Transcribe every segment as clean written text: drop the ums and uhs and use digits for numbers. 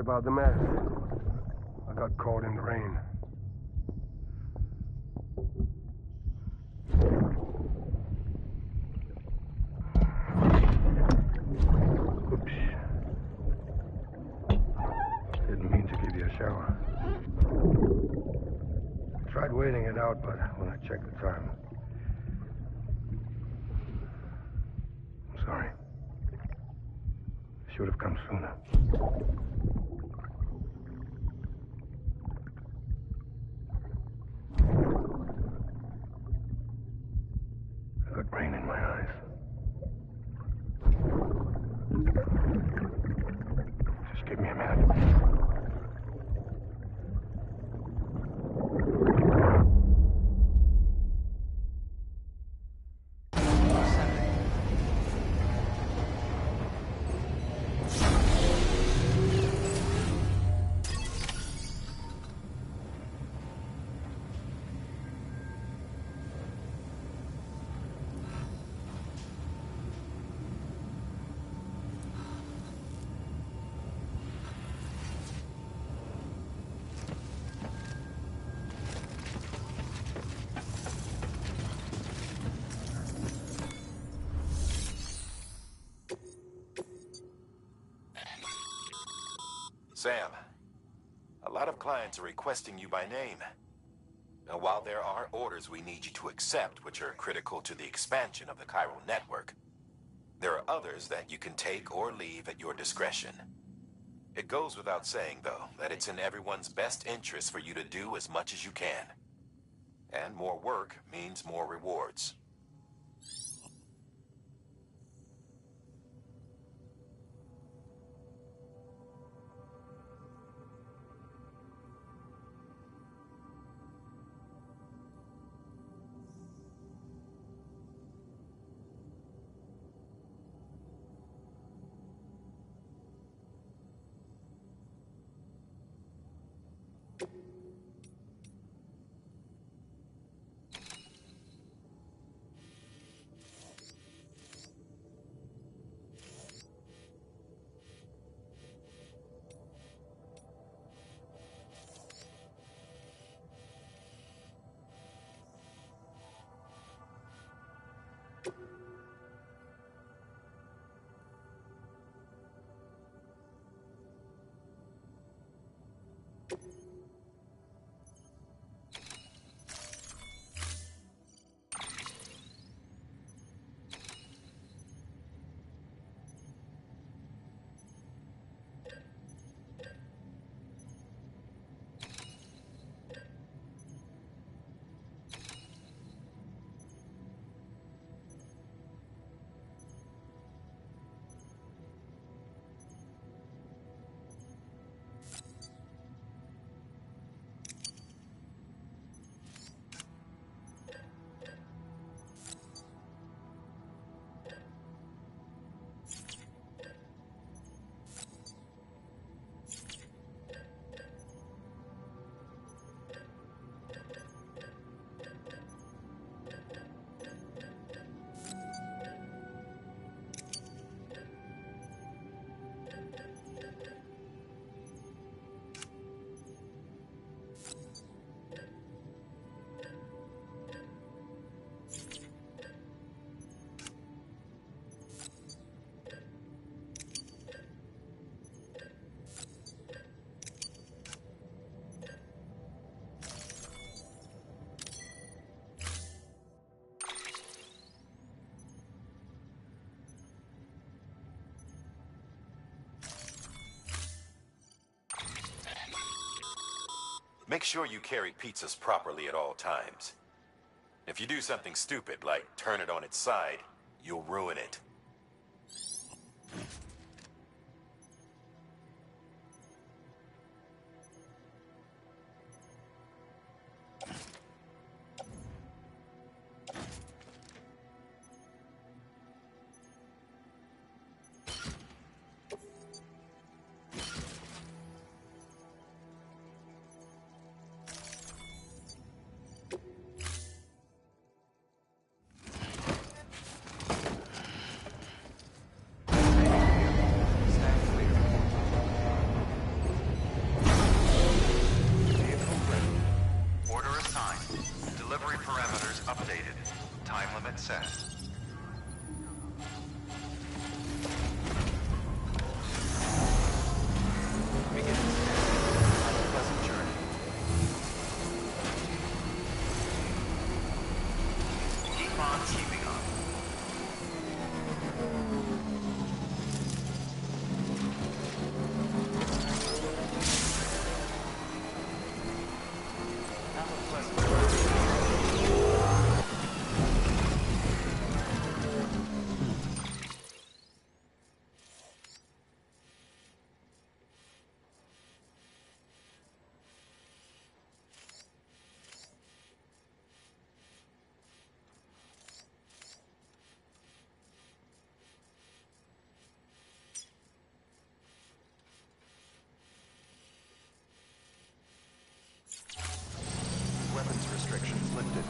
about the mess. I got caught in the rain. Oops. Didn't mean to give you a shower. Tried waiting it out, but when I checked the time... I'm sorry. Should have come sooner. I got rain in my eyes. Just give me a minute. Sam, a lot of clients are requesting you by name. Now, while there are orders we need you to accept, which are critical to the expansion of the Chiral Network, there are others that you can take or leave at your discretion. It goes without saying, though, that it's in everyone's best interest for you to do as much as you can. And more work means more rewards. Make sure you carry pizzas properly at all times. If you do something stupid, like turn it on its side, you'll ruin it. Updated. Time limit set. Begin. Have a pleasant journey. Keep on keeping on. Have a pleasant journey. Weapons restrictions lifted.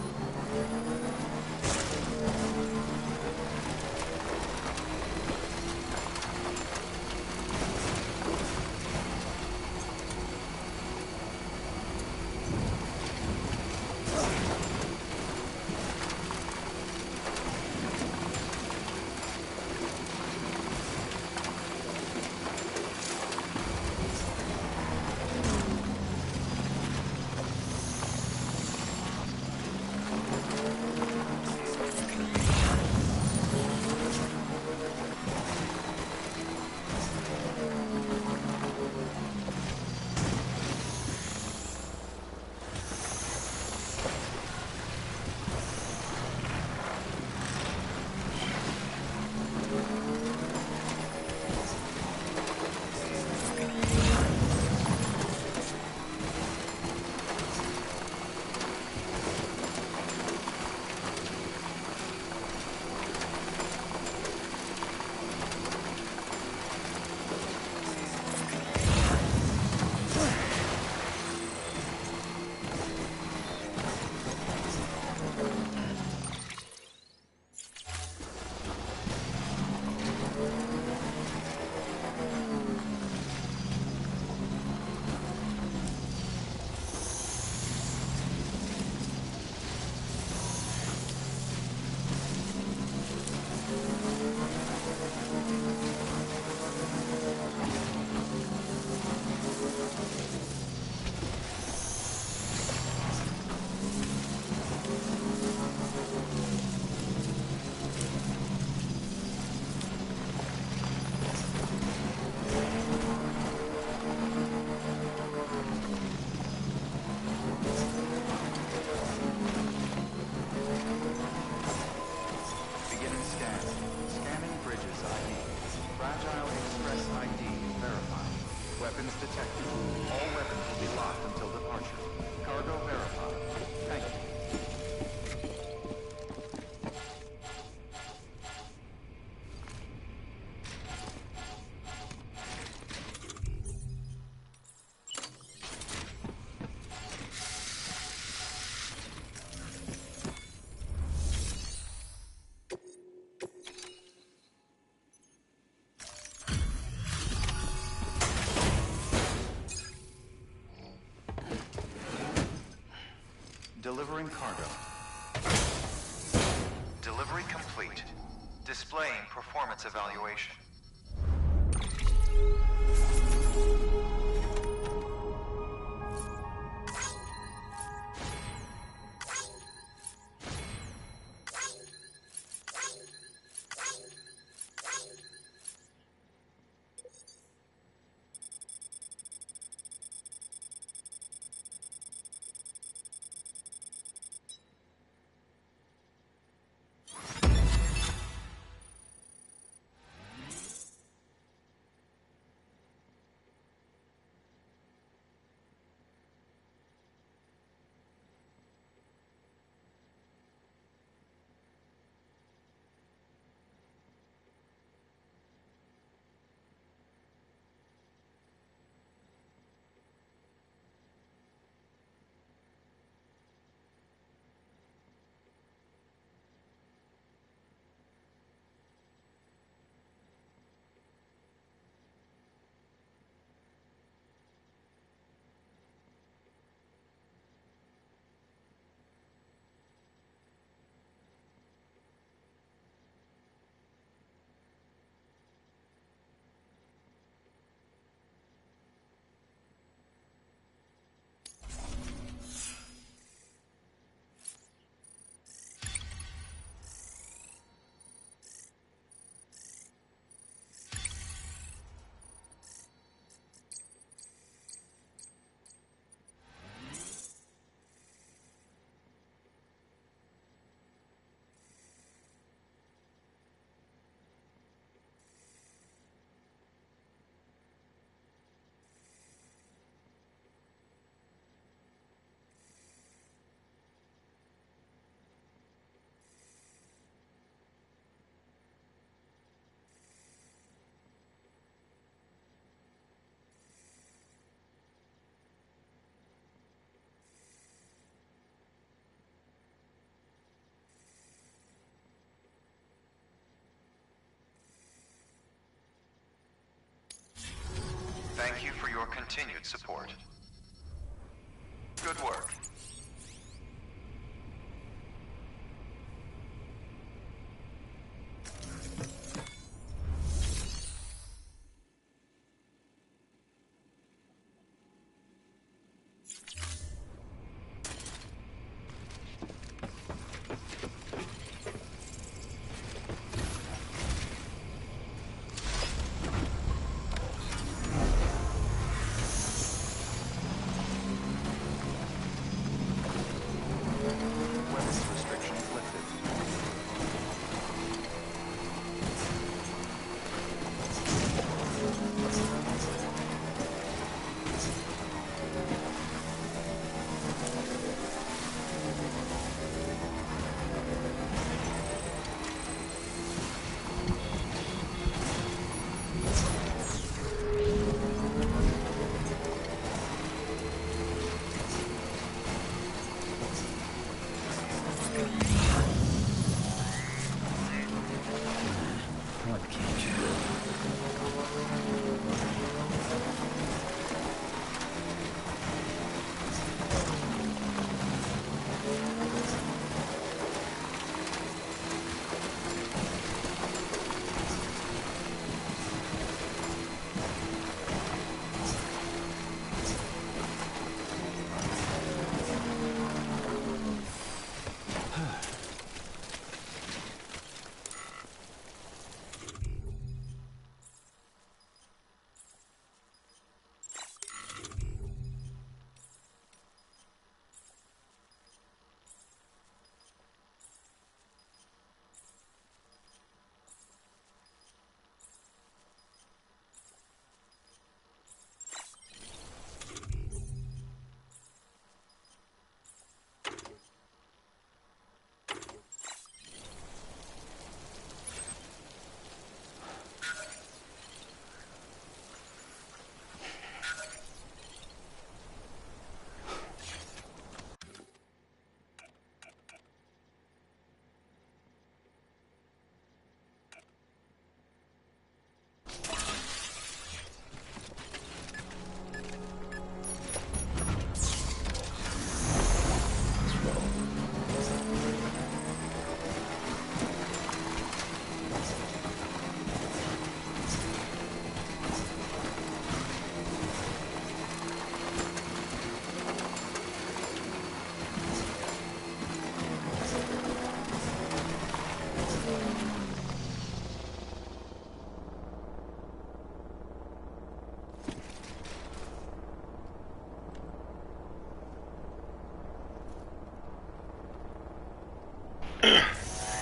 Beginning scan. Scanning bridges ID. Fragile Express ID verified. Weapons detected. All weapons will be locked until departure. Cargo verified. Thank you. Delivering cargo. Delivery complete. Displaying performance evaluation. continued support. Good work.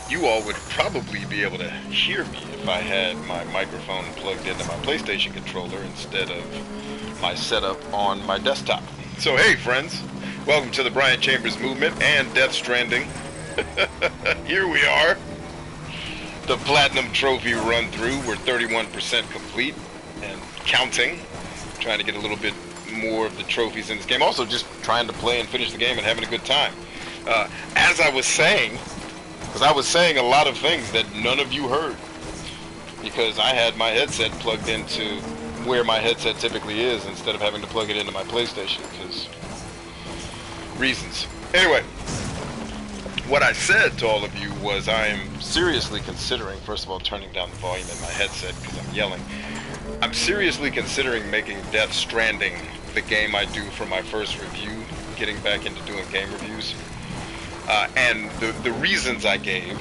You all would probably be able to hear me if I had my microphone plugged into my PlayStation controller instead of my setup on my desktop. So hey friends, welcome to the Brian Chambers Movement and Death Stranding. Here we are. The Platinum Trophy run through. We're 31% complete and counting. Trying to get a little bit more of the trophies in this game. Also just trying to play and finish the game and having a good time. As I was saying, because I was saying a lot of things that none of you heard, because I had my headset plugged into where my headset typically is instead of having to plug it into my PlayStation, because reasons. Anyway, what I said to all of you was I am seriously considering, first of all, turning down the volume in my headset because I'm yelling. I'm seriously considering making Death Stranding the game I do for my first review, getting back into doing game reviews. And the reasons I gave,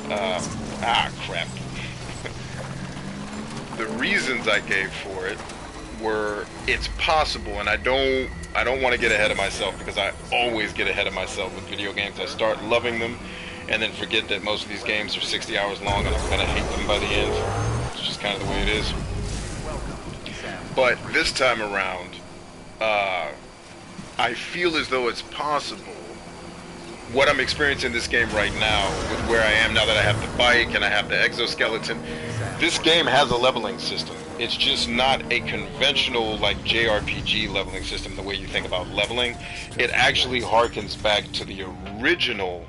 crap. The reasons I gave for it were, it's possible, and I don't want to get ahead of myself because I always get ahead of myself with video games. I start loving them and then forget that most of these games are 60 hours long and I'm going to hate them by the end. It's just kind of the way it is. But this time around, I feel as though it's possible. What I'm experiencing in this game right now, with where I am now that I have the bike and I have the exoskeleton, this game has a leveling system. It's just not a conventional like JRPG leveling system the way you think about leveling. It actually harkens back to the original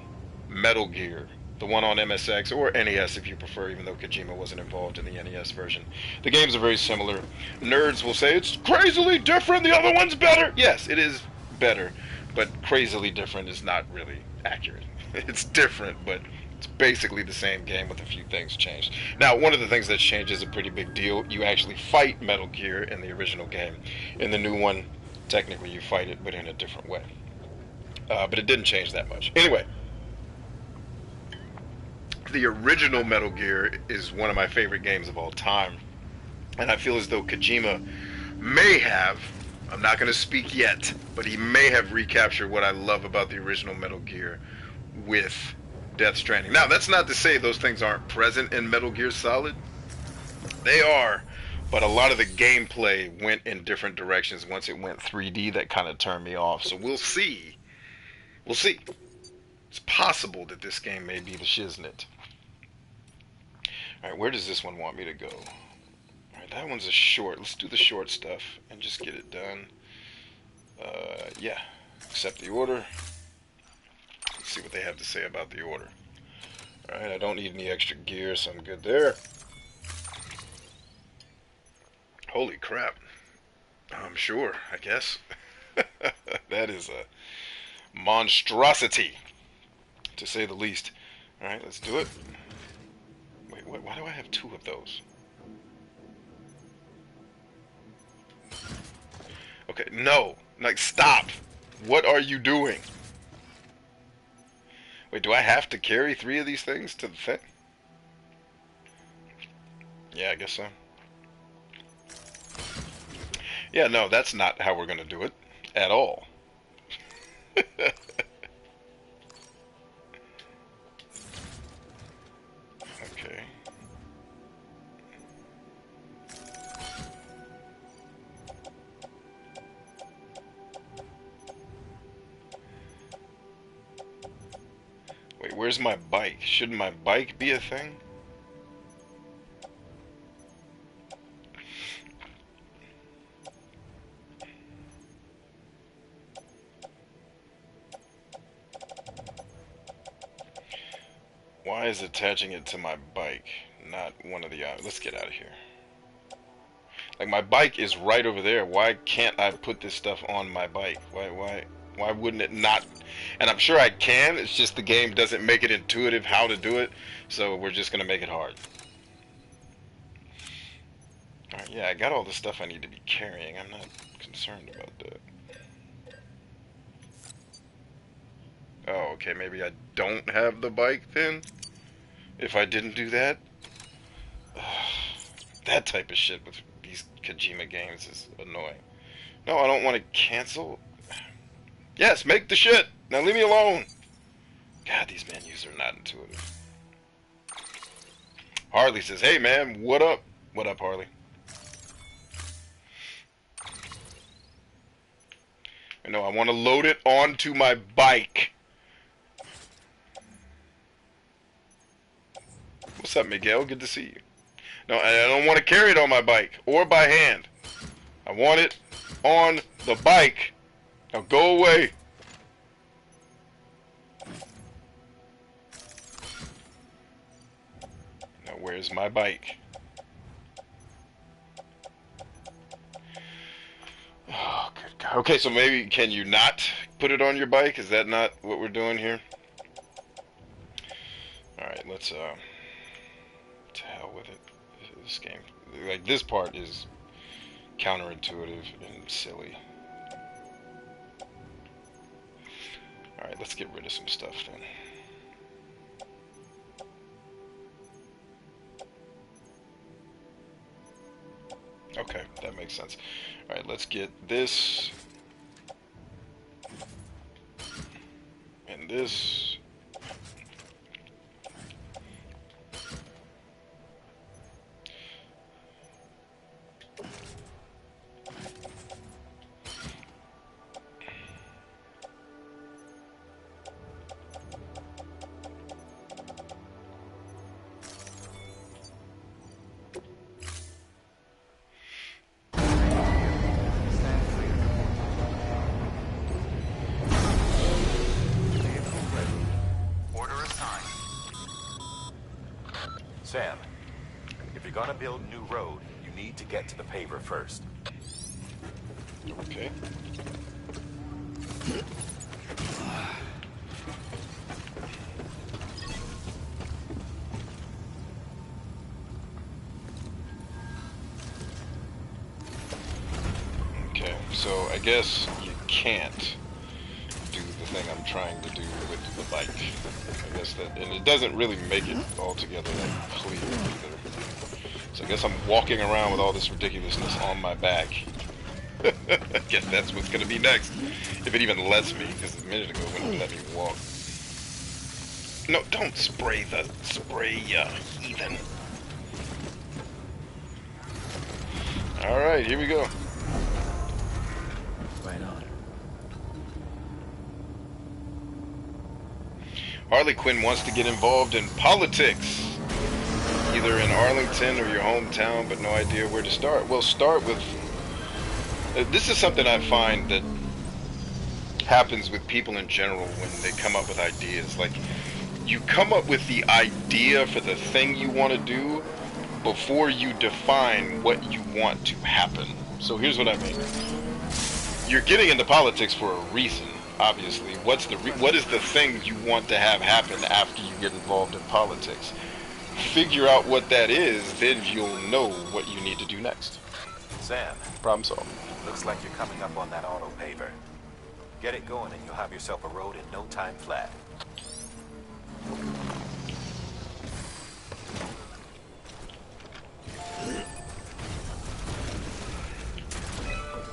Metal Gear the one on MSX, or NES if you prefer, even though Kojima wasn't involved in the NES version. The games are very similar. Nerds will say, it's crazily different, the other one's better! Yes, it is better, but crazily different is not really accurate. It's different, but it's basically the same game with a few things changed. Now, one of the things that's changed is a pretty big deal. You actually fight Metal Gear in the original game. In the new one, technically you fight it, but in a different way. But it didn't change that much. Anyway, the original Metal Gear is one of my favorite games of all time. And I feel as though Kojima may have, I'm not going to speak yet, but he may have recaptured what I love about the original Metal Gear with Death Stranding. Now, that's not to say those things aren't present in Metal Gear Solid. They are, but a lot of the gameplay went in different directions. Once it went 3D, that kind of turned me off. So we'll see. We'll see. It's possible that this game may be the shiznit. Alright, where does this one want me to go? Alright, that one's a short. Let's do the short stuff and just get it done. Yeah. Accept the order. Let's see what they have to say about the order. Alright, I don't need any extra gear, so I'm good there. Holy crap. I'm sure, I guess. That is a monstrosity, to say the least. Alright, let's do it. Wait, why do I have two of those? Okay, no. Like, stop. What are you doing? Wait, do I have to carry 3 of these things to the thing? Yeah, I guess so. Yeah, no, that's not how we're going to do it. At all. Okay. Wait, where's my bike? Shouldn't my bike be a thing? Why is attaching it to my bike not one of the options? Let's get out of here. Like, my bike is right over there. Why can't I put this stuff on my bike? Why wouldn't it not? And I'm sure I can. It's just the game doesn't make it intuitive how to do it. So we're just going to make it hard. Alright, yeah, I got all the stuff I need to be carrying. I'm not concerned about that. Oh, okay, maybe I don't have the bike then? If I didn't do that? That type of shit with these Kojima games is annoying. No, I don't want to cancel. Yes, make the shit! Now leave me alone! God, these menus are not intuitive. Harley says, hey man, what up? What up, Harley? No, I want to load it onto my bike. What's up, Miguel? Good to see you. No, I don't want to carry it on my bike or by hand. I want it on the bike. Now go away. Now where's my bike? Oh, good God. Okay, so maybe can you not put it on your bike? Is that not what we're doing here? Alright, let's to hell with it. This game, like, this part is counterintuitive and silly. Alright, let's get rid of some stuff then. Okay, that makes sense. Alright, let's get this and this. Sam, if you're gonna build a new road, you need to get to the paver first. Okay. Okay, so I guess you can't do the thing I'm trying to do with the bike. I guess that, and it doesn't really make it altogether that clear either. So I guess I'm walking around with all this ridiculousness on my back. I guess that's what's gonna be next. If it even lets me, because a minute ago it wouldn't let me walk. No, don't spray the spray, heathen. Alright, here we go. Right on. Harley Quinn wants to get involved in politics. Either in Arlington or your hometown, but no idea where to start. Well, start with... this is something I find that happens with people in general when they come up with ideas. Like, you come up with the idea for the thing you want to do before you define what you want to happen. So here's what I mean. You're getting into politics for a reason, obviously. What is the thing you want to have happen after you get involved in politics? Figure out what that is, then you'll know what you need to do next. Sam, Problem solved. looks like you're coming up on that auto paver. Get it going and you'll have yourself a road in no time flat.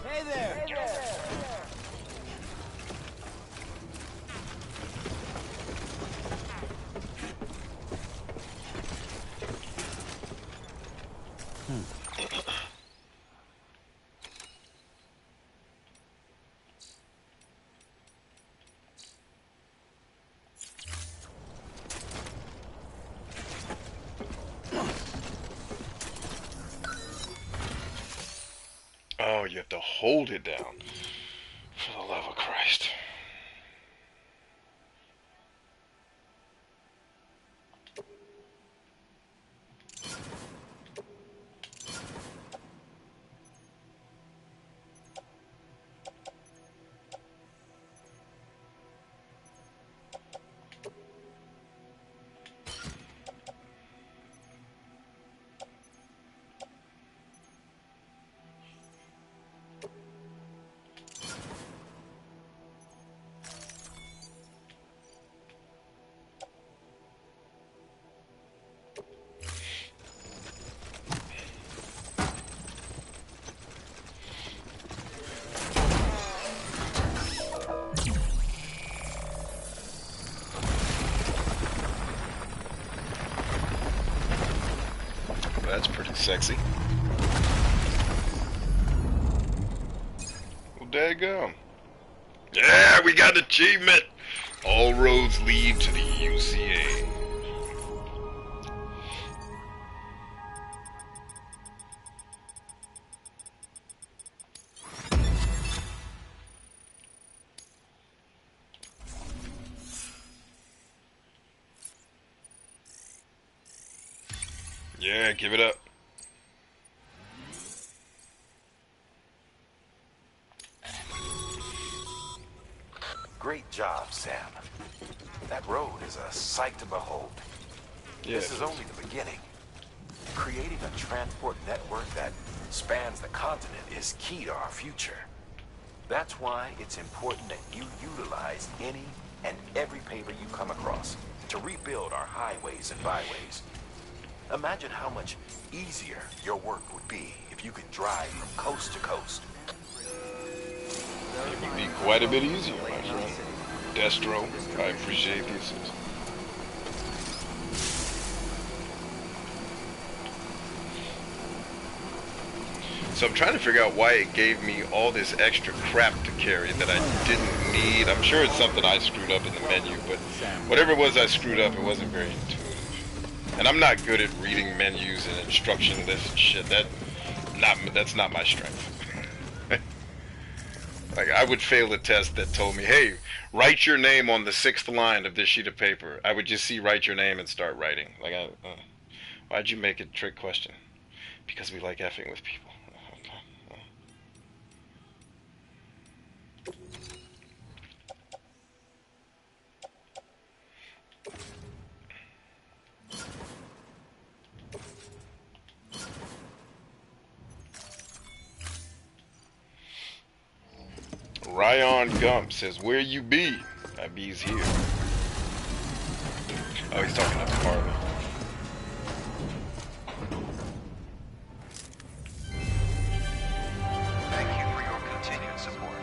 Hey there! Hey there! Oh, you have to hold it down. For the love of Christ. That's pretty sexy. Well, daggum. Yeah, we got an achievement! All roads lead to the UCA. Yeah, give it up. Great job, Sam. That road is a sight to behold. Yeah. This is only the beginning. Creating a transport network that spans the continent is key to our future. That's why it's important that you utilize any and every paver you come across to rebuild our highways and byways. Imagine how much easier your work would be if you could drive from coast to coast. It would be quite a bit easier, my friend. Destro, I appreciate the assist. So I'm trying to figure out why it gave me all this extra crap to carry that I didn't need. I'm sure it's something I screwed up in the menu, but whatever it was I screwed up, it wasn't very intuitive. And I'm not good at reading menus and instruction lists and shit. That's not my strength. Like, I would fail a test that told me, hey, write your name on the 6th line of this sheet of paper. I would just see write your name and start writing. Like, Why'd you make it a trick question? Because we like effing with people. Ryan Gump says, where you be? I be's here. Oh, he's talking to Harley. Thank you for your continued support.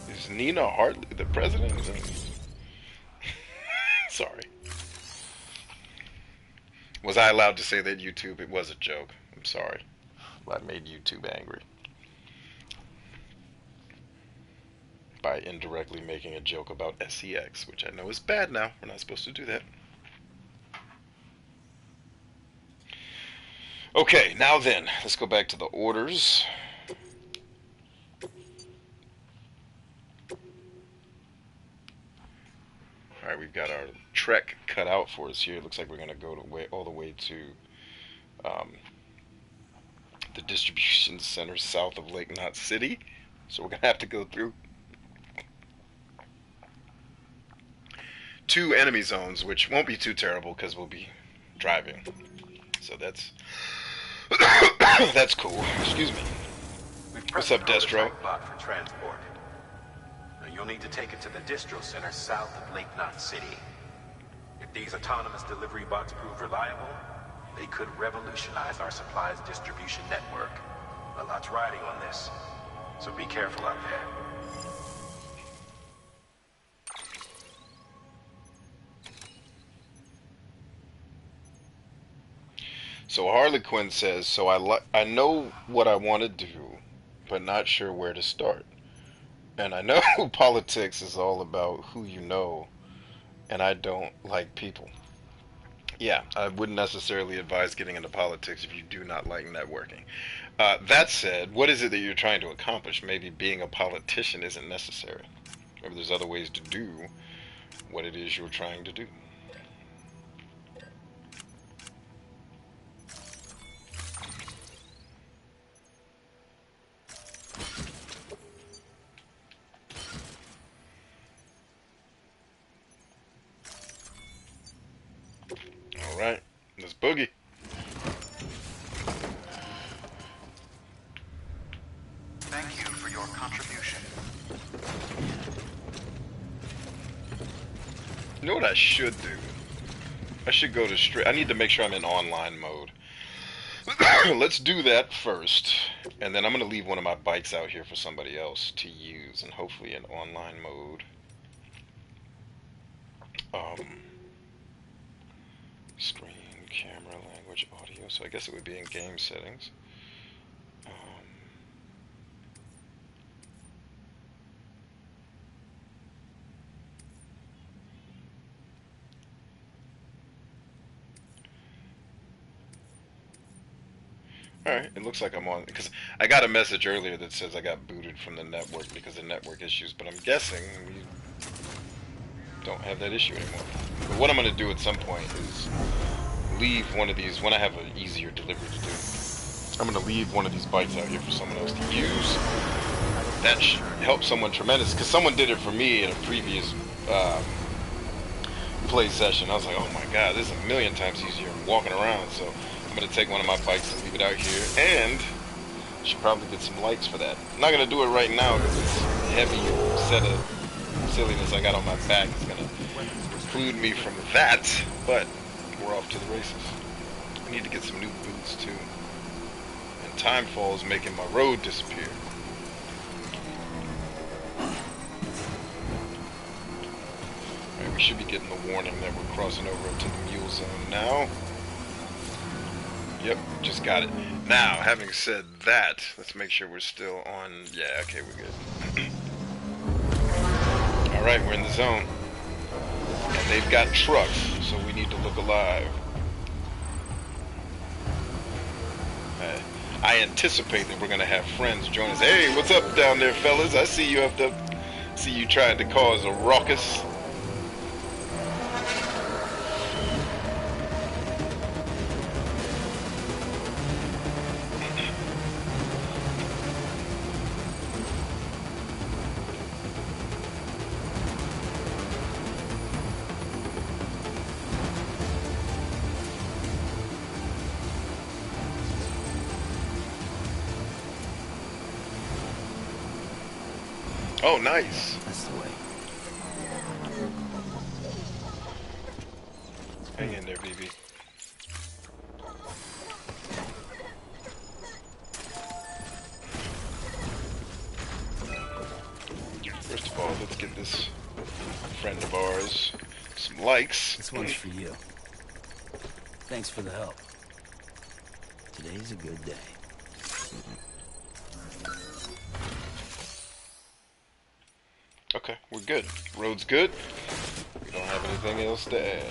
Is Nina Hartley the president? Sorry. Was I allowed to say that, YouTube? It was a joke. I'm sorry. I made YouTube angry by indirectly making a joke about SEX, which I know is bad now. We're not supposed to do that. Okay, now then, let's go back to the orders. Alright, we've got our trek cut out for us here. Looks like we're going to go all the way to the distribution center south of Lake Knot City. So we're going to have to go through 2 enemy zones, which won't be too terrible because we'll be driving. So that's that's cool. Excuse me. What's up, Destro? Bot for transport. Now you'll need to take it to the distro center south of Lake Knot City. If these autonomous delivery bots prove reliable, they could revolutionize our supplies distribution network. A lot's riding on this, so be careful out there. So Harley Quinn says, so I know what I want to do, but not sure where to start. And I know politics is all about who you know, and I don't like people. Yeah, I wouldn't necessarily advise getting into politics if you do not like networking. That said, what is it that you're trying to accomplish? Maybe being a politician isn't necessary. Maybe there's other ways to do what it is you're trying to do. Alright, let's boogie. Thank you for your contribution. You know what I should do? I should go to straight. I need to make sure I'm in online mode. Let's do that first. And then I'm going to leave one of my bikes out here for somebody else to use. And hopefully in online mode. Screen, camera, language, audio. So I guess it would be in game settings. Alright, it looks like I'm on, because I got a message earlier that says I got booted from the network because of network issues, but I'm guessing we don't have that issue anymore. But what I'm going to do at some point is leave one of these, when I have an easier delivery to do, I'm going to leave one of these bikes out here for someone else to use. That should help someone tremendous, because someone did it for me in a previous play session. I was like, oh my god, this is a million times easier than walking around, so I'm going to take one of my bikes and leave it out here, and I should probably get some lights for that. I'm not going to do it right now because this heavy set of silliness I got on my back is going to preclude me from that, but we're off to the races. I need to get some new boots too. And Timefall is making my road disappear. Alright, we should be getting the warning that we're crossing over into the mule zone now. Yep, just got it. Now, having said that, let's make sure we're still on. Yeah, okay, we're good. Alright, we're in the zone. And they've got trucks, so we need to look alive. I anticipate that we're going to have friends join us. Hey, what's up down there, fellas? I see you up there. See you trying to cause a ruckus. Oh, nice. That's the way. Hang in there, BB. First of all, let's get this friend of ours some likes. This one's for you. Thanks for the help. Today's a good day. Okay, we're good. Road's good. We don't have anything else to add.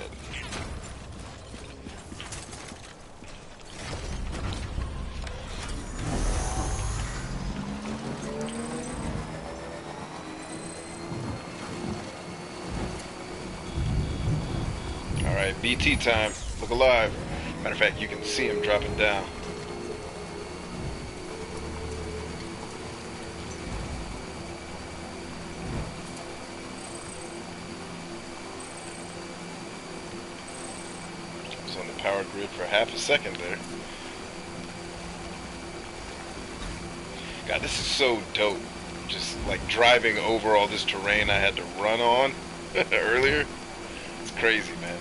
Alright, BT time. Look alive. Matter of fact, you can see him dropping down. Was on the power grid for half a second there. God, this is so dope. Just like driving over all this terrain I had to run on earlier. It's crazy, man.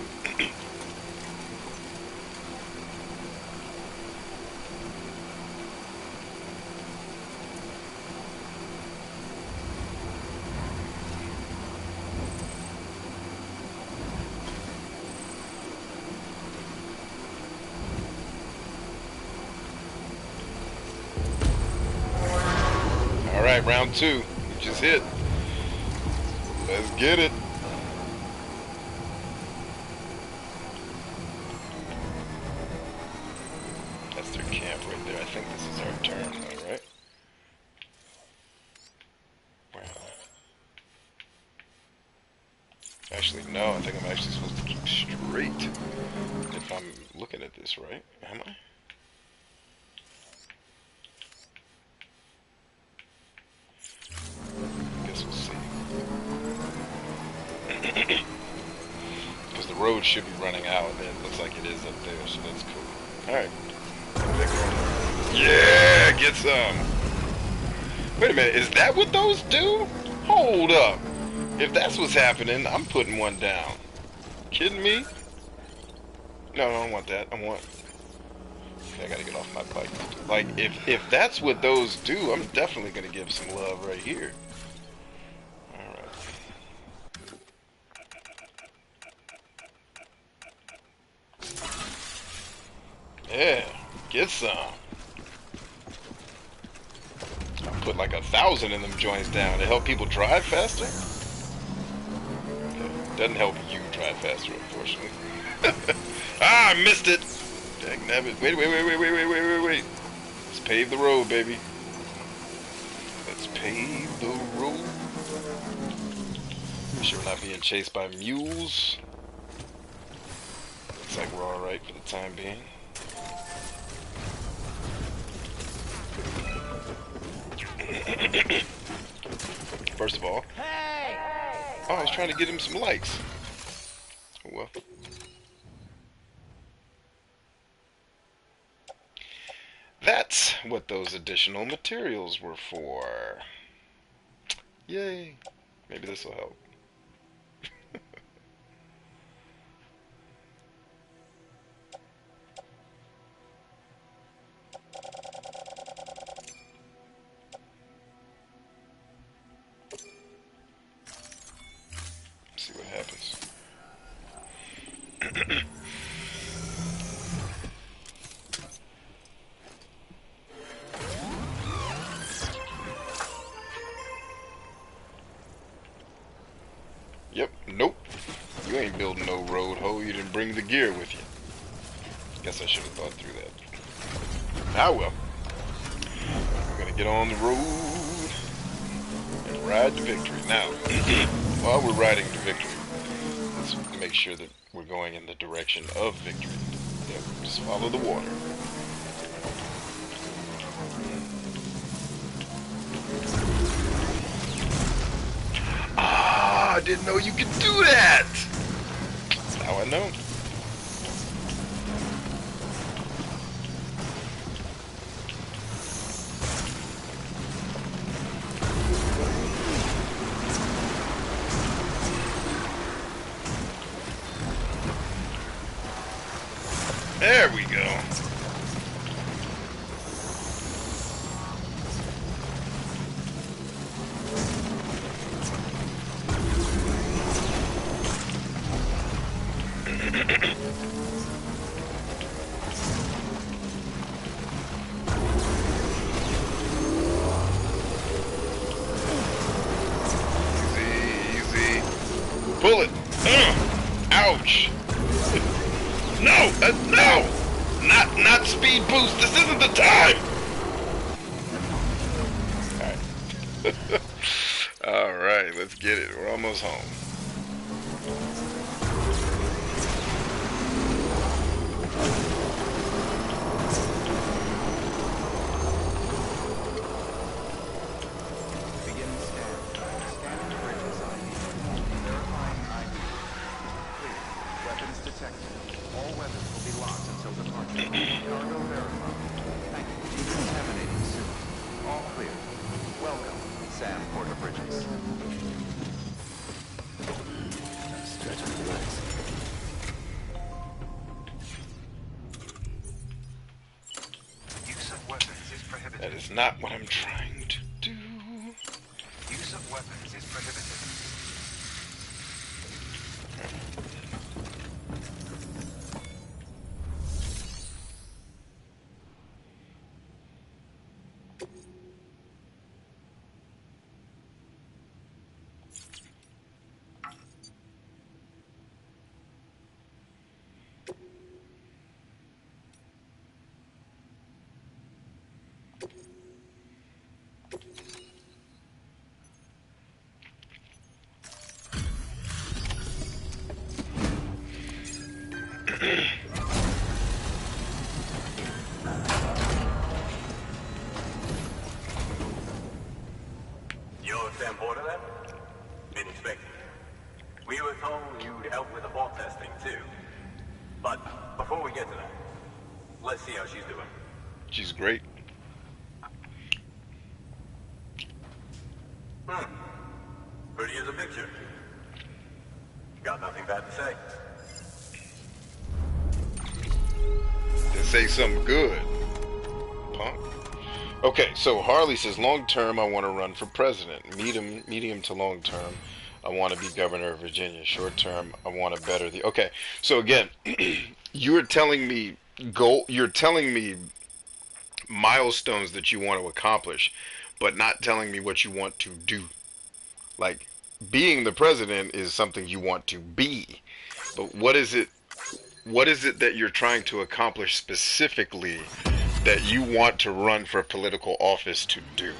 Alright, round two. We just hit. Let's get it. That's their camp right there. I think this is our turn though, right? Where am I? Actually, no. I think I'm actually supposed to keep straight. If I'm looking at this right. Am I? Guess we'll see. Because the road should be running out, and it looks like it is up there, so that's cool. Alright. Yeah, get some. Wait a minute, is that what those do? Hold up. If that's what's happening, I'm putting one down. Kidding me? No, I don't want that. I want... Okay, I gotta get off my bike. Like, if that's what those do, I'm definitely gonna give some love right here. Alright. Yeah, get some. I'll put like 1,000 in them joints down to help people drive faster. Okay. Doesn't help you drive faster, unfortunately. Ah, I missed it. Dagnabbit. Wait. Let's pave the road, baby. Let's pave the road. Make sure we're not being chased by mules. Looks like we're alright for the time being. First of all, oh, I was trying to get him some likes. Oh well. That's what those additional materials were for. Yay. Maybe this will help. See what happens. Yep, nope. You ain't building no road, ho. You didn't bring the gear with you. Guess I should have thought through that. Ah, well. We're gonna get on the road and ride to victory. Now, while we're riding to victory, let's make sure that we're going in the direction of victory. Yep, just follow the water. I didn't know you could do that! That's how I know. There we go. Easy. Pull it. Ouch. No, no. Not speed boost. This isn't the time. All right, let's get it. We're almost home. Begin scan. Scanning the bridges ID. Verifying ID. Clear. Weapons detected. All weapons will be locked until departure. Cargo verified. Thank you. Decontaminating soon. All clear. Welcome, Sam Porter Bridges. Stretch and relax. Use of weapons is prohibited. That is not what I'm trying to do. Use of weapons is prohibited. You're Sam Porter then? Been expecting you. We were told you'd help with the vault testing too. But before we get to that, let's see how she's doing. She's great. Pretty as a picture. Got nothing bad to say. Then say something good, punk. Okay, so Harley says, long term, I want to run for president. Medium to long term, I want to be governor of Virginia. Short term, I want to better the. Okay, so again, you're telling me milestones that you want to accomplish, but not telling me what you want to do. Like, being the president is something you want to be, but what is it that you're trying to accomplish specifically that you want to run for political office to do?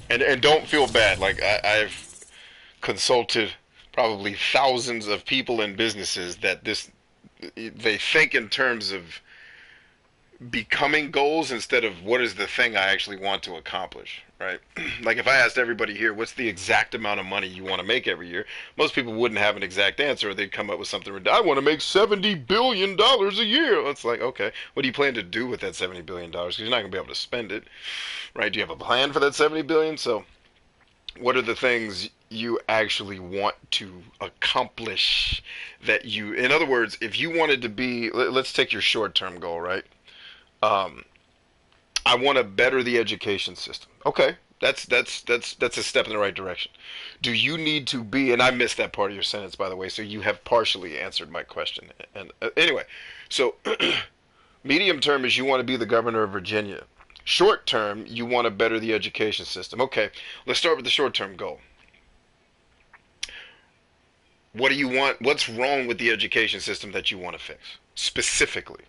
And don't feel bad. Like, I've consulted probably thousands of people and businesses that they think in terms of becoming goals instead of what is the thing I actually want to accomplish, right? Like, if I asked everybody here, what's the exact amount of money you want to make every year, most people wouldn't have an exact answer. They'd come up with something. I want to make $70 billion a year. It's like, okay, what do you plan to do with that $70 billion? Because you're not going to be able to spend it, right? Do you have a plan for that $70 billion? So what are the things you actually want to accomplish that you, in other words, if you wanted to be, let's take your short-term goal, right? I want to better the education system. Okay, that's a step in the right direction. Do you need to be? And I missed that part of your sentence, by the way. So you have partially answered my question. And anyway, so medium term is you want to be the governor of Virginia. Short term, you want to better the education system. Okay, let's start with the short term goal. What do you want? What's wrong with the education system that you want to fix specifically?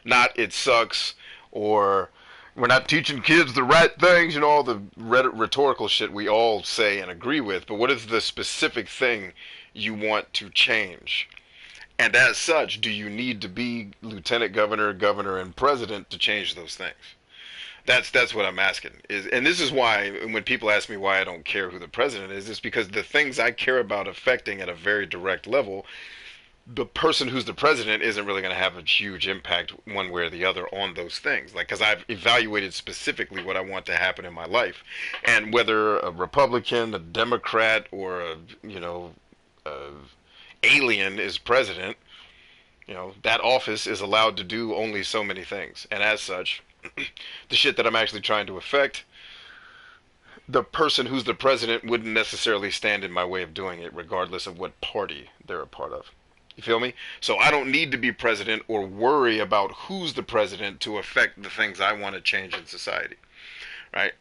Not it sucks, or we're not teaching kids the right things, all the rhetorical shit we all say and agree with, but what is the specific thing you want to change? And as such, do you need to be lieutenant governor, governor, and president to change those things? That's what I'm asking. And this is why, when people ask me why I don't care who the president is, it's because the things I care about affecting at a very direct level, the person who's the president isn't really going to have a huge impact one way or the other on those things. Like, because I've evaluated specifically what I want to happen in my life, and whether a Republican, a Democrat, or a alien is president, You know, that office is allowed to do only so many things. And as such, the shit that I'm actually trying to affect, the person who's the president wouldn't necessarily stand in my way of doing it, regardless of what party they're a part of. You feel me? So I don't need to be president or worry about who's the president to affect the things I want to change in society, right?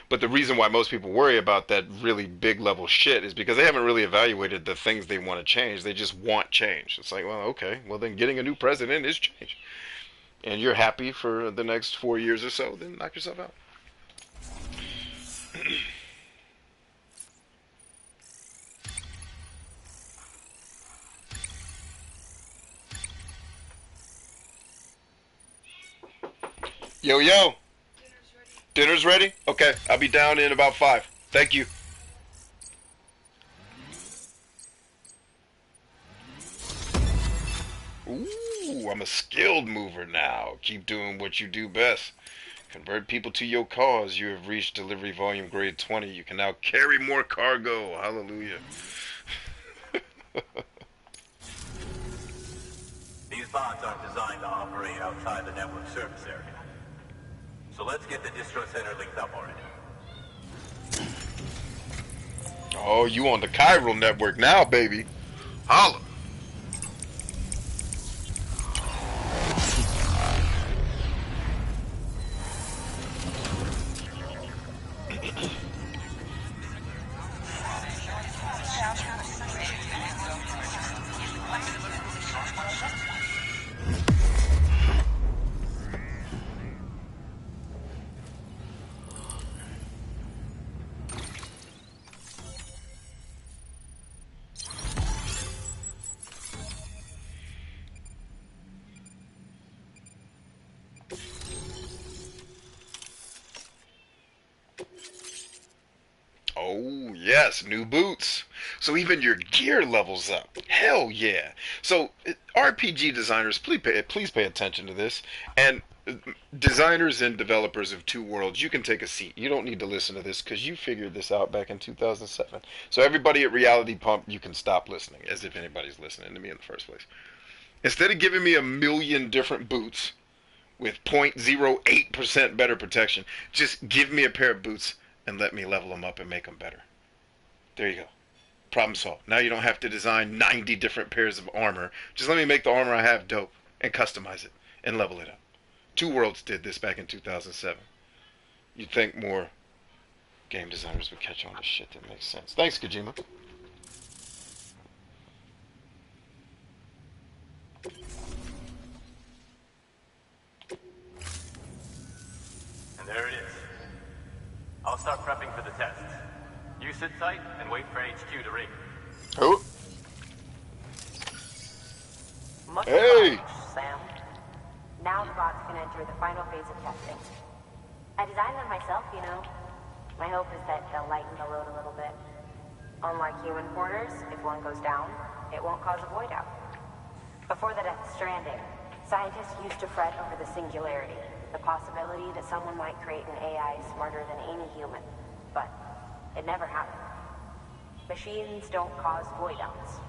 But the reason why most people worry about that really big level shit is because they haven't really evaluated the things they want to change. They just want change. It's like, well, okay, well then getting a new president is change. And you're happy for the next 4 years or so, then knock yourself out. Yo, yo. Dinner's ready? Okay, I'll be down in about 5. Thank you. Ooh, I'm a skilled mover now. Keep doing what you do best. Convert people to your cause. You have reached delivery volume grade 20. You can now carry more cargo. Hallelujah. These bots aren't designed to operate outside the network service area. So let's get the distro center linked up already. Oh, you on the Chiral Network now, baby. Holla. Oh, yes, new boots. So even your gear levels up. Hell yeah. So RPG designers, please pay attention to this. And designers and developers of Two Worlds, you can take a seat. You don't need to listen to this because you figured this out back in 2007. So everybody at Reality Pump, you can stop listening, as if anybody's listening to me in the first place. Instead of giving me a million different boots with 0.08% better protection, just give me a pair of boots and let me level them up and make them better. There you go. Problem solved. Now you don't have to design 90 different pairs of armor. Just let me make the armor I have dope and customize it and level it up. Two Worlds did this back in 2007. You'd think more game designers would catch on to shit that makes sense. Thanks, Kojima. And there it is. I'll start prepping for the test. You sit tight and wait for HQ to ring. Oh. Much Hey! obliged, Sam. Now the bots can enter the final phase of testing. I designed them myself, you know. My hope is that they'll lighten the load a little bit. Unlike human porters, if one goes down, it won't cause a void out. Before the Death Stranding, scientists used to fret over the singularity, the possibility that someone might create an AI smarter than any human. But it never happened. Machines don't cause void outs.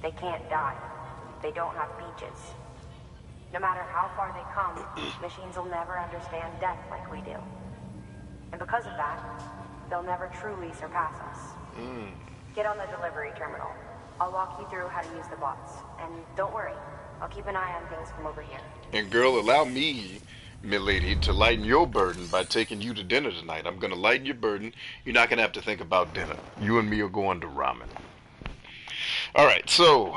They can't die. They don't have beaches. No matter how far they come, machines will never understand death like we do. And because of that, they'll never truly surpass us. Get on the delivery terminal. I'll walk you through how to use the bots. And don't worry, I'll keep an eye on things from over here. And girl, allow me, milady, to lighten your burden by taking you to dinner tonight. I'm gonna lighten your burden. You're not gonna have to think about dinner. You and me are going to ramen. Alright, so,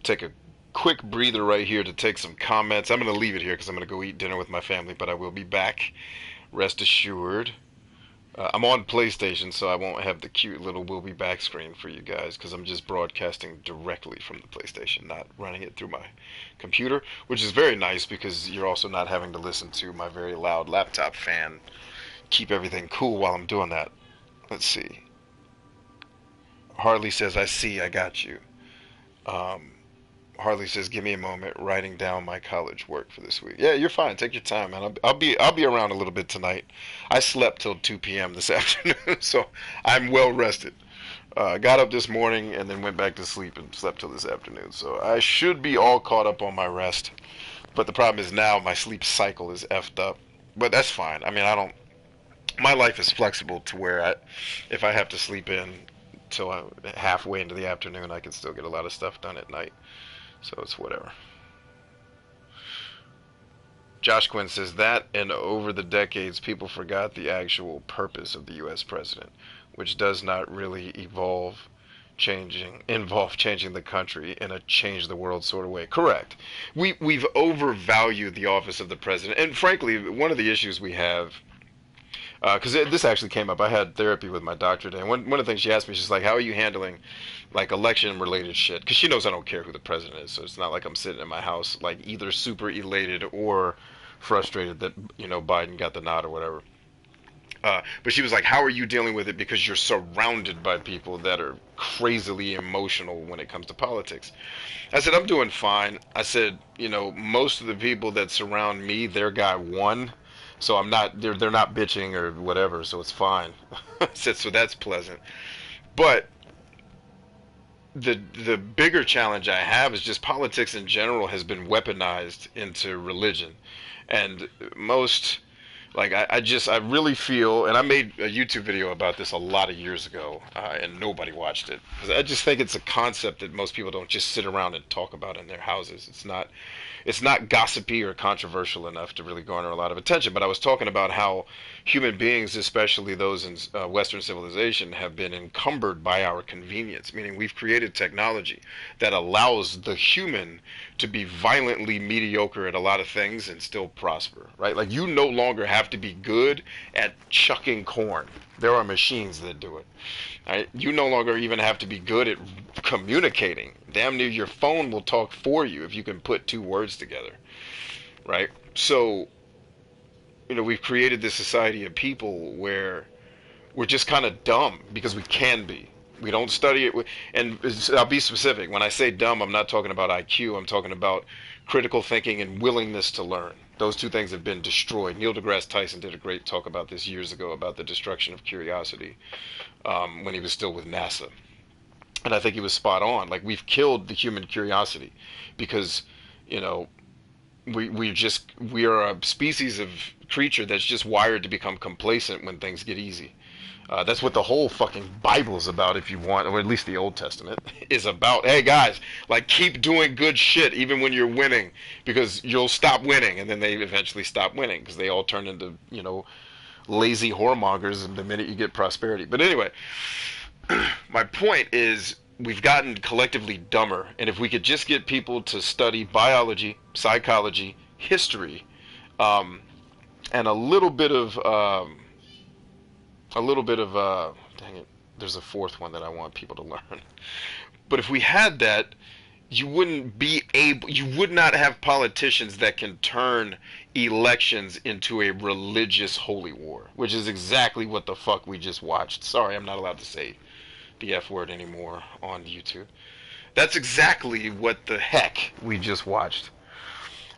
take a quick breather right here to take some comments. I'm gonna leave it here because I'm gonna go eat dinner with my family, but I will be back. Rest assured. I'm on PlayStation, so I won't have the cute little "we'll be back" screen for you guys because I'm just broadcasting directly from the PlayStation, not running it through my computer, which is very nice because you're also not having to listen to my very loud laptop fan keep everything cool while I'm doing that. Let's see. Harley says, I see, I got you. Harley says, give me a moment, writing down my college work for this week. Yeah, you're fine. Take your time, man. I'll be around a little bit tonight. I slept till 2 p.m. this afternoon, so I'm well rested. Got up this morning and then went back to sleep and slept till this afternoon. So I should be all caught up on my rest. But the problem is now my sleep cycle is effed up. But that's fine. I mean, I don't. My life is flexible to where if I have to sleep in till halfway into the afternoon, I can still get a lot of stuff done at night. So it's whatever. Josh Quinn says that, and over the decades, people forgot the actual purpose of the U.S. president, which does not really involve changing the country in a change the world sort of way. Correct. We've overvalued the office of the president, and frankly, one of the issues we have, because this actually came up. I had therapy with my doctor today, and one of the things she asked me, she's like, "How are you handling like election-related shit?" Because she knows I don't care who the president is, so it's not like I'm sitting in my house like either super elated or frustrated that Biden got the nod or whatever. But she was like, "How are you dealing with it? Because you're surrounded by people that are crazily emotional when it comes to politics." I said, "I'm doing fine." I said, most of the people that surround me, their guy won. So I'm not, they're not bitching or whatever, so it's fine. I said, so that's pleasant. But the bigger challenge I have is just politics in general has been weaponized into religion. And most, like, I really feel, and I made a YouTube video about this a lot of years ago, and nobody watched it. Because I just think it's a concept that most people don't just sit around and talk about in their houses. It's not gossipy or controversial enough to really garner a lot of attention. But I was talking about how human beings, especially those in Western civilization, have been encumbered by our convenience, meaning we've created technology that allows the human to be violently mediocre at a lot of things and still prosper, right? Like, you no longer have to be good at chucking corn. There are machines that do it. Right? You no longer even have to be good at communicating. Damn near your phone will talk for you if you can put two words together, right? So, we've created this society of people where we're just kind of dumb because we can be. We don't study it. And I'll be specific. When I say dumb, I'm not talking about IQ. I'm talking about critical thinking and willingness to learn. Those two things have been destroyed. Neil deGrasse Tyson did a great talk about this years ago, about the destruction of curiosity, when he was still with NASA. And I think he was spot on. Like, we've killed the human curiosity because, we are a species of creature that's just wired to become complacent when things get easy. That's what the whole fucking Bible is about, if you want, or at least the Old Testament is about. Hey guys, like, keep doing good shit even when you're winning, because you'll stop winning, and then they eventually stop winning because they all turn into, lazy whoremongers the minute you get prosperity. But anyway, my point is, we've gotten collectively dumber, and if we could just get people to study biology, psychology, history, and a little bit of dang it, there's a fourth one that I want people to learn. But if we had that, you would not have politicians that can turn elections into a religious holy war, which is exactly what the fuck we just watched. Sorry, I'm not allowed to say the F word anymore on YouTube. That's exactly what the heck we just watched,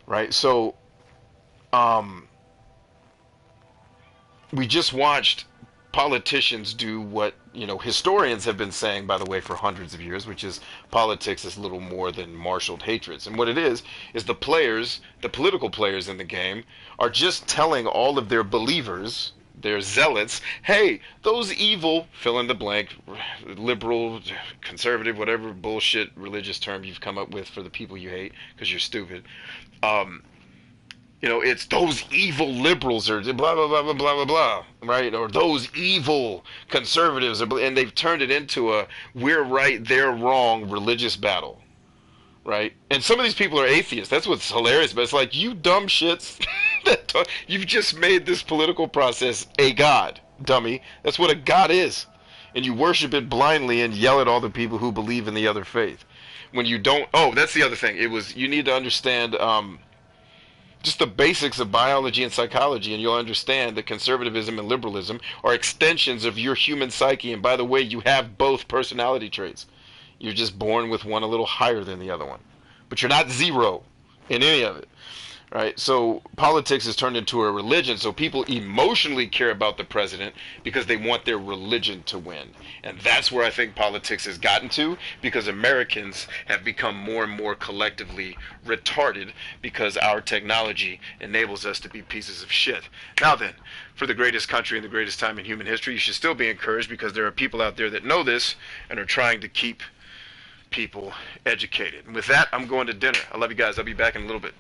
right? So, we just watched politicians do what, historians have been saying, by the way, for hundreds of years, which is politics is little more than marshaled hatreds. And what it is the players, the political players in the game, are just telling all of their believers, their zealots, hey, those evil, fill in the blank, liberal, conservative, whatever bullshit religious term you've come up with for the people you hate because you're stupid, it's those evil liberals or blah, blah, blah, blah, blah, blah, blah, right? Or those evil conservatives, and they've turned it into a we're right, they're wrong religious battle, right? And some of these people are atheists. That's what's hilarious, but it's like, you dumb shits. You've just made this political process a god, dummy. That's what a god is. And you worship it blindly and yell at all the people who believe in the other faith. When you don't, that's the other thing. You need to understand, just the basics of biology and psychology, and you'll understand that conservatism and liberalism are extensions of your human psyche. And by the way, you have both personality traits. You're just born with one a little higher than the other one. But you're not zero in any of it. right? So politics has turned into a religion. So people emotionally care about the president because they want their religion to win. And that's where I think politics has gotten to, because Americans have become more and more collectively retarded because our technology enables us to be pieces of shit. Now then, for the greatest country and the greatest time in human history, you should still be encouraged, because there are people out there that know this and are trying to keep people educated. And with that, I'm going to dinner. I love you guys. I'll be back in a little bit.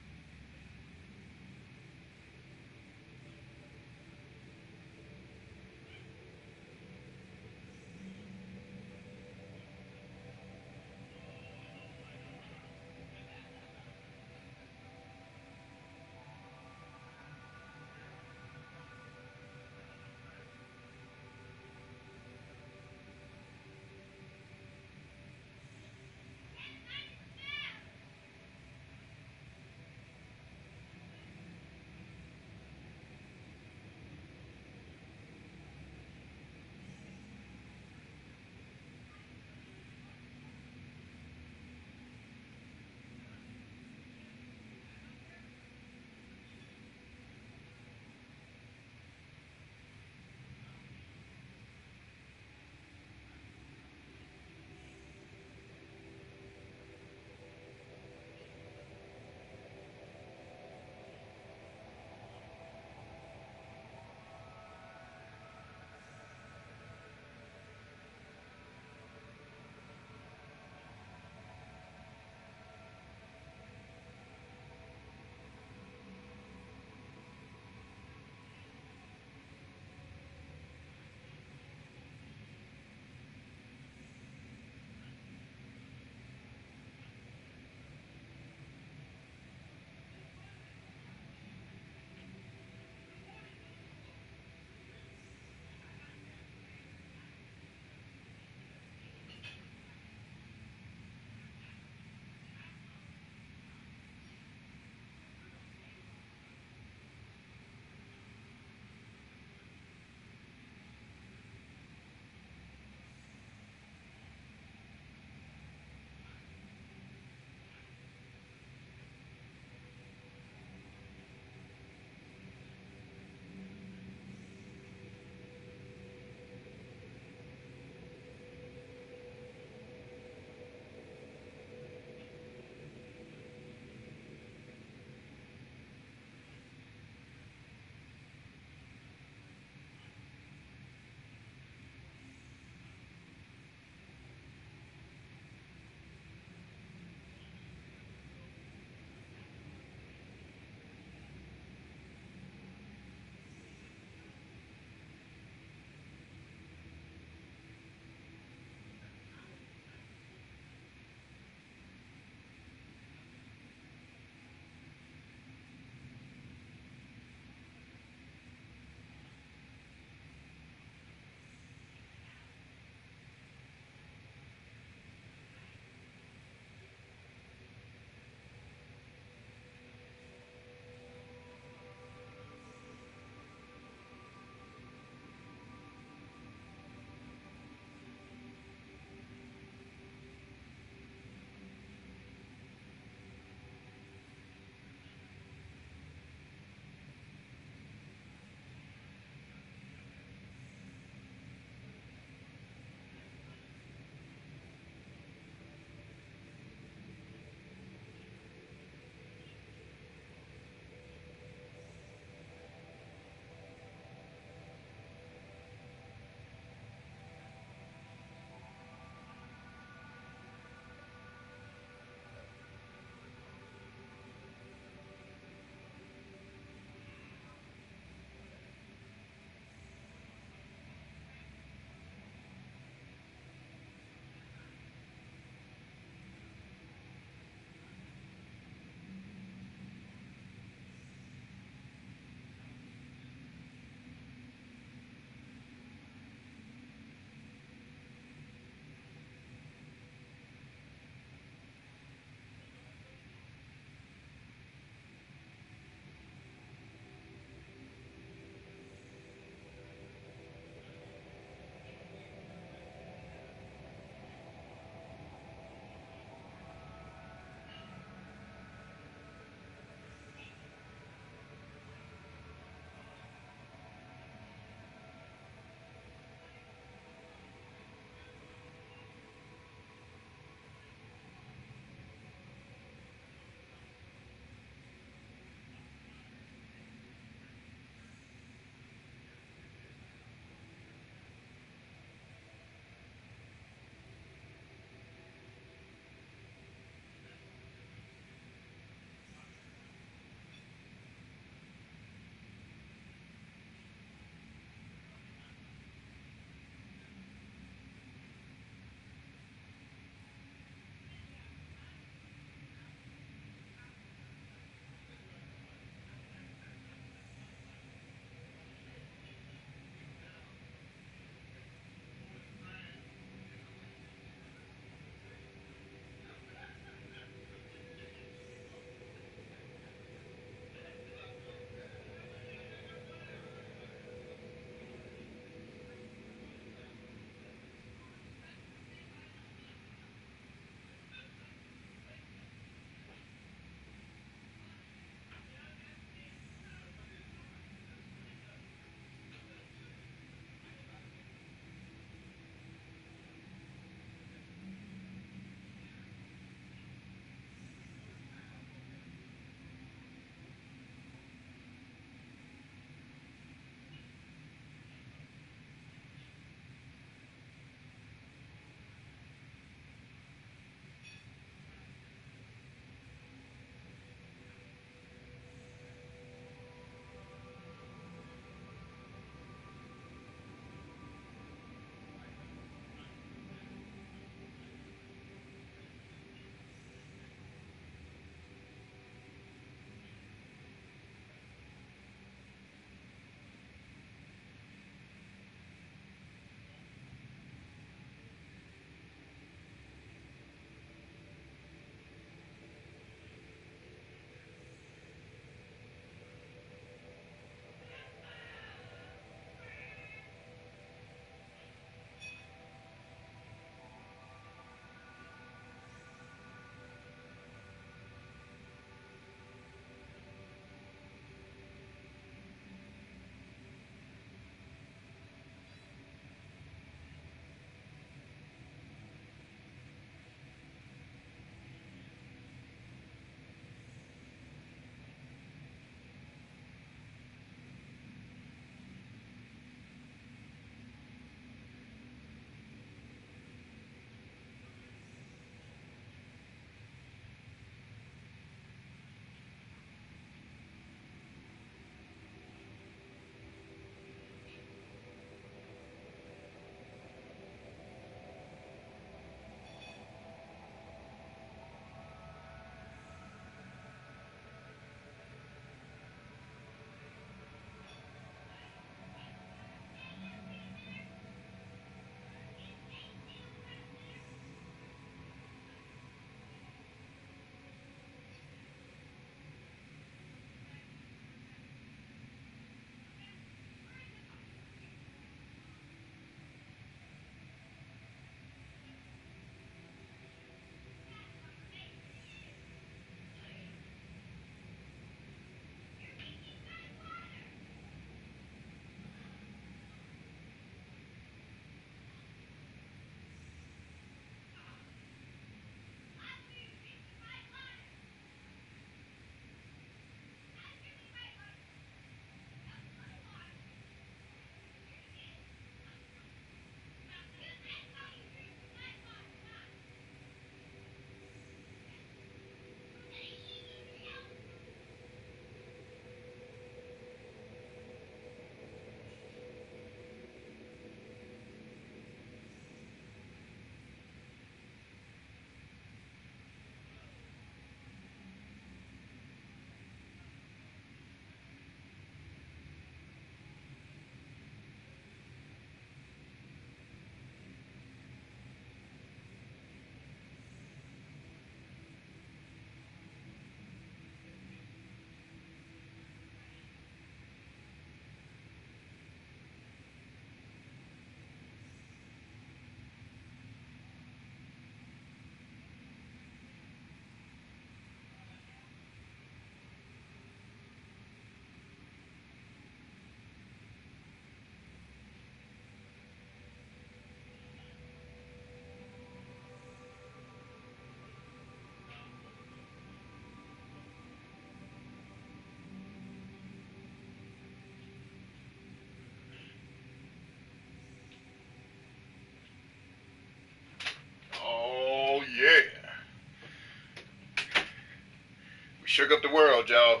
shook up the world, y'all.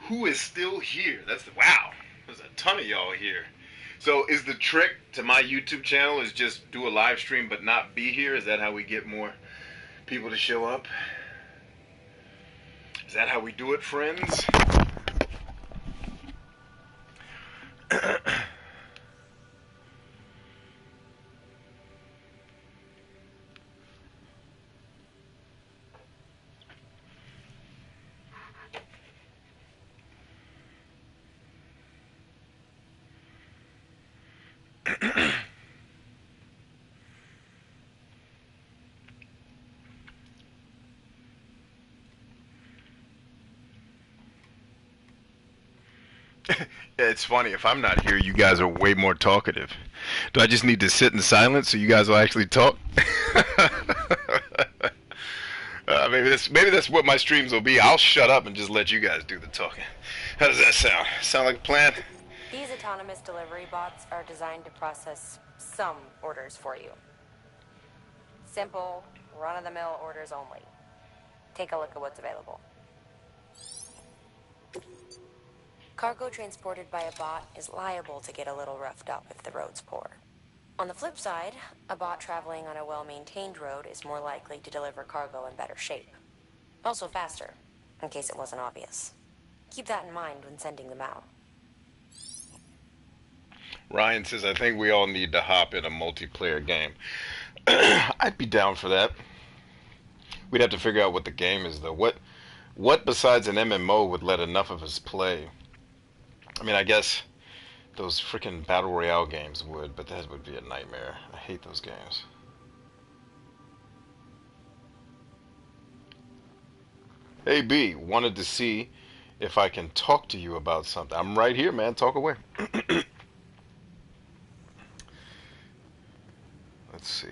Who is still here? Wow. There's a ton of y'all here. So is the trick to my YouTube channel is just do a live stream but not be here? Is that how we get more people to show up? Is that how we do it, friends? Yeah, it's funny. If I'm not here, you guys are way more talkative. Do I just need to sit in silence so you guys will actually talk? Maybe that's what my streams will be. I'll shut up and just let you guys do the talking. How does that sound? Sound like a plan? These autonomous delivery bots are designed to process some orders for you. Simple, run-of-the-mill orders only. Take a look at what's available. Cargo transported by a bot is liable to get a little roughed up if the road's poor. On the flip side, a bot traveling on a well-maintained road is more likely to deliver cargo in better shape. Also faster, in case it wasn't obvious. Keep that in mind when sending them out. Ryan says, I think we all need to hop in a multiplayer game. I'd be down for that. We'd have to figure out what the game is, though. What besides an MMO would let enough of us play? I mean, I guess those freaking Battle Royale games would, but that would be a nightmare. I hate those games. Hey, B, wanted to see if I can talk to you about something. I'm right here, man. Talk away. Let's see.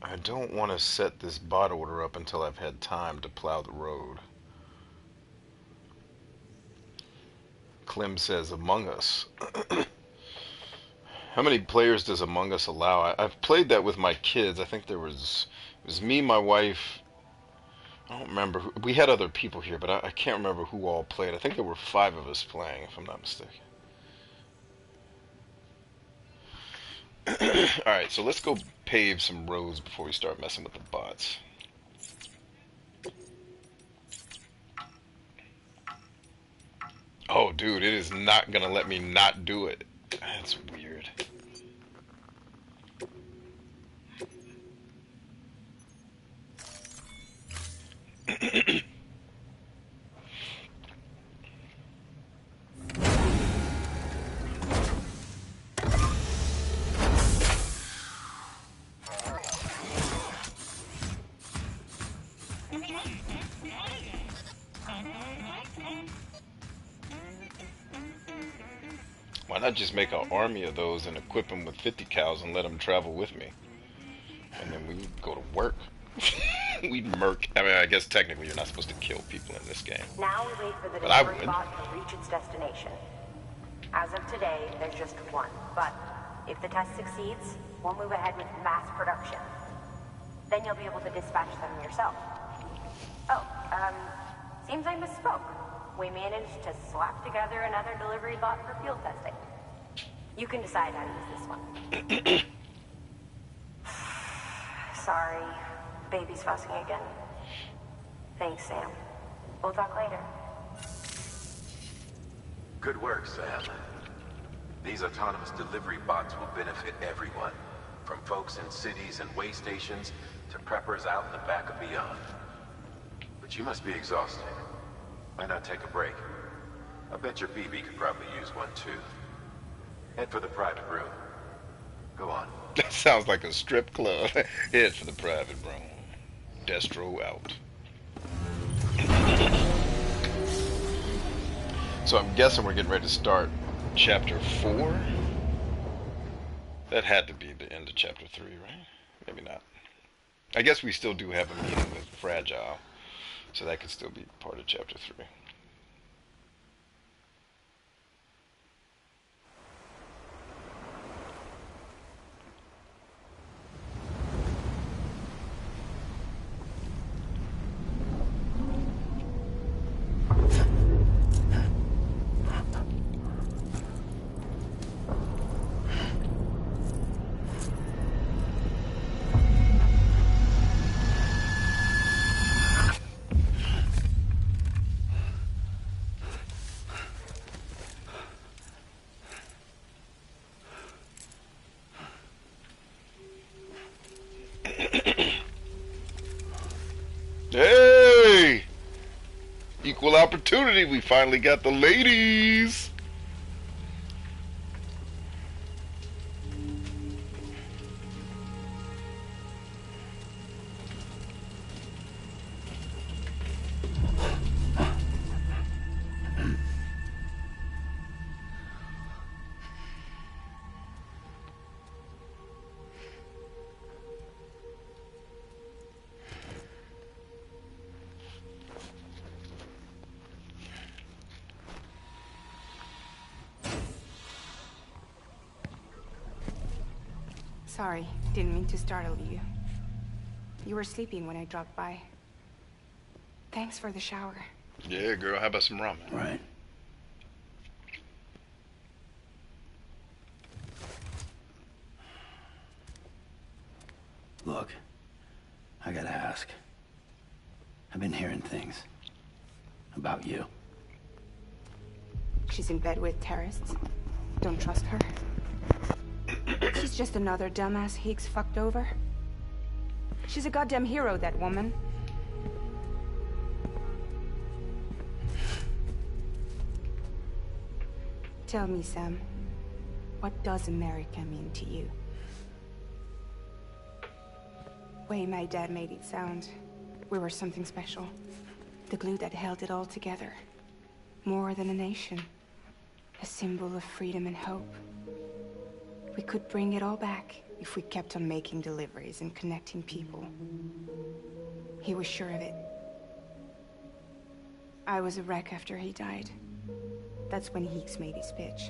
I don't want to set this bot order up until I've had time to plow the road. Clem says, Among Us. How many players does Among Us allow? I've played that with my kids. I think it was me, my wife. I don't remember. We had other people here, but I can't remember who all played. I think there were 5 of us playing, if I'm not mistaken. Alright, so let's go pave some roads before we start messing with the bots. Oh, dude, it is not gonna let me not do it. That's weird. Why not just make an army of those and equip them with 50 cows and let them travel with me? And then we go to work. We'd murk. I mean, I guess technically you're not supposed to kill people in this game. Now we wait for the delivery bot to reach its destination. As of today, there's just one. But if the test succeeds, we'll move ahead with mass production. Then you'll be able to dispatch them yourself. Oh, seems I misspoke. We managed to slap together another delivery bot for field testing. You can decide how to use this one. Sorry, baby's fussing again. Thanks, Sam. We'll talk later. Good work, Sam. These autonomous delivery bots will benefit everyone, from folks in cities and way stations to preppers out in the back and beyond. But you must be exhausted. Why not take a break? I bet your BB could probably use one too. Head for the private room. Go on. That sounds like a strip club. Head for the private room. Destro out. So I'm guessing we're getting ready to start chapter 4. That had to be the end of chapter 3, right? Maybe not. I guess we still do have a meeting with Fragile. So that could still be part of chapter 3. opportunity. We finally got the ladies. Sorry, didn't mean to startle you. You were sleeping when I dropped by. Thanks for the shower. Yeah, girl, how about some ramen? Right. Look, I gotta ask. I've been hearing things about you. She's in bed with terrorists. Don't trust her. She's just another dumbass Higgs fucked over. She's a goddamn hero, that woman. Tell me, Sam, what does America mean to you? Way my dad made it sound, we were something special. The glue that held it all together. More than a nation. A symbol of freedom and hope. We could bring it all back if we kept on making deliveries and connecting people. He was sure of it. I was a wreck after he died. That's when Higgs made his pitch.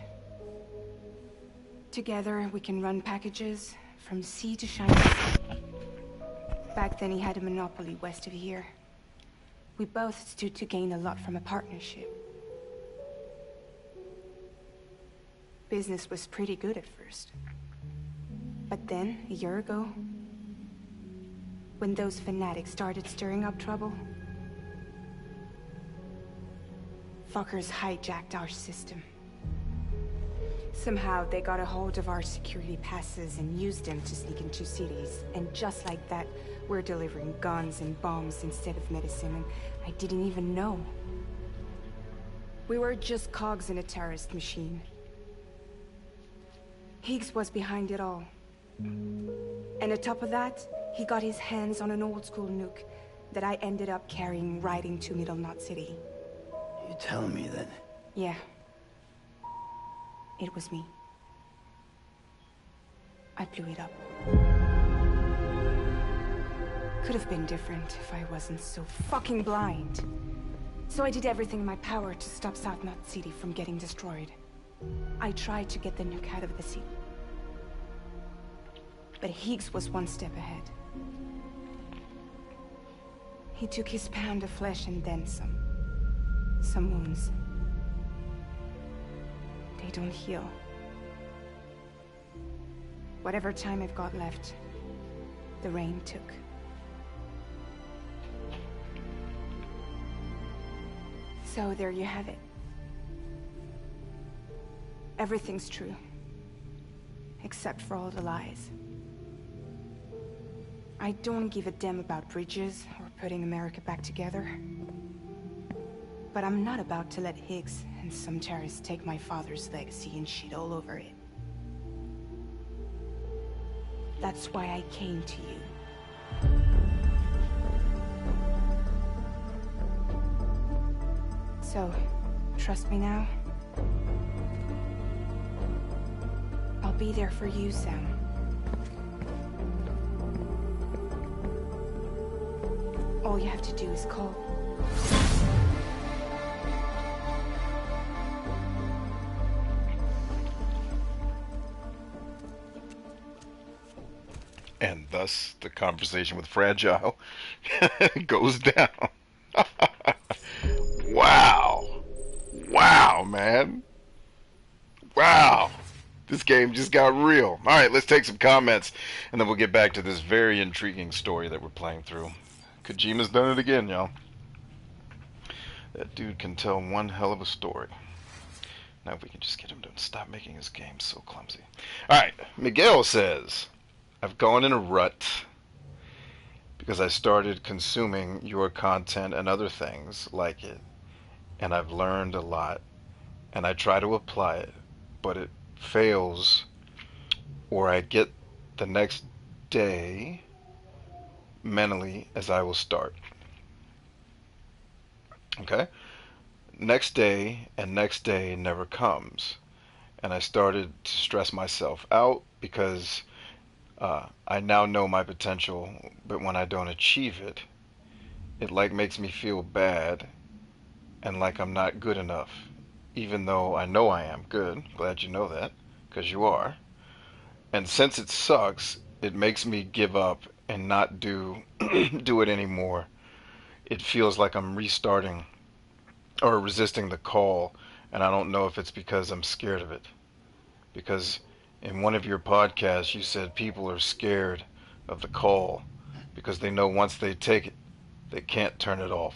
Together, we can run packages from sea to shining sea. Back then, he had a monopoly west of here. We both stood to gain a lot from a partnership. Business was pretty good at first. But then, a year ago, when those fanatics started stirring up trouble, fuckers hijacked our system. Somehow, they got a hold of our security passes and used them to sneak into cities. And just like that, we're delivering guns and bombs instead of medicine, and I didn't even know. We were just cogs in a terrorist machine. Higgs was behind it all. And on top of that, he got his hands on an old-school nuke that I ended up carrying right into Middle Knot City. You telling me that? Yeah. It was me. I blew it up. Could have been different if I wasn't so fucking blind. So I did everything in my power to stop South Knot City from getting destroyed. I tried to get the nuke out of the city. But Higgs was one step ahead. He took his pound of flesh and then some. Some wounds. They don't heal. Whatever time I've got left, the rain took. So there you have it. Everything's true. Except for all the lies. I don't give a damn about bridges or putting America back together. But I'm not about to let Higgs and some terrorists take my father's legacy and shit all over it. That's why I came to you. So, trust me now? I'll be there for you, Sam. All you have to do is call. And thus, the conversation with Fragile goes down. Wow. Wow, man. Wow. This game just got real. Alright, let's take some comments, and then we'll get back to this very intriguing story that we're playing through. Kojima's done it again, y'all. That dude can tell one hell of a story. Now if we can just get him to stop making his game so clumsy. Alright, Miguel says, I've gone in a rut because I started consuming your content and other things like it, and I've learned a lot, and I try to apply it, but it fails, or I get the next day mentally as I will start. Okay? Next day and next day never comes. And I started to stress myself out because I now know my potential, but when I don't achieve it, it like makes me feel bad and like I'm not good enough, even though I know I am good. Glad you know that, because you are. And since it sucks, it makes me give up and not do do it anymore. It feels like I'm restarting or resisting the call, and I don't know if it's because I'm scared of it. Because in one of your podcasts, you said people are scared of the call because they know once they take it, they can't turn it off.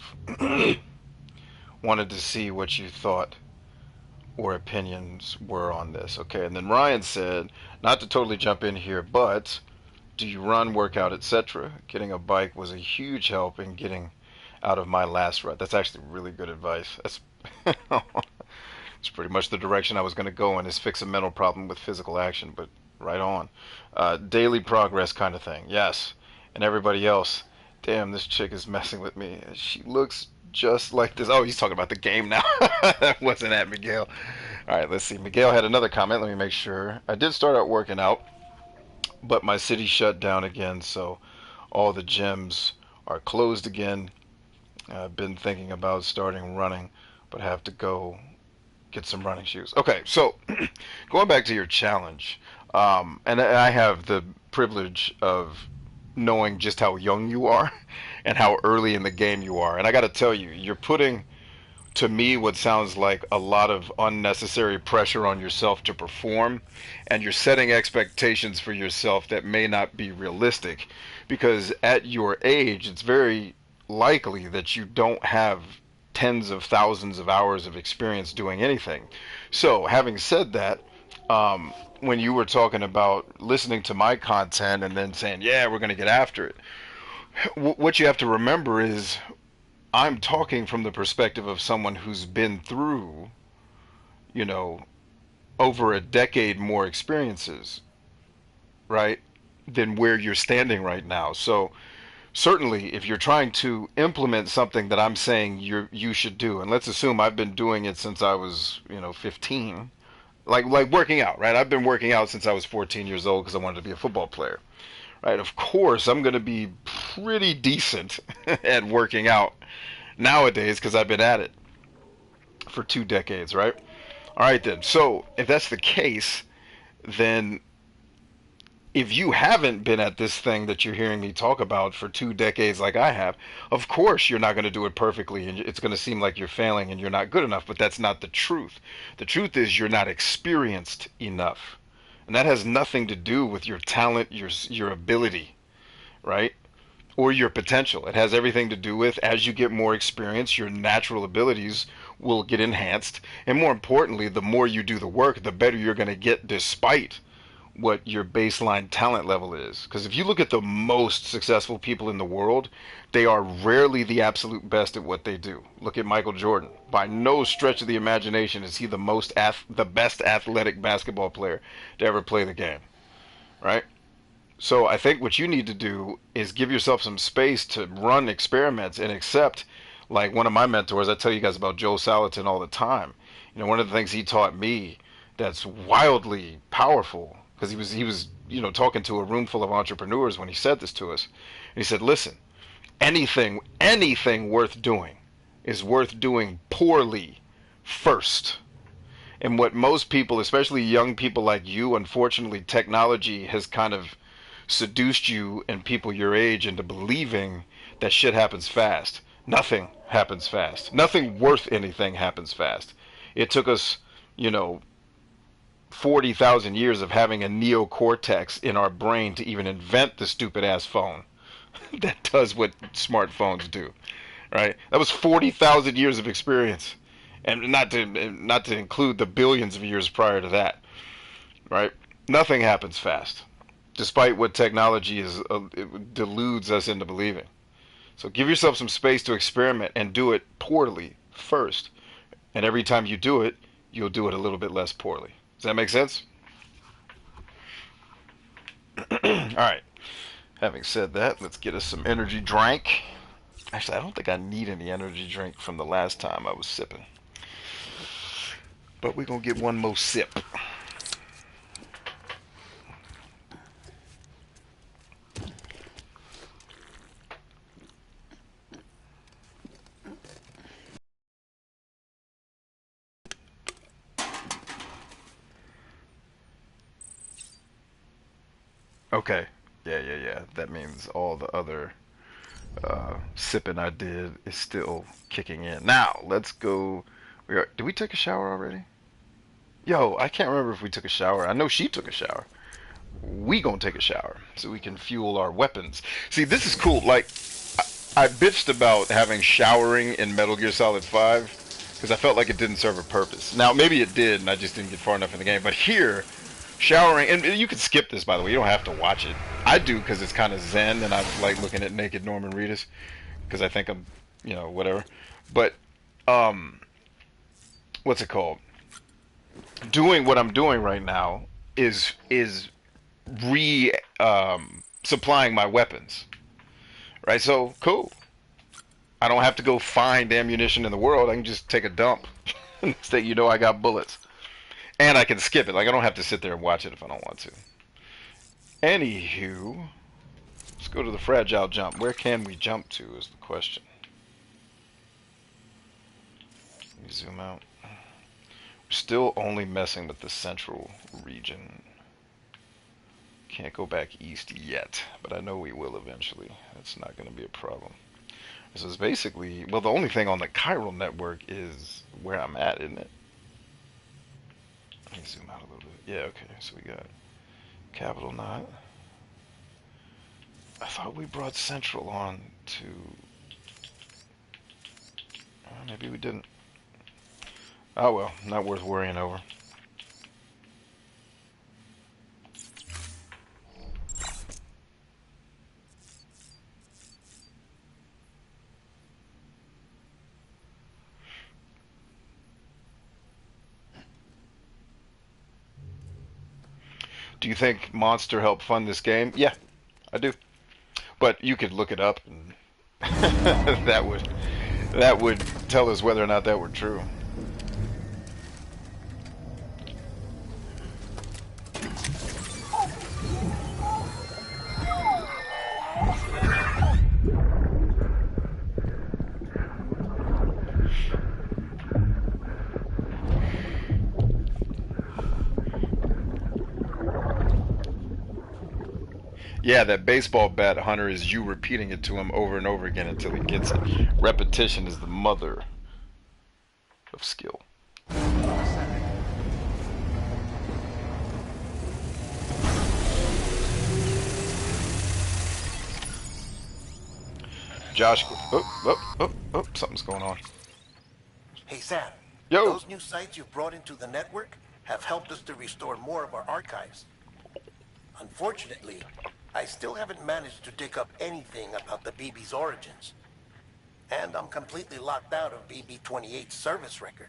Wanted to see what you thought or opinions were on this. Okay, and then Ryan said, not to totally jump in here, but do you run, work out, etc.? Getting a bike was a huge help in getting out of my last rut. That's actually really good advice. That's it's pretty much the direction I was going to go in, is fix a mental problem with physical action, but right on. Daily progress kind of thing, yes. And everybody else, damn, this chick is messing with me. She looks just like this. Oh, he's talking about the game now. That wasn't at Miguel. All right, let's see. Miguel had another comment. Let me make sure. I did start out working out, but my city shut down again, so all the gyms are closed again. I've been thinking about starting running, but have to go get some running shoes. Okay, so going back to your challenge, and I have the privilege of knowing just how young you are and how early in the game you are. And I got to tell you, you're putting, to me, what sounds like a lot of unnecessary pressure on yourself to perform, and you're setting expectations for yourself that may not be realistic, because at your age, it's very likely that you don't have tens of thousands of hours of experience doing anything. So, having said that, when you were talking about listening to my content and then saying, yeah, we're going to get after it, what you have to remember is I'm talking from the perspective of someone who's been through, you know, over a decade more experiences, right, than where you're standing right now. So certainly, if you're trying to implement something that I'm saying you should do, and let's assume I've been doing it since I was, 15, like working out, right? I've been working out since I was 14 years old because I wanted to be a football player, right? Of course, I'm going to be pretty decent at working out nowadays because I've been at it for 2 decades, right? All right, then. So if that's the case, then if you haven't been at this thing that you're hearing me talk about for 2 decades like I have, of course you're not going to do it perfectly, and it's going to seem like you're failing and you're not good enough, but that's not the truth. The truth is you're not experienced enough. And that has nothing to do with your talent, your ability, right? Or your potential. It has everything to do with, as you get more experience, your natural abilities will get enhanced. And more importantly, the more you do the work, the better you're going to get, despite what your baseline talent level is. Because if you look at the most successful people in the world, they are rarely the absolute best at what they do. Look at Michael Jordan. By no stretch of the imagination is he the best athletic basketball player to ever play the game, right? So I think what you need to do is give yourself some space to run experiments and accept, like one of my mentors, I tell you guys about Joe Salatin all the time. One of the things he taught me that's wildly powerful, because he was talking to a room full of entrepreneurs when he said this to us. And he said, listen, anything worth doing is worth doing poorly first. And what most people, especially young people like you, unfortunately, technology has kind of seduced you and people your age into believing that shit happens fast. Nothing happens fast. Nothing worth anything happens fast. It took us, 40,000 years of having a neocortex in our brain to even invent the stupid ass phone that does what smartphones do, right? That was 40,000 years of experience, and not to include the billions of years prior to that, right? Nothing happens fast, despite what technology it deludes us into believing. So give yourself some space to experiment and do it poorly first. And every time you do it, you'll do it a little bit less poorly. Does that make sense? Alright. Having said that, let's get us some energy drink. Actually, I don't think I need any energy drink from the last time I was sipping. But we're going to get one more sip. Okay. Yeah. That means all the other sipping I did is still kicking in. Now, let's go. Did we take a shower already? Yo, I can't remember if we took a shower. I know she took a shower. We gonna take a shower so we can fuel our weapons. See, this is cool. Like, I bitched about having showering in Metal Gear Solid 5 because I felt like it didn't serve a purpose. Now, maybe it did, and I just didn't get far enough in the game. But here, showering, and you can skip this, by the way. You don't have to watch it. I do because it's kind of zen, and I like looking at naked Norman Reedus because I think I'm, whatever. But, what's it called? Doing what I'm doing right now is supplying my weapons. Right, so cool. I don't have to go find ammunition in the world. I can just take a dump. Instead, I got bullets. And I can skip it. Like, I don't have to sit there and watch it if I don't want to. Anywho, let's go to the fragile jump. Where can we jump to is the question. Let me zoom out. We're still only messing with the central region. Can't go back east yet, but I know we will eventually. That's not going to be a problem. So it's basically, well, the only thing on the chiral network is where I'm at, isn't it? Let me zoom out a little bit. Yeah, okay, so we got Capital Knot. I thought we brought Central on to... maybe we didn't. Oh well, not worth worrying over. Do you think Monster helped fund this game? Yeah, I do. But you could look it up, and that would tell us whether or not that were true. Yeah, that baseball bat, Hunter, is you repeating it to him over and over again until he gets it. Repetition is the mother of skill. Josh, something's going on. Hey, Sam. Yo. Those new sites you've brought into the network have helped us to restore more of our archives. Unfortunately, I still haven't managed to dig up anything about the BB's origins. And I'm completely locked out of BB-28's service record.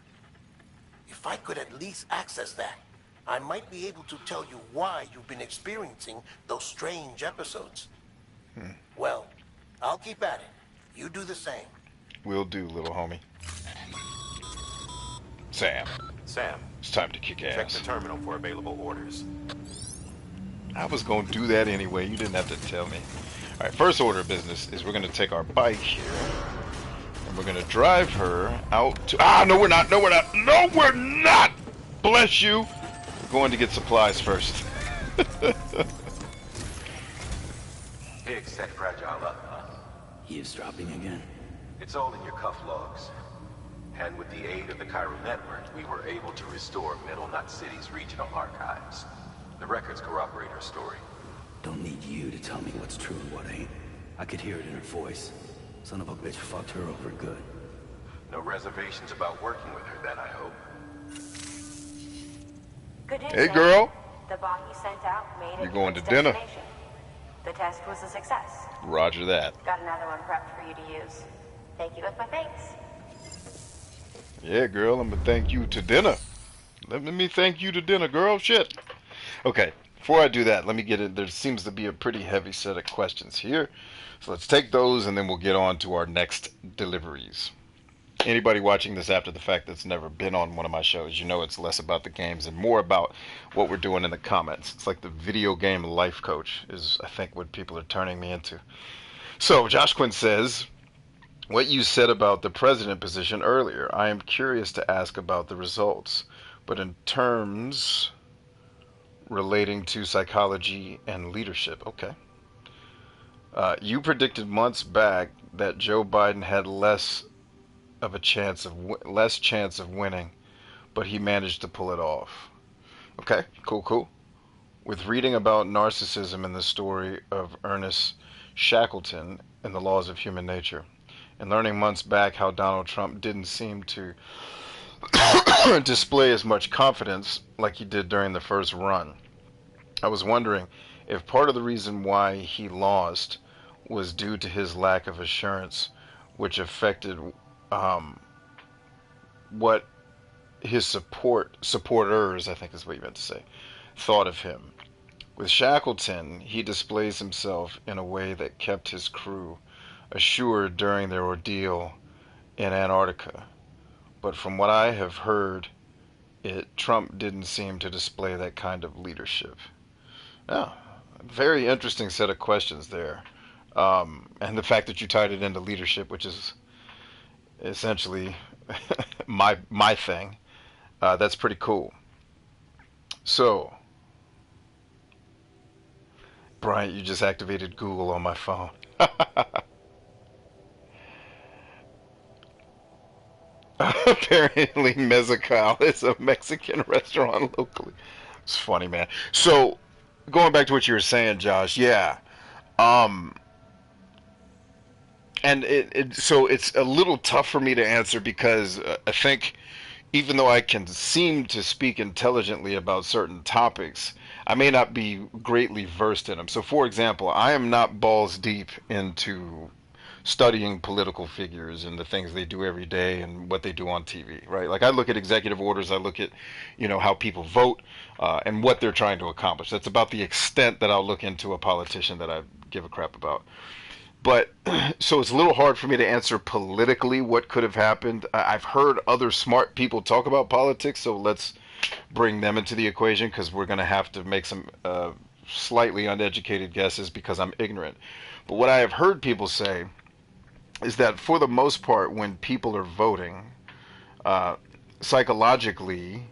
If I could at least access that, I might be able to tell you why you've been experiencing those strange episodes. Well, I'll keep at it. You do the same. Will do, little homie. Sam, Sam, it's time to kick check ass. the terminal for available orders. I was going to do that anyway. You didn't have to tell me. All right, first order of business is we're going to take our bike here. And we're going to drive her out to... Ah, no, we're not. No, we're not. No, we're not. Bless you. We're going to get supplies first. Higgs set Fragile up, huh? Eavesdropping again. It's all in your cuff logs. And with the aid of the Chiral Network, we were able to restore Middle Knot City's regional archives. The records corroborate her story. Don't need you to tell me what's true and what ain't. I could hear it in her voice. Son of a bitch fucked her over good. No reservations about working with her then, I hope. Good news, Hey, Sam. girl. The bot you sent out made it You're going to to its dinner. destination. The test was a success. Roger that. Got another one prepped for you to use. Thank you with my thanks. Yeah, girl, I'm gonna thank you to dinner. Let me thank you to dinner, girl. Shit. Okay, before I do that, let me get it. There seems to be a pretty heavy set of questions here. So let's take those and then we'll get on to our next deliveries. Anybody watching this after the fact that's never been on one of my shows, you know it's less about the games and more about what we're doing in the comments. It's like the video game life coach is, I think, what people are turning me into. So, Josh Quinn says, what you said about the president position earlier, I am curious to ask about the results. But in terms relating to psychology and leadership, okay. You predicted months back that Joe Biden had less chance of winning, but he managed to pull it off. Okay, cool. With reading about narcissism in the story of Ernest Shackleton in The Laws of Human Nature, and learning months back how Donald Trump didn't seem to display as much confidence like he did during the first run, I was wondering if part of the reason why he lost was due to his lack of assurance, which affected what his supporters, I think is what you meant to say, thought of him. With Shackleton, he displays himself in a way that kept his crew assured during their ordeal in Antarctica. But from what I have heard, Trump didn't seem to display that kind of leadership. Oh, very interesting set of questions there. And the fact that you tied it into leadership, which is essentially my thing, that's pretty cool. So, Bryant, you just activated Google on my phone. Apparently, Mezcal is a Mexican restaurant locally. It's funny, man. So, going back to what you were saying, Josh, yeah. And so it's a little tough for me to answer because I think even though I can seem to speak intelligently about certain topics, I may not be greatly versed in them. So, for example, I am not balls deep into studying political figures and the things they do every day and what they do on TV, right? Like I look at executive orders, I look at, how people vote and what they're trying to accomplish. That's about the extent that I'll look into a politician that I give a crap about. But so it's a little hard for me to answer politically what could have happened. I've heard other smart people talk about politics, so let's bring them into the equation because we're going to have to make some slightly uneducated guesses because I'm ignorant. But what I have heard people say is that for the most part, when people are voting, psychologically,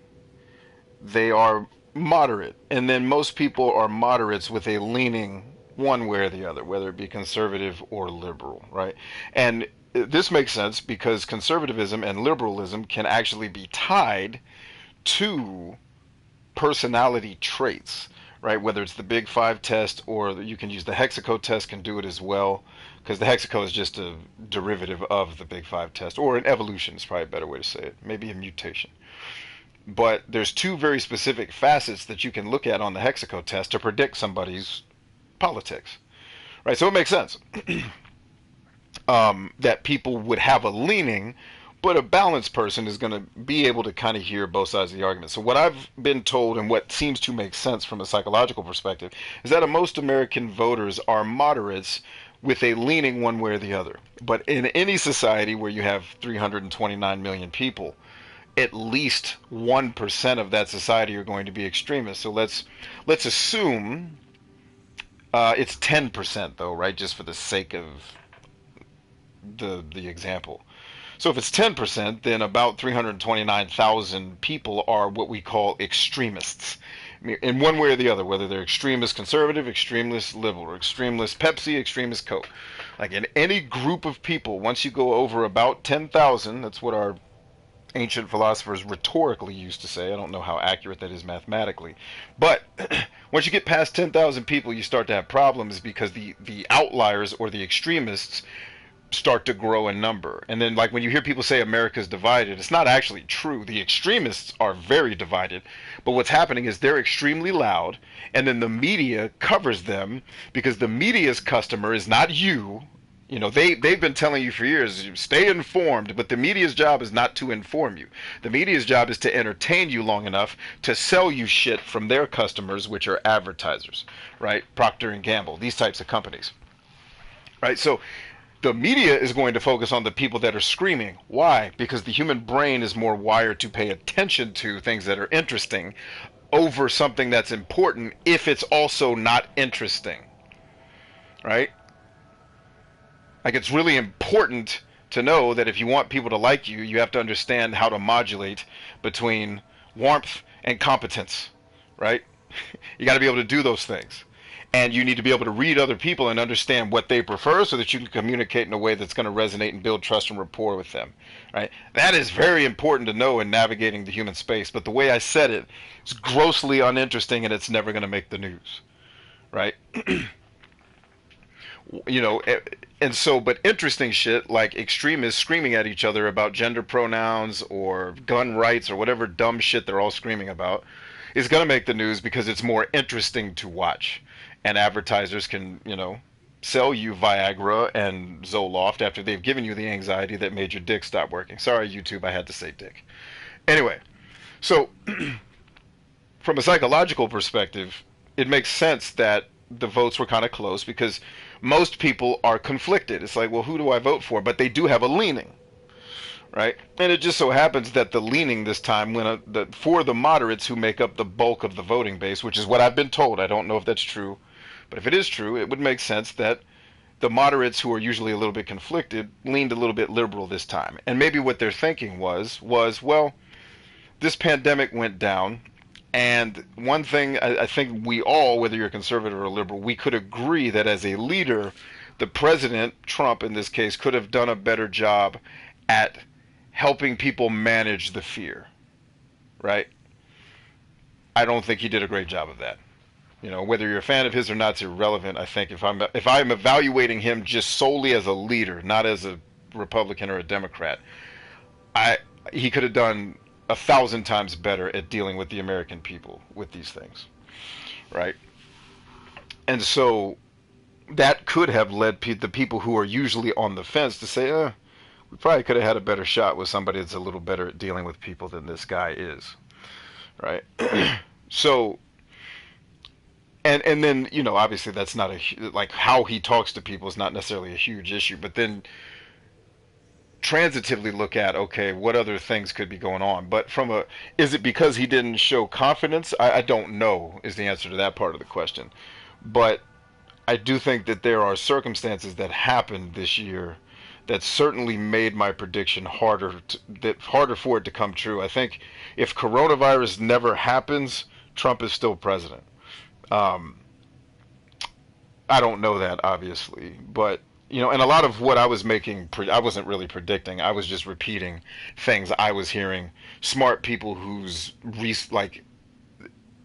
they are moderate. And then most people are moderates with a leaning one way or the other, whether it be conservative or liberal, right? And this makes sense because conservatism and liberalism can actually be tied to personality traits, right? Whether it's the Big Five test or you can use the Hexaco test, can do it as well, because the Hexaco is just a derivative of the Big Five test, or an evolution is probably a better way to say it, maybe a mutation. But there's two very specific facets that you can look at on the Hexaco test to predict somebody's politics, right? So it makes sense that people would have a leaning, but a balanced person is going to be able to kind of hear both sides of the argument. So what I've been told and what seems to make sense from a psychological perspective is that most American voters are moderates with a leaning one way or the other. But in any society where you have 329 million people, at least 1% of that society are going to be extremists. So let's assume it's 10% though, right? Just for the sake of the example. So if it's 10%, then about 329,000 people are what we call extremists. In one way or the other, whether they're extremist conservative, extremist liberal, or extremist Pepsi, extremist Coke. Like in any group of people, once you go over about 10,000, that's what our ancient philosophers rhetorically used to say. I don't know how accurate that is mathematically. But once you get past 10,000 people, you start to have problems because the outliers or the extremists start to grow in number. And then like when you hear people say America's divided, it's not actually true. The extremists are very divided. But what's happening is they're extremely loud, and then the media covers them because the media's customer is not you. You know, they've been telling you for years, stay informed, but the media's job is not to inform you. The media's job is to entertain you long enough to sell you shit from their customers, which are advertisers, right? Procter and Gamble, these types of companies, right? So the media is going to focus on the people that are screaming. Why? Because the human brain is more wired to pay attention to things that are interesting over something that's important if it's also not interesting, right? Like, it's really important to know that if you want people to like you, you have to understand how to modulate between warmth and competence, right? You got to be able to do those things. And you need to be able to read other people and understand what they prefer so that you can communicate in a way that's going to resonate and build trust and rapport with them, right? That is very important to know in navigating the human space. But the way I said it is grossly uninteresting, and it's never going to make the news, right? You know, and so, but interesting shit like extremists screaming at each other about gender pronouns or gun rights or whatever dumb shit they're all screaming about is going to make the news because it's more interesting to watch. And advertisers can, you know, sell you Viagra and Zoloft after they've given you the anxiety that made your dick stop working. Sorry, YouTube, I had to say dick. Anyway, so from a psychological perspective, it makes sense that the votes were kind of close because most people are conflicted. It's like, well, who do I vote for? But they do have a leaning, right? And it just so happens that the leaning this time went for the moderates who make up the bulk of the voting base, which is what I've been told. I don't know if that's true. But if it is true, it would make sense that the moderates, who are usually a little bit conflicted, leaned a little bit liberal this time. And maybe what they're thinking was well, this pandemic went down, and one thing I think we all, whether you're conservative or liberal, we could agree that as a leader, the president, Trump in this case, could have done a better job at helping people manage the fear, right? I don't think he did a great job of that. You know, whether you're a fan of his or not is irrelevant. I think if I'm evaluating him just solely as a leader, not as a Republican or a Democrat, he could have done 1,000 times better at dealing with the American people with these things, right? And so that could have led the people who are usually on the fence to say, we probably could have had a better shot with somebody that's a little better at dealing with people than this guy is, right? So. And then, you know, obviously that's not like how he talks to people is not necessarily a huge issue, but then transitively look at, okay, what other things could be going on? But is it because he didn't show confidence? I don't know is the answer to that part of the question. But I do think that there are circumstances that happened this year that certainly made my prediction harder for it to come true. I think if coronavirus never happens, Trump is still president. I don't know that, obviously, but, you know, and a lot of what I was I wasn't really predicting. I was just repeating things I was hearing. Smart people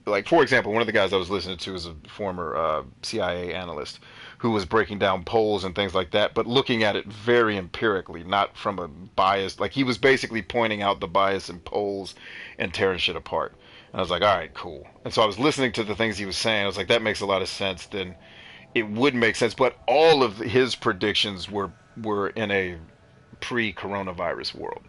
like, for example, one of the guys I was listening to is a former CIA analyst who was breaking down polls and things like that, but looking at it very empirically, not from a bias. Like, he was basically pointing out the bias in polls and tearing shit apart. And I was like, all right, cool. And so I was listening to the things he was saying. I was like, that makes a lot of sense. Then it would make sense. But all of his predictions were in a pre-coronavirus world,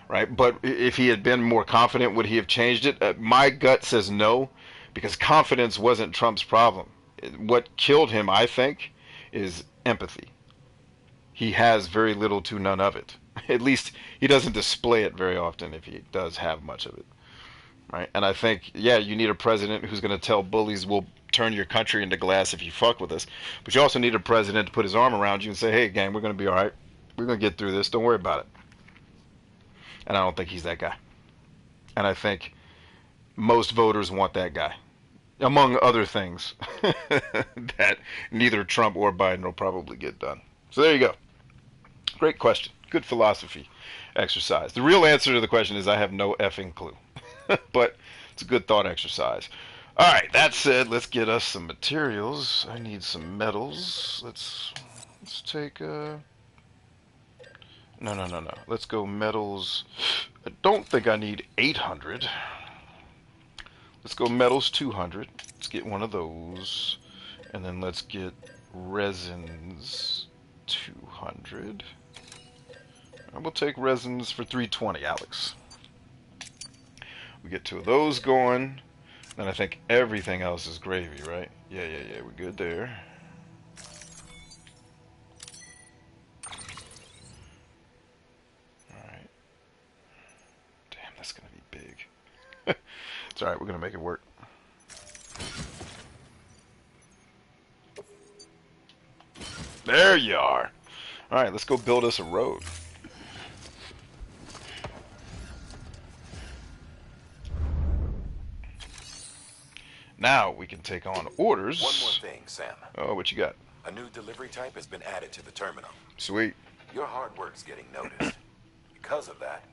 right? But if he had been more confident, would he have changed it? My gut says no, because confidence wasn't Trump's problem. What killed him, I think, is empathy. He has very little to none of it. At least he doesn't display it very often if he does have much of it. Right? And I think, yeah, you need a president who's going to tell bullies, we'll turn your country into glass if you fuck with us. But you also need a president to put his arm around you and say, hey, gang, we're going to be all right. We're going to get through this. Don't worry about it. And I don't think he's that guy. And I think most voters want that guy, among other things that neither Trump or Biden will probably get done. So there you go. Great question. Good philosophy exercise. The real answer to the question is I have no effing clue. But it's a good thought exercise. All right, that said, let's get us some materials. I need some metals. Let's take no. Let's go metals. I don't think I need 800. Let's go metals 200. Let's get one of those. And then let's get resins. 200. And we'll take resins for 320, Alex. We get two of those going. Then I think everything else is gravy, right? Yeah, we're good there. Alright. Damn, that's gonna be big. It's alright, we're gonna make it work. There you are. Alright, let's go build us a road. Now we can take on orders. One more thing, Sam. Oh, what you got? A new delivery type has been added to the terminal. Sweet. Your hard work's getting noticed. Because of that,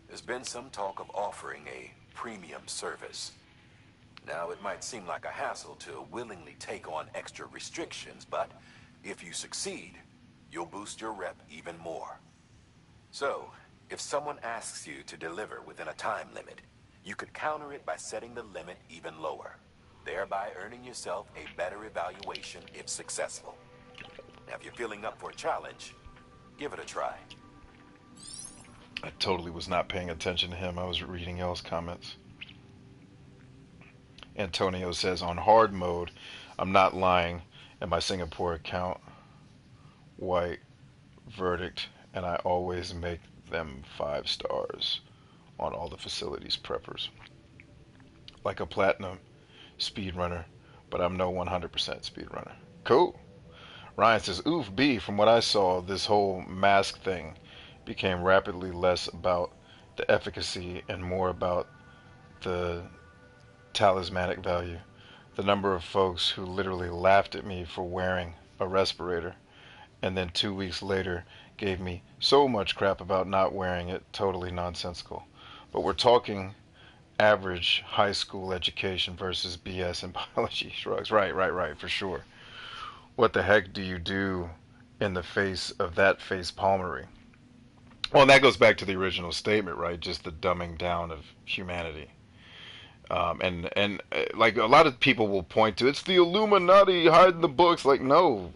there's been some talk of offering a premium service. Now, it might seem like a hassle to willingly take on extra restrictions, but if you succeed, you'll boost your rep even more. So, if someone asks you to deliver within a time limit, you could counter it by setting the limit even lower, thereby earning yourself a better evaluation if successful. Now, if you're feeling up for a challenge, give it a try. I totally was not paying attention to him. I was reading y'all's comments. Antonio says, on hard mode, I'm not lying, and my Singapore account, white, verdict, and I always make them 5 stars on all the facilities preppers. Like a platinum speedrunner, but I'm no 100% speedrunner. Cool. Ryan says, oof, B, from what I saw, this whole mask thing became rapidly less about the efficacy and more about the talismanic value. The number of folks who literally laughed at me for wearing a respirator and then 2 weeks later gave me so much crap about not wearing it, totally nonsensical. But we're talking average high school education versus BS in biology. Shrugs. Right, for sure. What the heck do you do in the face of that face palmery? Well, and that goes back to the original statement, right? Just the dumbing down of humanity. And like a lot of people will point to, it's the Illuminati hiding the books. Like, no,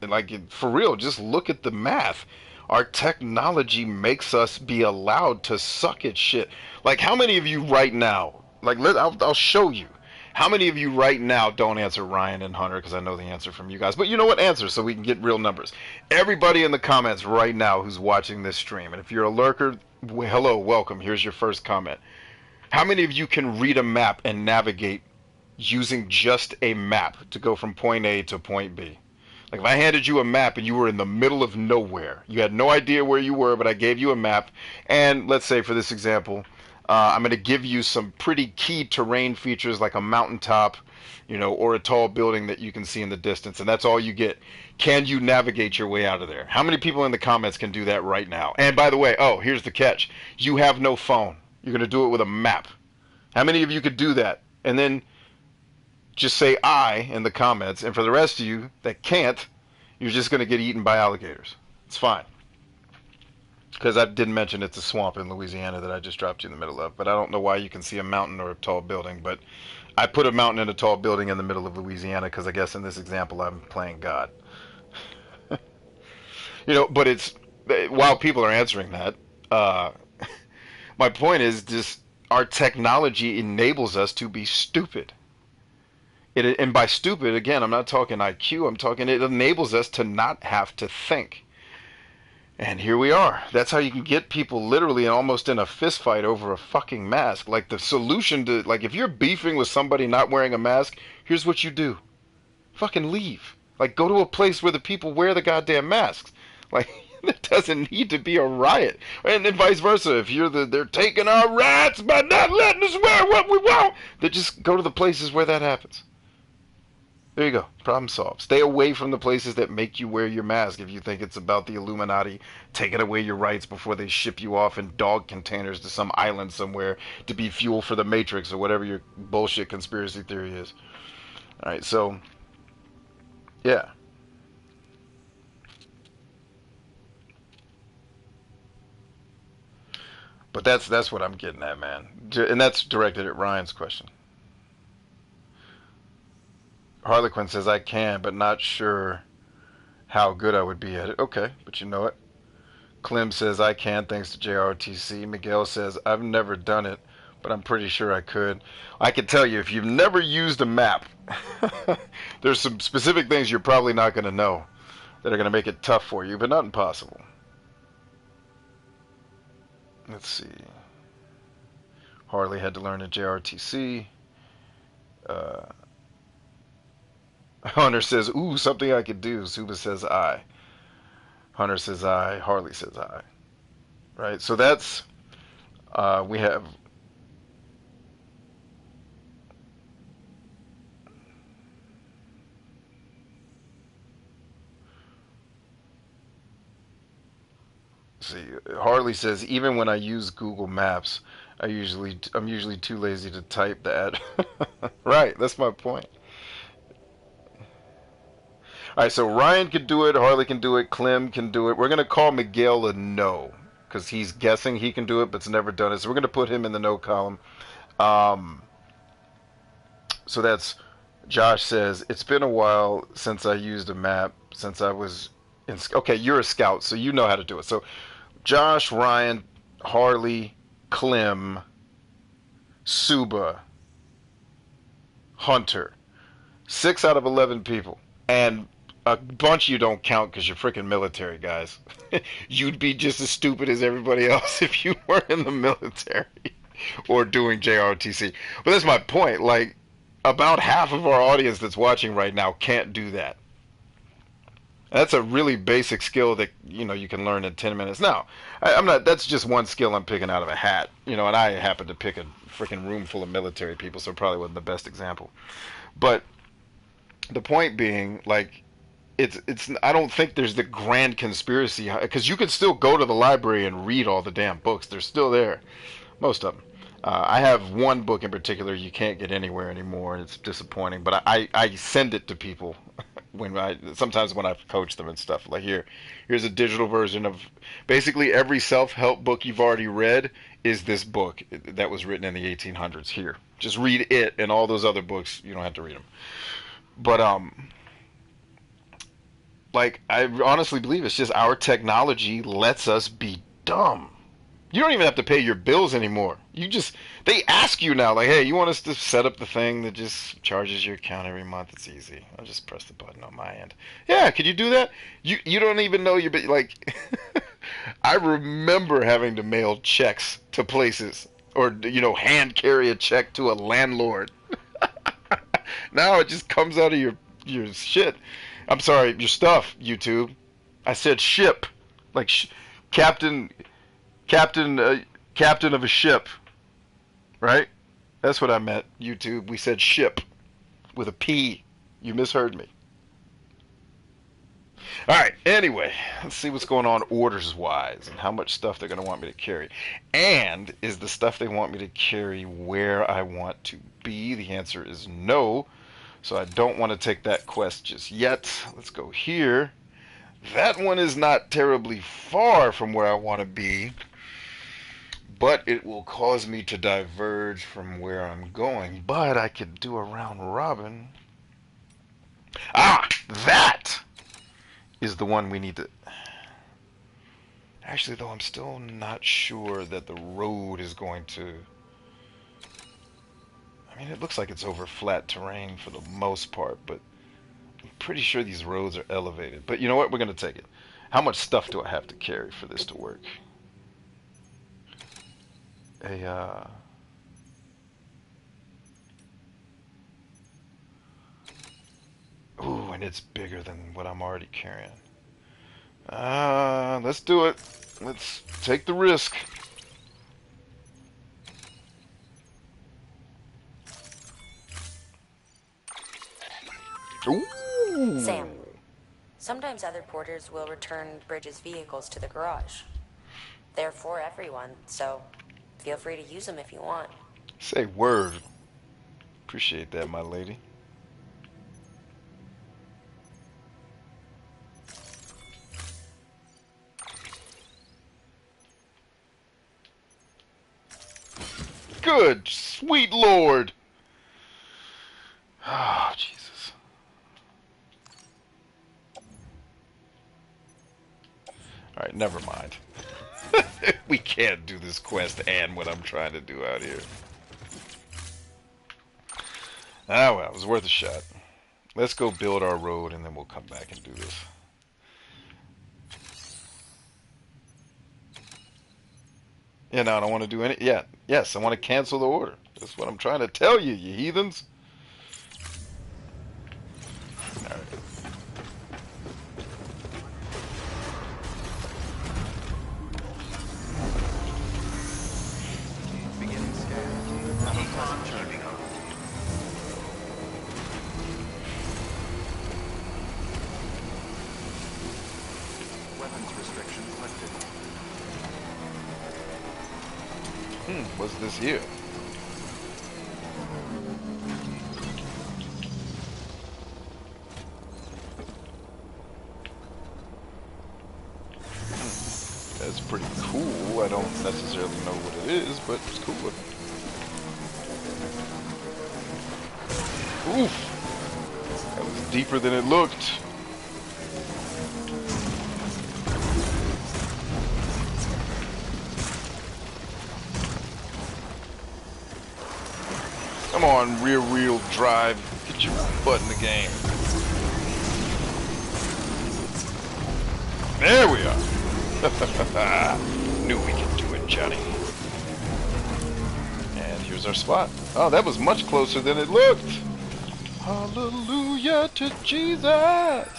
like for real, just look at the math. Our technology makes us be allowed to suck at shit. Like, how many of you right now, like, I'll show you. How many of you right now, don't answer Ryan and Hunter, because I know the answer from you guys. But you know what? Answer so we can get real numbers. Everybody in the comments right now who's watching this stream, and if you're a lurker, hello, welcome. Here's your first comment. How many of you can read a map and navigate using just a map to go from point A to point B? Like if I handed you a map and you were in the middle of nowhere, you had no idea where you were, but I gave you a map, and let's say for this example, I'm going to give you some pretty key terrain features like a mountaintop, you know, or a tall building that you can see in the distance, and that's all you get. Can you navigate your way out of there? How many people in the comments can do that right now? And by the way, oh, here's the catch. You have no phone. You're going to do it with a map. How many of you could do that? And then just say I in the comments, and for the rest of you that can't, you're just going to get eaten by alligators. It's fine. Because I didn't mention it's a swamp in Louisiana that I just dropped you in the middle of. But I don't know why you can see a mountain or a tall building. But I put a mountain and a tall building in the middle of Louisiana because I guess in this example I'm playing God. You know, but it's, while people are answering that, my point is just our technology enables us to be stupid. And by stupid, again, I'm not talking IQ, I'm talking it enables us to not have to think. And here we are. That's how you can get people literally almost in a fist fight over a fucking mask. Like the solution to, like if you're beefing with somebody not wearing a mask, here's what you do. Fucking leave. Like go to a place where the people wear the goddamn masks. Like it doesn't need to be a riot. And then vice versa. If you're they're taking our rights by not letting us wear what we want, then just go to the places where that happens. There you go. Problem solved. Stay away from the places that make you wear your mask if you think it's about the Illuminati taking away your rights before they ship you off in dog containers to some island somewhere to be fuel for the Matrix or whatever your bullshit conspiracy theory is. Alright, so, yeah. But that's what I'm getting at, man. And that's directed at Ryan's question. Harlequin says, I can, but not sure how good I would be at it. Okay, but you know what? Clem says I can thanks to JRTC. Miguel says I've never done it, but I'm pretty sure I could. I can tell you, if you've never used a map, there's some specific things you're probably not going to know that are going to make it tough for you, but not impossible. Let's see. Harley had to learn at JRTC. Hunter says, ooh, something I could do. Suba says I. Hunter says I. Harley says I. Right? So that's, we have, see, Harley says, even when I use Google Maps, I'm usually too lazy to type that. Right, that's my point. Alright, so Ryan can do it, Harley can do it, Clem can do it. We're going to call Miguel a no, because he's guessing he can do it, but's never done it. So we're going to put him in the no column. So that's, Josh says, it's been a while since I used a map, since I was in, okay, you're a scout, so you know how to do it. So Josh, Ryan, Harley, Clem, Suba, Hunter. 6 out of 11 people. And a bunch you don't count because you're freaking military guys. You'd be just as stupid as everybody else if you weren't in the military or doing JRTC. But that's my point. Like, about half of our audience that's watching right now can't do that. That's a really basic skill that, you know, you can learn in 10 minutes. Now, I'm not, that's just one skill I'm picking out of a hat. You know, and I happen to pick a freaking room full of military people, so it probably wasn't the best example. But the point being, like, it's I don't think there's the grand conspiracy, because you could still go to the library and read all the damn books. They're still there, most of them. I have one book in particular you can't get anywhere anymore. It's disappointing, but I send it to people sometimes when I coach them and stuff. Like, here's a digital version of basically every self-help book you've already read is this book that was written in the 1800s. Here, just read it, and all those other books you don't have to read them. But like, I honestly believe it's just our technology lets us be dumb. You don't even have to pay your bills anymore. They ask you now, like, hey, you want us to set up the thing that just charges your account every month? It's easy. I'll just press the button on my end. Yeah, could you do that? You don't even know like, I remember having to mail checks to places, or, you know, hand carry a check to a landlord. Now it just comes out of your shit. I'm sorry, your stuff, YouTube. I said ship, like captain of a ship, right? That's what I meant, YouTube. We said ship with a P. You misheard me. All right. Anyway, let's see what's going on orders-wise and how much stuff they're going to want me to carry. And is the stuff they want me to carry where I want to be? The answer is no. So I don't want to take that quest just yet. Let's go here. That one is not terribly far from where I want to be, but it will cause me to diverge from where I'm going. But I could do a round robin. Ah, that is the one we need to... Actually, though, I'm still not sure that the road is going to... I mean, it looks like it's over flat terrain for the most part, but I'm pretty sure these roads are elevated. But you know what? We're going to take it. How much stuff do I have to carry for this to work? Ooh, and it's bigger than what I'm already carrying. Let's do it. Let's take the risk. Ooh. Sam, sometimes other porters will return Bridges' vehicles to the garage. They're for everyone, so feel free to use them if you want. Say word. Appreciate that, my lady. Good, sweet Lord. Oh, Jesus. Alright, never mind. We can't do this quest and what I'm trying to do out here. Ah well, it was worth a shot. Let's go build our road and then we'll come back and do this. Yeah, no, I don't want to do any... Yeah, yes, I want to cancel the order. That's what I'm trying to tell you, you heathens. Alright. Beginning scan. Have a pleasant journey. Weapons restrictions lifted. What's this here? That's pretty cool. I don't necessarily know what it is, but it's cool looking. Oof! That was deeper than it looked. Come on, rear-wheel drive. Get your butt in the game. There we are. Knew we could do it, Johnny. And here's our spot. Oh, that was much closer than it looked. Hallelujah to Jesus.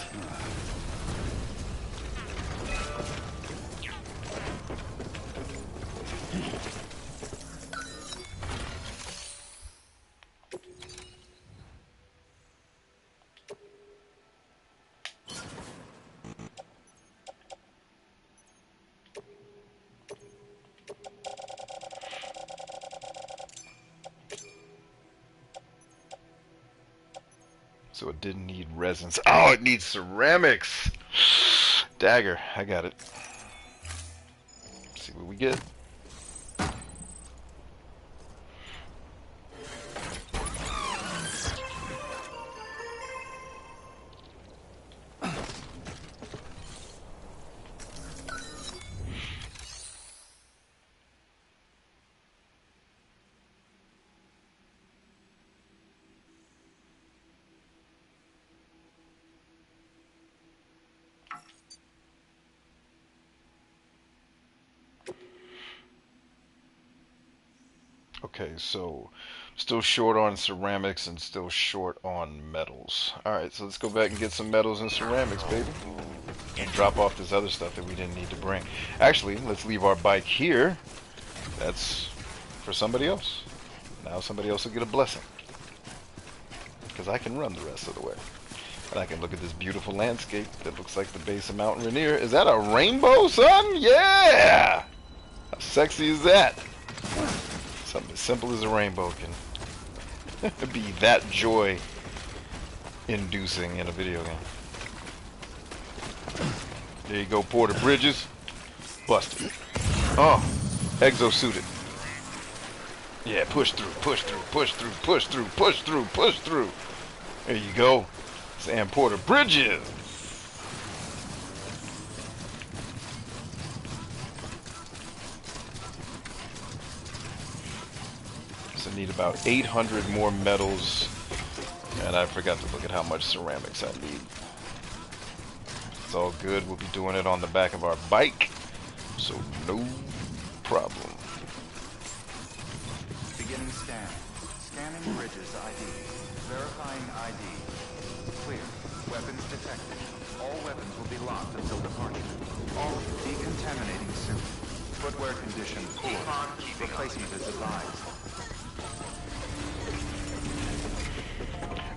So it didn't need resins. Oh, it needs ceramics. Dagger. I got it. Let's see what we get. Okay, so still short on ceramics and still short on metals. Alright, so let's go back and get some metals and ceramics, baby. And drop off this other stuff that we didn't need to bring. Actually, let's leave our bike here. That's for somebody else. Now somebody else will get a blessing. Because I can run the rest of the way. And I can look at this beautiful landscape that looks like the base of Mount Rainier. Is that a rainbow, son? Yeah! How sexy is that? Something as simple as a rainbow can be that joy-inducing in a video game. There you go, Porter Bridges. Busted. Oh, exosuited. Yeah, push through, push through, push through, push through, push through, push through. There you go. Sam Porter Bridges. So I need about 800 more metals. And I forgot to look at how much ceramics I need. It's all good. We'll be doing it on the back of our bike. So no problem. Beginning scan. Scanning bridges ID. Verifying ID. Clear. Weapons detected. All weapons will be locked until departure. All decontaminating soon. Footwear condition poor. Replacement is advised.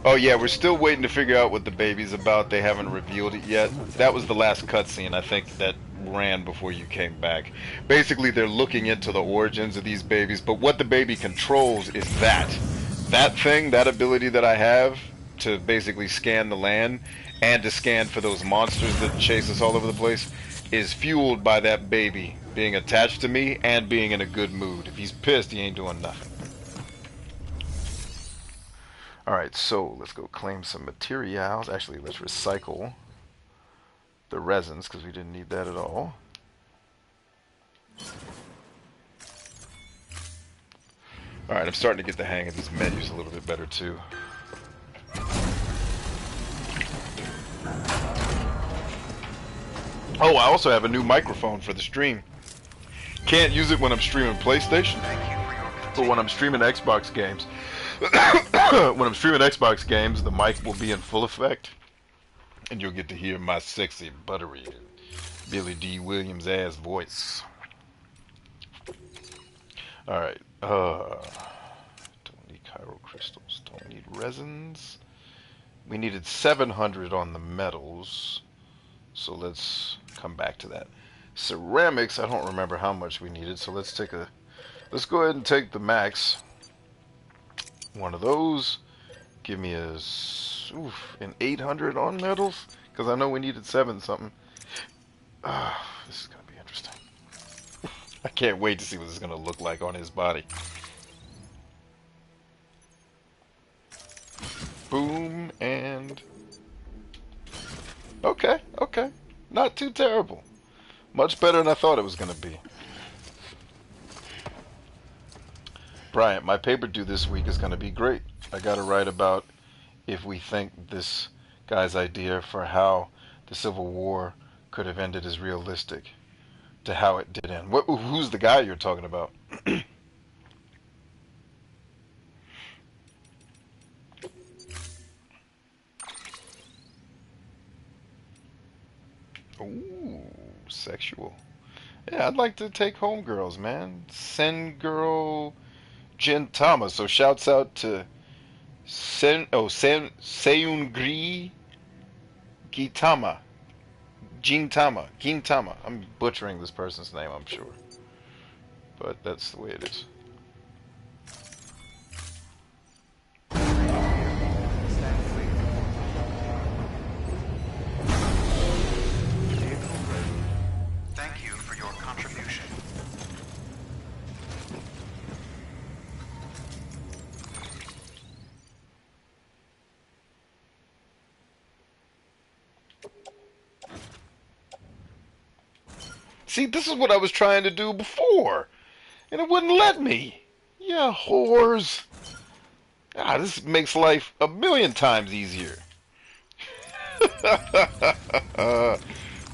Oh yeah, we're still waiting to figure out what the baby's about. They haven't revealed it yet. That was the last cutscene, I think, that ran before you came back. Basically, they're looking into the origins of these babies, but what the baby controls is that. That thing, that ability that I have to basically scan the land and to scan for those monsters that chase us all over the place is fueled by that baby being attached to me and being in a good mood. If he's pissed, he ain't doing nothing. Alright, so let's go claim some materials. Actually, let's recycle the resins because we didn't need that at all. Alright, I'm starting to get the hang of these menus a little bit better too. Oh, I also have a new microphone for the stream. Can't use it when I'm streaming PlayStation, but when I'm streaming Xbox games, when I'm streaming Xbox games, the mic will be in full effect, and you'll get to hear my sexy, buttery, Billy D. Williams ass voice. All right. Don't need chiral crystals. Don't need resins. We needed 700 on the metals, so let's come back to that. Ceramics, I don't remember how much we needed, so let's go ahead and take the max. One of those. Give me an 800 on metals, because I know we needed 7 something. This is gonna be interesting. I can't wait to see what this is gonna look like on his body. Boom, and okay, not too terrible. Much better than I thought it was gonna be. Bryant, my paper due this week is gonna be great. I gotta write about if we think this guy's idea for how the Civil War could have ended is realistic to how it did end. Who's the guy you're talking about? Ooh, sexual. Yeah, I'd like to take home girls, man. Send girl Gintama. So shouts out to Seungri Gintama. Gintama. I'm butchering this person's name, I'm sure. But that's the way it is. Thank you for your contribution. See, this is what I was trying to do before, and it wouldn't let me. Yeah, whores. Ah, this makes life a million times easier.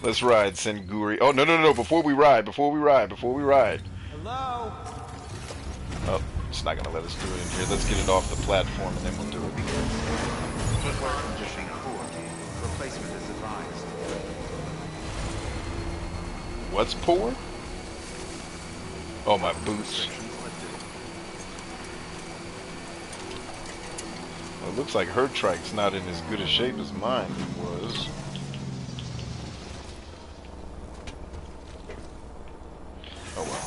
Let's ride, Senguri. Oh, no. Before we ride. Hello? Oh, it's not going to let us do it in here. Let's get it off the platform, and then we'll do it. Footwear condition poor. Replacement is advised. What's poor? Oh, my boots. Well, it looks like her trike's not in as good a shape as mine was. Oh well.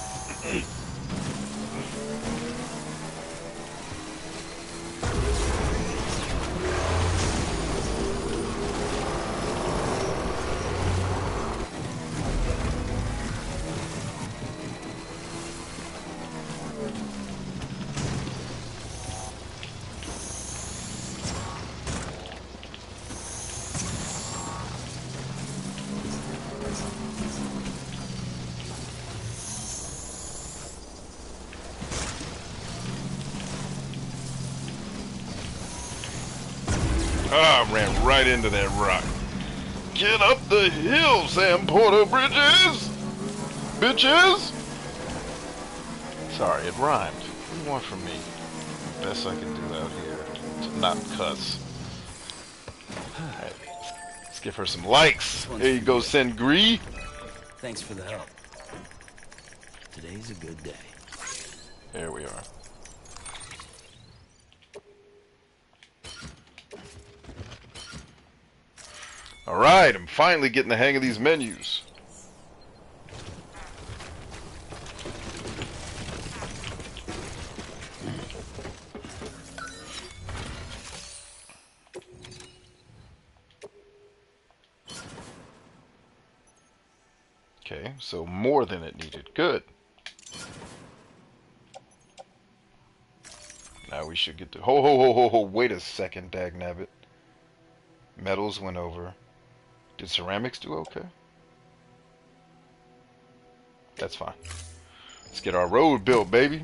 Ah, I ran right into that rock. Get up the hill, Sam Porter Bridges! Bitches! Sorry, it rhymed. What do you want from me? Best I can do out here to not cuss. Alright, let's give her some likes. Here you go, Sengri. Thanks for the help. Today's a good day. There we are. Alright, I'm finally getting the hang of these menus. Okay, so more than it needed. Good. Now we should get to... Ho, wait a second, dagnabbit. Metals went over. Did ceramics do okay? That's fine. Let's get our road built, baby.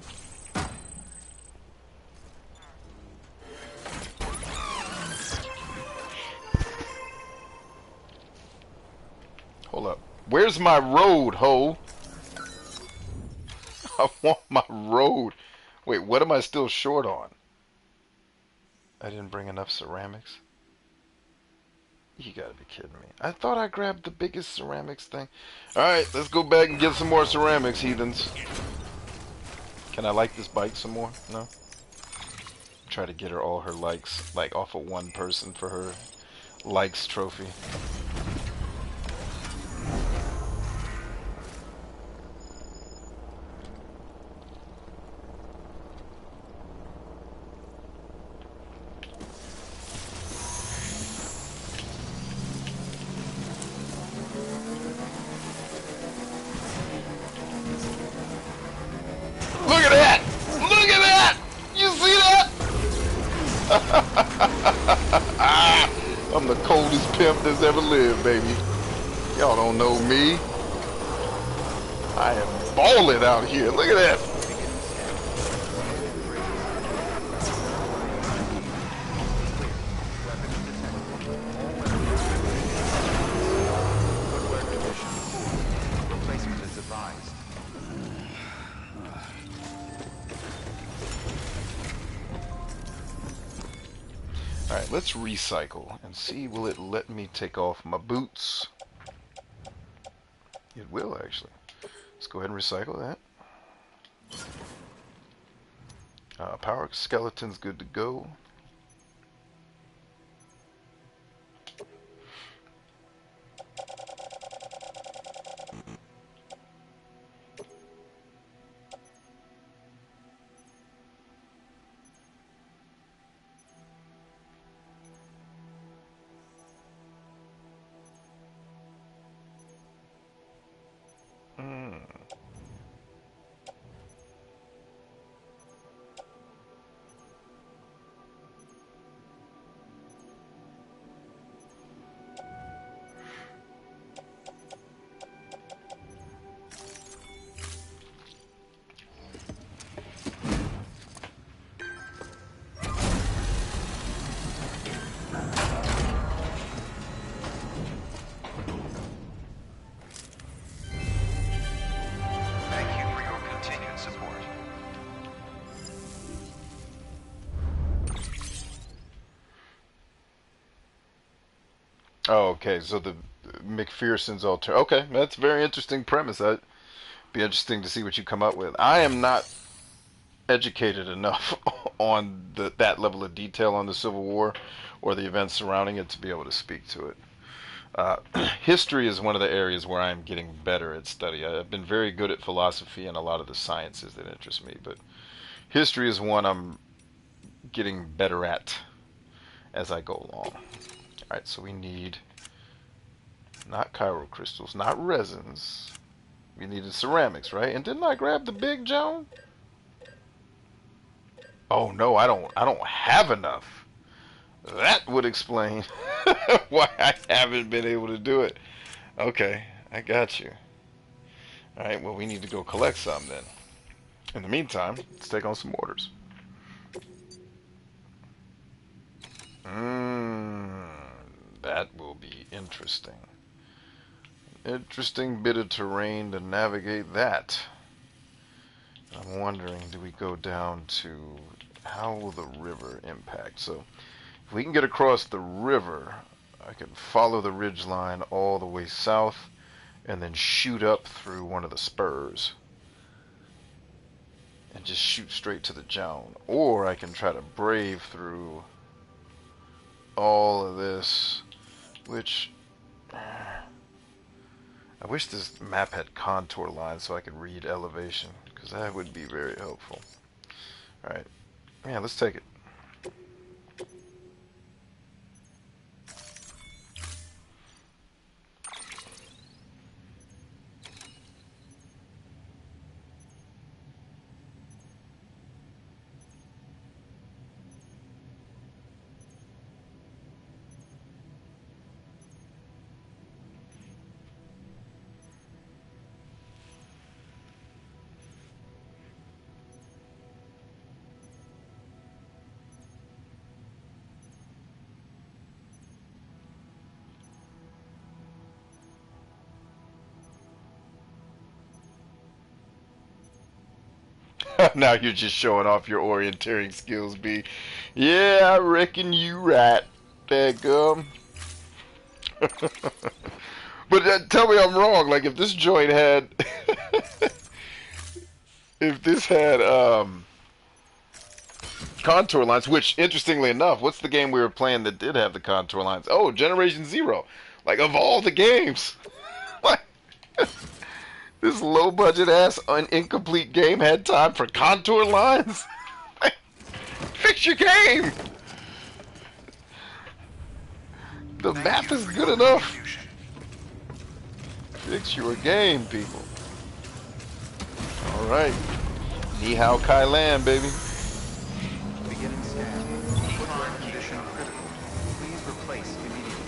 Hold up. Where's my road, ho? I want my road. Wait, what am I still short on? I didn't bring enough ceramics. You gotta be kidding me. I thought I grabbed the biggest ceramics thing. Alright, let's go back and get some more ceramics, heathens. Can I like this bike some more? No? Try to get her all her likes, like off of one person for her likes trophy. Look at that! Look at that! You see that? I'm the coldest pimp that's ever lived, baby. Y'all don't know me. I am balling out here. Look at that. Replacement is advised. Alright, let's recycle and see, will it let me take off my boots? It will, actually. Let's go ahead and recycle that. Power skeleton's good to go. Thank you for your continued support. Oh, okay, so the McPherson's alter. Okay, that's a very interesting premise. That'd be interesting to see what you come up with. I am not educated enough on that level of detail on the Civil War or the events surrounding it to be able to speak to it. History is one of the areas where I'm getting better at study. I've been very good at philosophy and a lot of the sciences that interest me, but history is one I'm getting better at as I go along. Alright, so we need not chiral crystals, not resins. We needed ceramics, right? And didn't I grab the big Joan? Oh no, I don't have enough. That would explain why I haven't been able to do it. Okay, I got you. Alright, well we need to go collect some then. In the meantime, let's take on some orders. That will be interesting. Interesting bit of terrain to navigate that. I'm wondering, do we go down to, how will the river impact? So, if we can get across the river, I can follow the ridge line all the way south and then shoot up through one of the spurs and just shoot straight to the Joan. Or I can try to brave through all of this, which I wish this map had contour lines so I could read elevation, because that would be very helpful. Alright, yeah, let's take it. Now you're just showing off your orienteering skills, B. Yeah, I reckon you right. Daggum. But tell me I'm wrong. Like, if this joint had... if this had, contour lines, which, interestingly enough, what's the game we were playing that did have the contour lines? Oh, Generation Zero. Like, of all the games. Like, this low-budget ass, incomplete game had time for contour lines? Fix your game! The math is good enough. Fix your game, people. Alright. Ni hao kai lan, baby. Beginning scan. Footwear condition critical. Please replace immediately.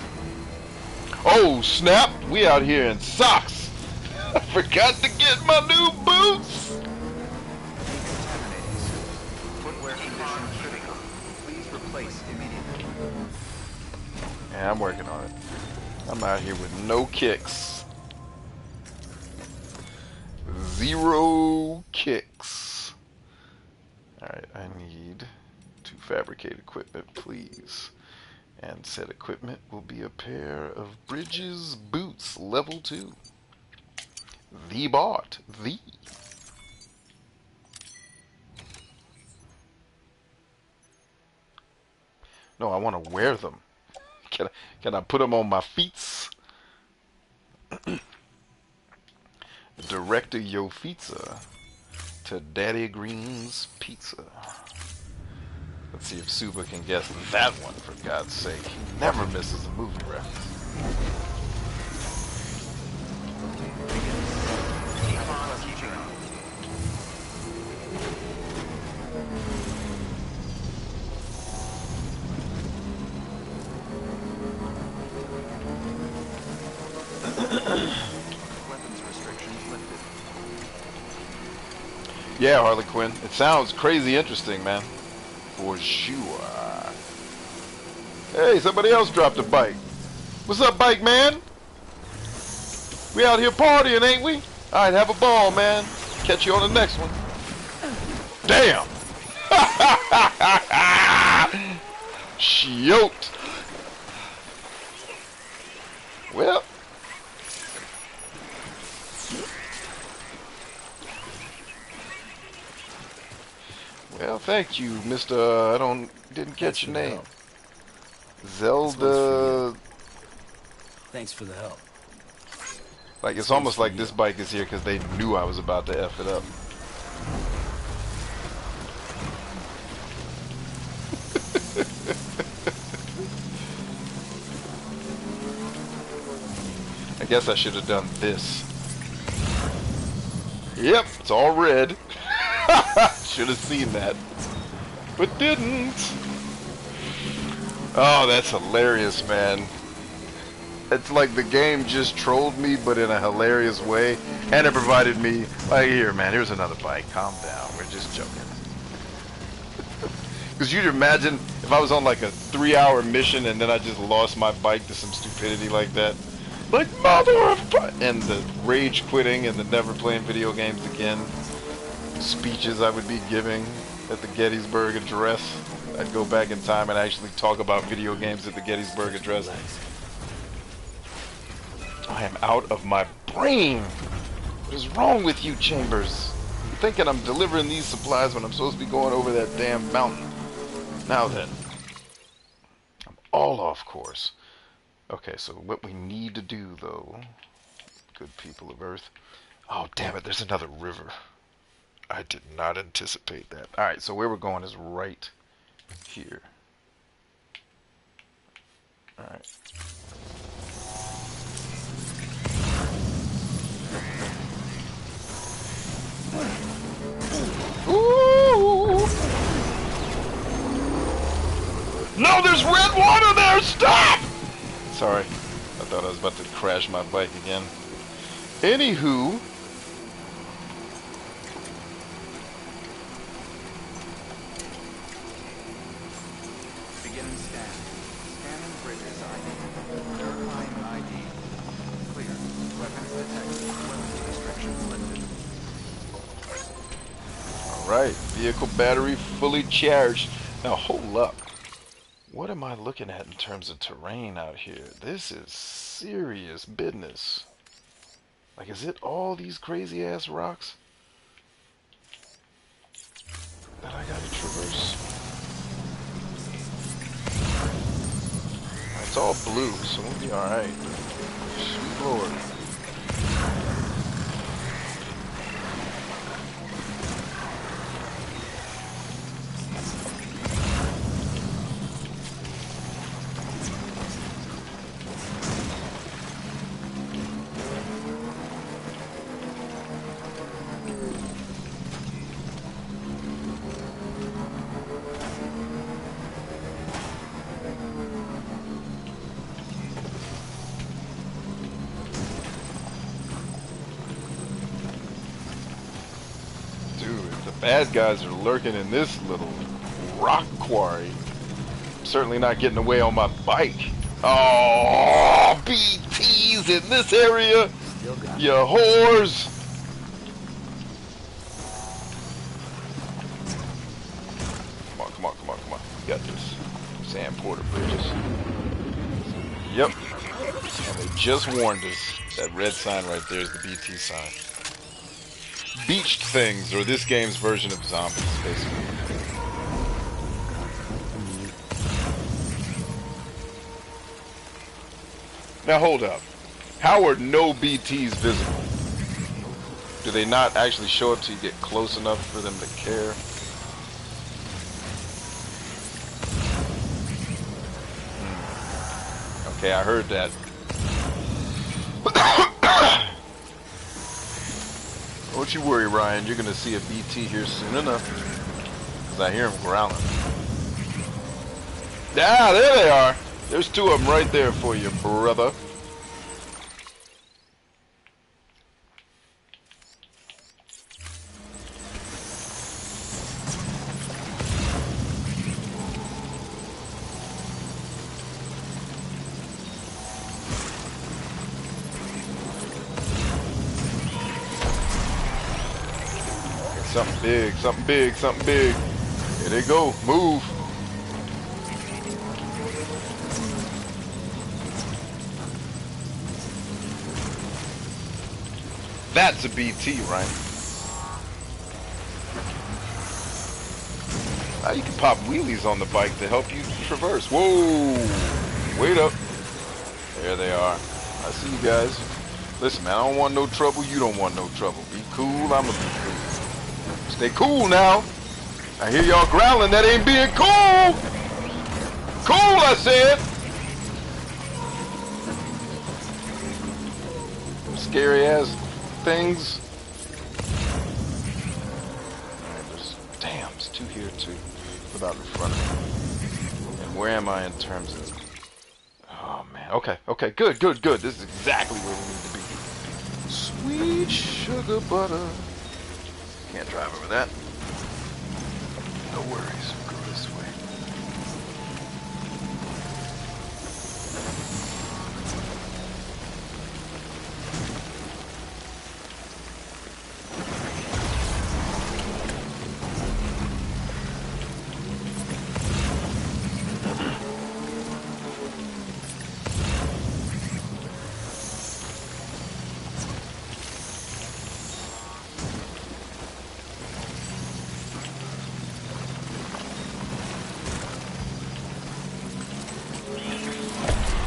Oh, snap! We out here in socks! I forgot to get my new boots! Decontaminating suit. Footwear condition critical. Please replace immediately. Yeah, I'm working on it. I'm out here with no kicks. 0 kicks. Alright, I need to fabricate equipment, please. And said equipment will be a pair of Bridges boots, level 2. The bought. The. No, I want to wear them. Can I put them on my feet? Director Yo Pizza to Daddy Green's Pizza. Let's see if Suba can guess that one, for God's sake. He never misses a movie reference. Yeah, Harley Quinn. It sounds crazy interesting, man. For sure. Hey, somebody else dropped a bike. What's up, bike man? We out here partying, ain't we? Alright, have a ball, man. Catch you on the next one. Damn! Shoot! Well... Well, thank you, Mr. Didn't catch your name. Zelda. Thanks for the help. Like, it's almost like this bike is here because they knew I was about to F it up. I guess I should have done this. Yep, it's all red. Should have seen that, but didn't. Oh, that's hilarious, man. It's like the game just trolled me, but in a hilarious way, and it provided me, like, here, man, here's another bike. Calm down. We're just joking. Because you'd imagine if I was on like a 3-hour mission and then I just lost my bike to some stupidity like that. Like, mother of... And the rage quitting and the never playing video games again. Speeches I would be giving at the Gettysburg Address. I'd go back in time and actually talk about video games at the Gettysburg Address. I am out of my brain. What is wrong with you, Chambers? I'm thinking I'm delivering these supplies when I'm supposed to be going over that damn mountain. Now then, I'm all off course. Okay, so what we need to do, though, good people of Earth. Oh, damn it, there's another river. I did not anticipate that. Alright, so where we're going is right here. Alright. Ooh! No, there's red water there! Stop! Sorry. I thought I was about to crash my bike again. Anywho... Alright, vehicle battery fully charged. Now hold up. What am I looking at in terms of terrain out here? This is serious business. Like, is it all these crazy ass rocks that I gotta traverse? It's all blue, so we'll be alright. Sweet Lord. Bad guys are lurking in this little rock quarry. I'm certainly not getting away on my bike. Oh, BTs in this area, you whores. Come on, come on, come on, come on. You got this. Sand Porter Bridges. Yep. And they just warned us. That red sign right there is the BT sign. Beached things, or this game's version of zombies, basically. Now hold up. How are no BTs visible? Do they not actually show up till you get close enough for them to care? Okay, I heard that. Don't you worry, Ryan. You're gonna see a BT here soon enough. Cause I hear him growling. Ah, there they are. There's two of them right there for you, brother. Something big, something big, something big. Here they go. Move. That's a BT, right? Now you can pop wheelies on the bike to help you traverse. Whoa! Wait up. There they are. I see you guys. Listen, man, I don't want no trouble. You don't want no trouble. Be cool. I'ma be cool. Stay cool now. I hear y'all growling. That ain't being cool. Cool, I said. Scary ass things. Alright, damn, there's two here too. What about in front of me? And where am I in terms of? Oh man. Okay. Okay. Good. Good. Good. This is exactly where we need to be. Sweet sugar butter. Can't drive over that. No worries. We'll go this way.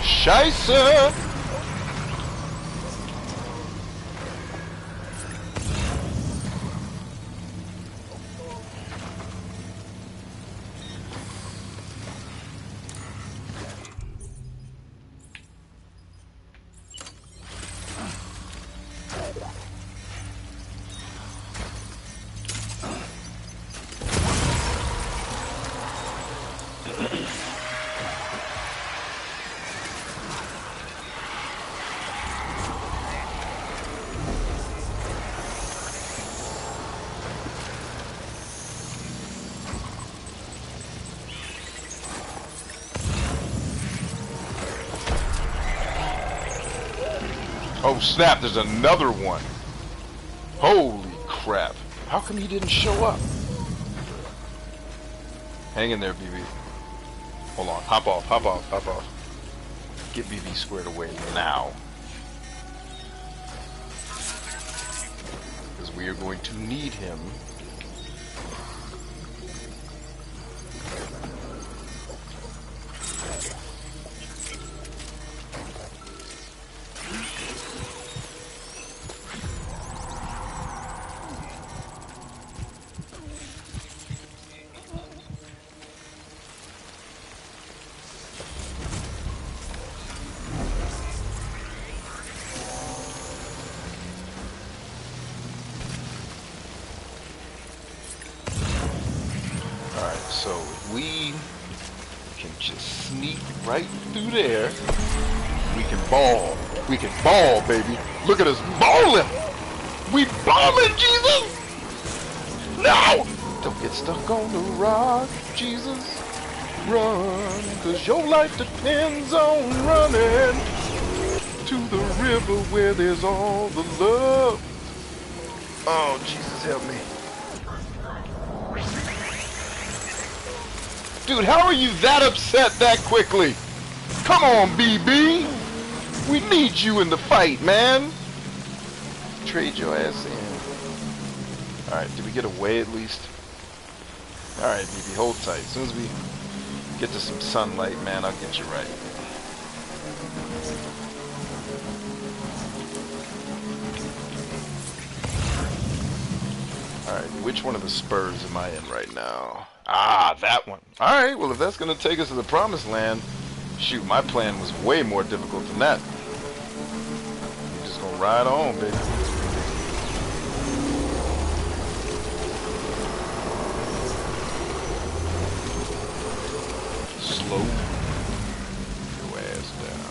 Scheiße! Oh snap, there's another one. Holy crap. How come he didn't show up? Hang in there, BB. Hold on. Hop off, hop off, hop off. Get BB squared away now. Because we are going to need him. So we can just sneak right through there. We can ball. We can ball, baby. Look at us balling. We balling, Jesus. No! Don't get stuck on the rock, Jesus. Run, cause your life depends on running to the river where there's all the love. Oh, Jesus, help me. Dude, how are you that upset that quickly? Come on, BB. We need you in the fight, man. Trade your ass in. Alright, did we get away at least? Alright, BB, hold tight. As soon as we get to some sunlight, man, I'll get you right. Alright, which one of the spurs am I in right now? Ah, that one. Alright, well if that's going to take us to the promised land, shoot, my plan was way more difficult than that. You're just going to ride on, baby. Slow your ass down.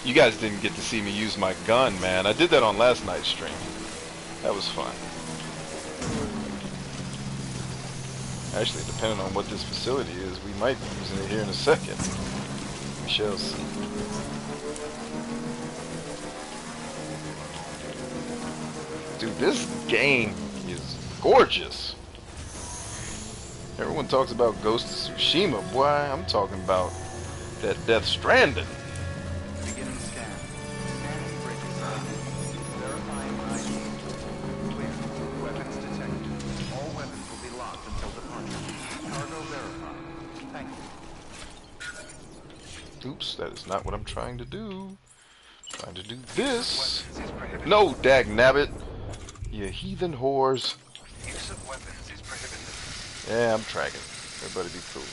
You guys didn't get to see me use my gun, man. I did that on last night's stream. That was fun. Actually, depending on what this facility is, we might be using it here in a second. We shall see. Dude, this game is gorgeous. Everyone talks about Ghost of Tsushima. Boy, I'm talking about that Death Stranding. Beginning scan. Scanning bridges ID. Verifying ID. Clear. Weapons detected. All weapons will be locked until departure. Cargo verified. Thank you. Oops, that is not what I'm trying to do. I'm trying to do this. No, dagnabbit. You heathen whores. Use of weapons is prohibited. Yeah, I'm tracking. Everybody be cool.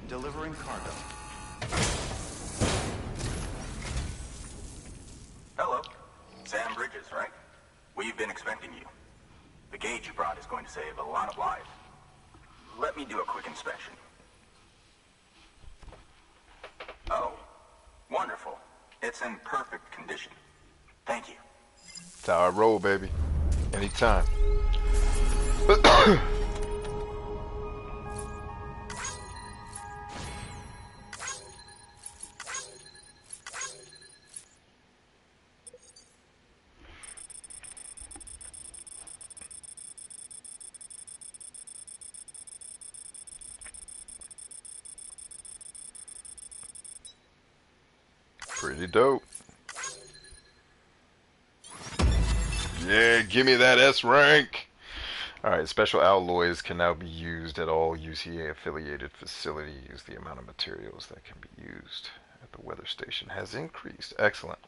Delivering cargo. Hello. Sam Bridges, right? We've been expecting you. The gauge you brought is going to save a lot of lives. Let me do a quick inspection. Oh, wonderful. It's in perfect condition. Thank you. That's how I roll, baby. Anytime. Pretty dope. Yeah, give me that S rank. Alright, special alloys can now be used at all UCA affiliated facilities. The amount of materials that can be used at the weather station has increased. Excellent.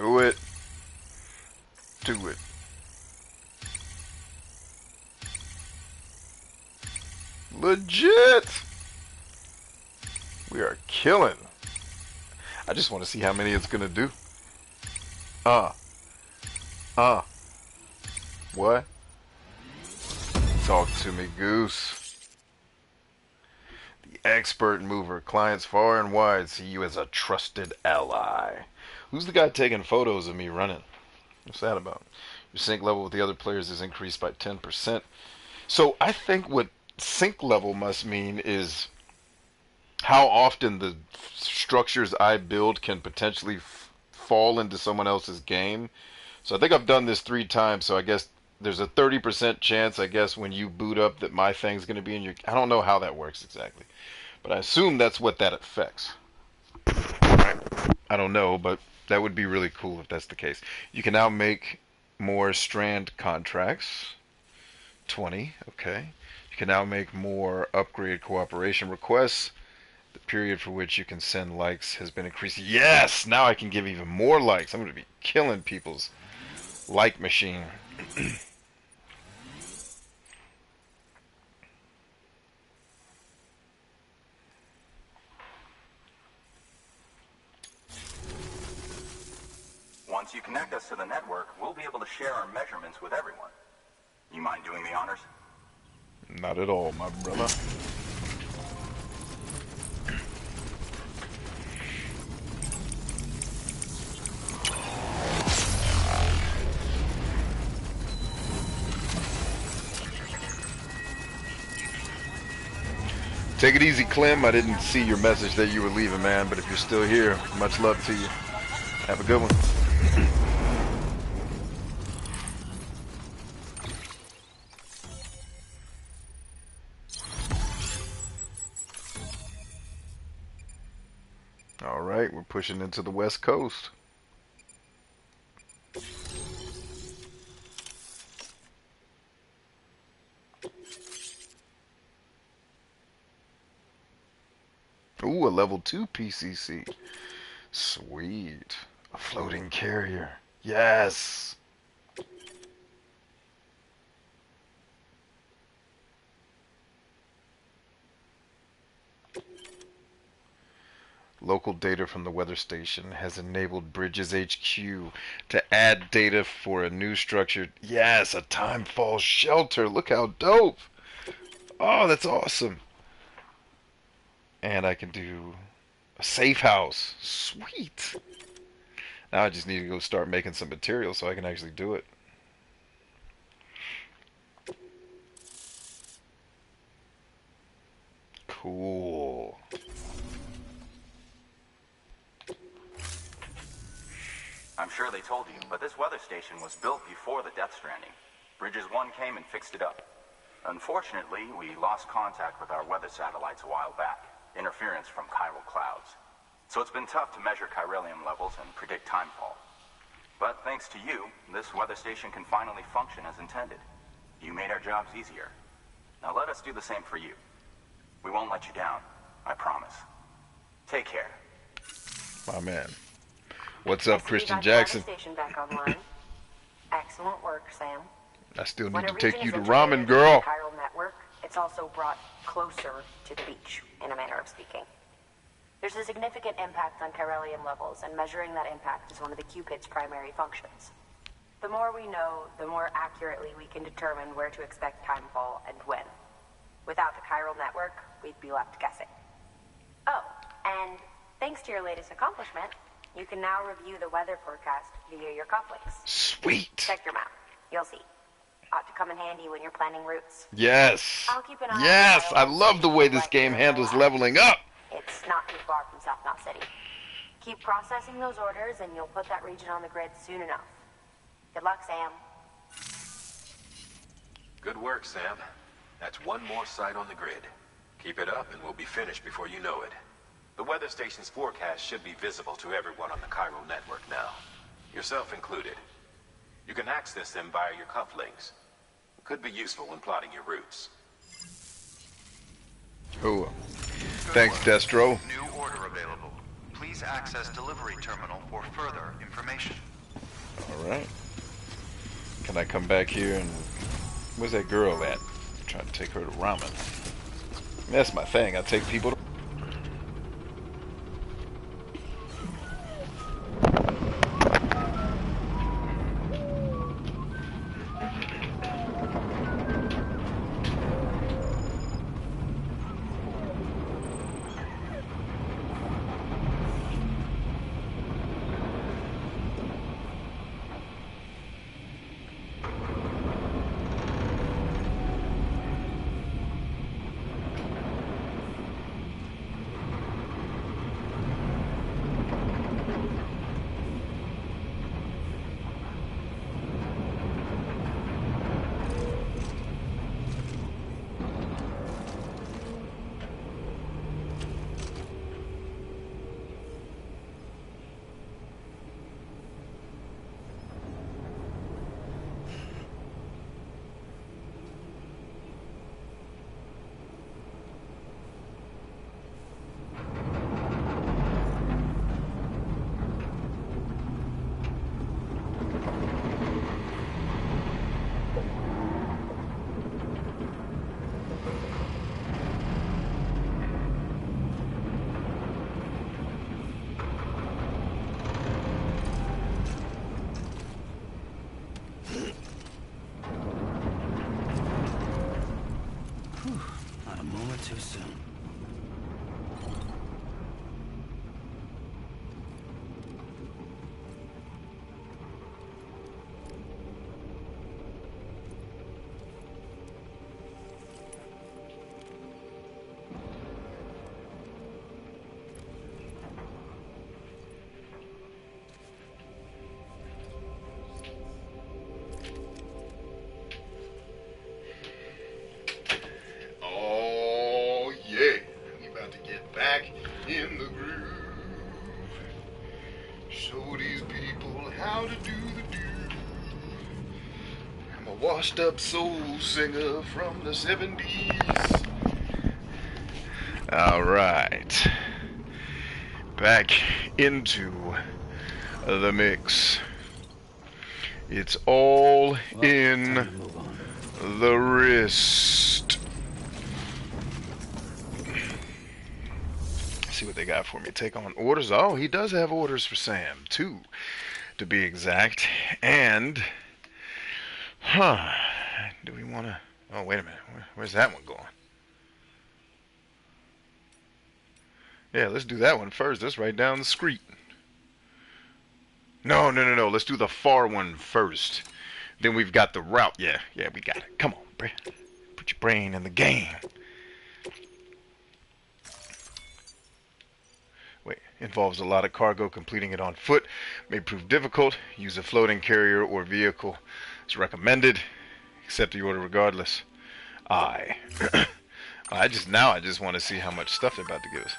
Do it. Do it. Legit! We are killing. I just want to see how many it's gonna do. What? Talk to me, Goose. The expert mover. Clients far and wide see you as a trusted ally. Who's the guy taking photos of me running? What's that about? Your sync level with the other players is increased by 10%. So I think what sync level must mean is how often the structures I build can potentially fall into someone else's game. So I think I've done this 3 times, so I guess there's a 30% chance, I guess, when you boot up that my thing's going to be in your... I don't know how that works exactly, but I assume that's what that affects. I don't know, but that would be really cool if that's the case. You can now make more strand contracts. 20, okay. You can now make more upgrade cooperation requests. The period for which you can send likes has been increased. Yes! Now I can give even more likes. I'm going to be killing people's like machine. Once you connect us to the network, we'll be able to share our measurements with everyone. You mind doing the honors? Not at all, my brother. Take it easy, Clem. I didn't see your message that you were leaving, man, but if you're still here, much love to you. Have a good one. All right, we're pushing into the West Coast. Ooh, a level 2 PCC. Sweet. A floating carrier. Yes. Local data from the weather station has enabled Bridges HQ to add data for a new structure. Yes, a timefall shelter. Look how dope. Oh, that's awesome. And I can do a safe house. Sweet. Now I just need to go start making some material so I can actually do it. Cool. I'm sure they told you, but this weather station was built before the Death Stranding. Bridges 1 came and fixed it up. Unfortunately, we lost contact with our weather satellites a while back. Interference from chiral clouds. So it's been tough to measure chiralium levels and predict timefall. But thanks to you, this weather station can finally function as intended. You made our jobs easier. Now let us do the same for you. We won't let you down, I promise. Take care. My man. What's up, Christian Jackson? Station back online. Excellent work, Sam. I still need When to a take region you to is ramen, integrated girl. into the Chiral Network, it's also brought closer to the beach, in a manner of speaking. There's a significant impact on chiralium levels, and measuring that impact is one of the Cupid's primary functions. The more we know, the more accurately we can determine where to expect timefall and when. Without the chiral network, we'd be left guessing. Oh, and thanks to your latest accomplishment, you can now review the weather forecast via your cufflinks. Sweet. Check your map. You'll see. Ought to come in handy when you're planning routes. Yes. I'll keep an eye Yes, on I my love the way this game handles leveling up. It's not too far from South Knot City. Keep processing those orders and you'll put that region on the grid soon enough. Good luck, Sam. Good work, Sam. That's one more site on the grid. Keep it up and we'll be finished before you know it. The weather station's forecast should be visible to everyone on the Chiral Network now, yourself included. You can access them via your cufflinks. Could be useful when plotting your routes. Cool. Thanks, Destro. New order available. Please access delivery terminal for further information. Alright. Can I come back here and... Where's that girl at? I'm trying to take her to ramen. That's my thing. I take people to... Not a moment too soon. In the groove, show these people how to do the do. I'm a washed up soul singer from the 70s. Alright, back into the mix. It's all in the wrist. See what they got for me. Take on orders. Oh, he does have orders for Sam, 2 to be exact. And do we want to... Oh, wait a minute. Where's that one going? Yeah, let's do that one first. That's right down the street. No. Let's do the far one first. Then we've got the route. Yeah, we got it. Come on, put your brain in the game. Involves a lot of cargo. Completing it on foot may prove difficult. Use a floating carrier or vehicle is recommended. Accept the order regardless. I just want to see how much stuff they're about to give us.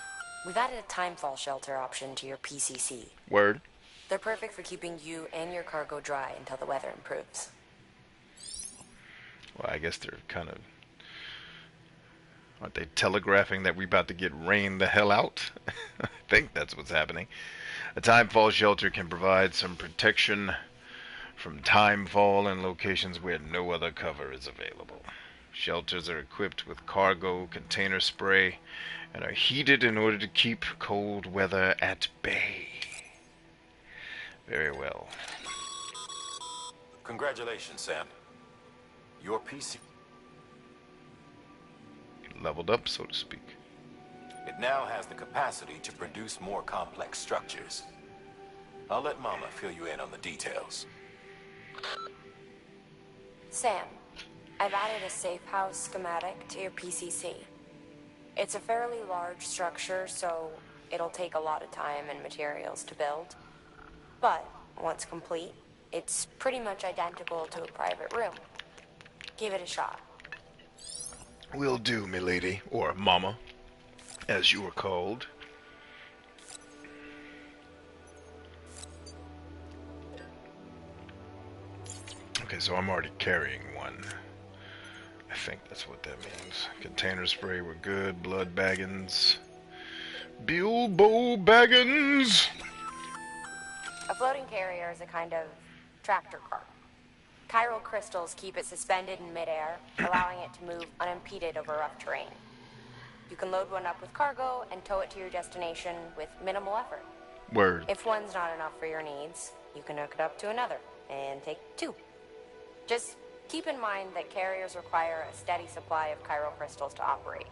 We've added a timefall shelter option to your PCC. Word. They're perfect for keeping you and your cargo dry until the weather improves. Well, I guess they're kind of... Aren't they telegraphing that we're about to get rained the hell out? I think that's what's happening. A timefall shelter can provide some protection from timefall in locations where no other cover is available. Shelters are equipped with cargo container spray and are heated in order to keep cold weather at bay. Very well. Congratulations, Sam. Your PC... leveled up, so to speak. It now has the capacity to produce more complex structures. I'll let Mama fill you in on the details. Sam, I've added a safe house schematic to your PCC. It's a fairly large structure, so it'll take a lot of time and materials to build. But once complete, it's pretty much identical to a private room. Give it a shot. Will do, milady, or mama, as you were called. Okay, so I'm already carrying one. I think that's what that means. Container spray, we're good. Blood Baggins. Bilbo Baggins! A floating carrier is a kind of tractor car. Chiral crystals keep it suspended in midair, allowing it to move unimpeded over rough terrain. You can load one up with cargo and tow it to your destination with minimal effort. Word. If one's not enough for your needs, you can hook it up to another and take two. Just keep in mind that carriers require a steady supply of chiral crystals to operate.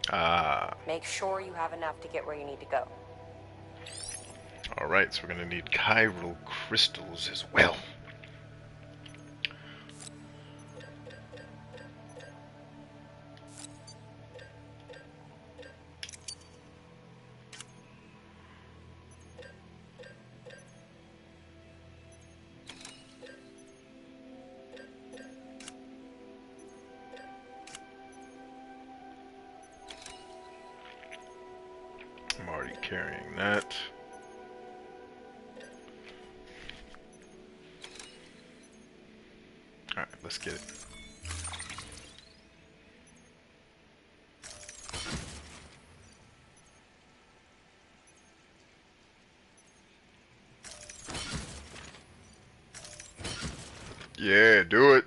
Make sure you have enough to get where you need to go. Alright, so we're gonna need chiral crystals as well. I'm already carrying that. Alright, let's get it. Yeah, do it.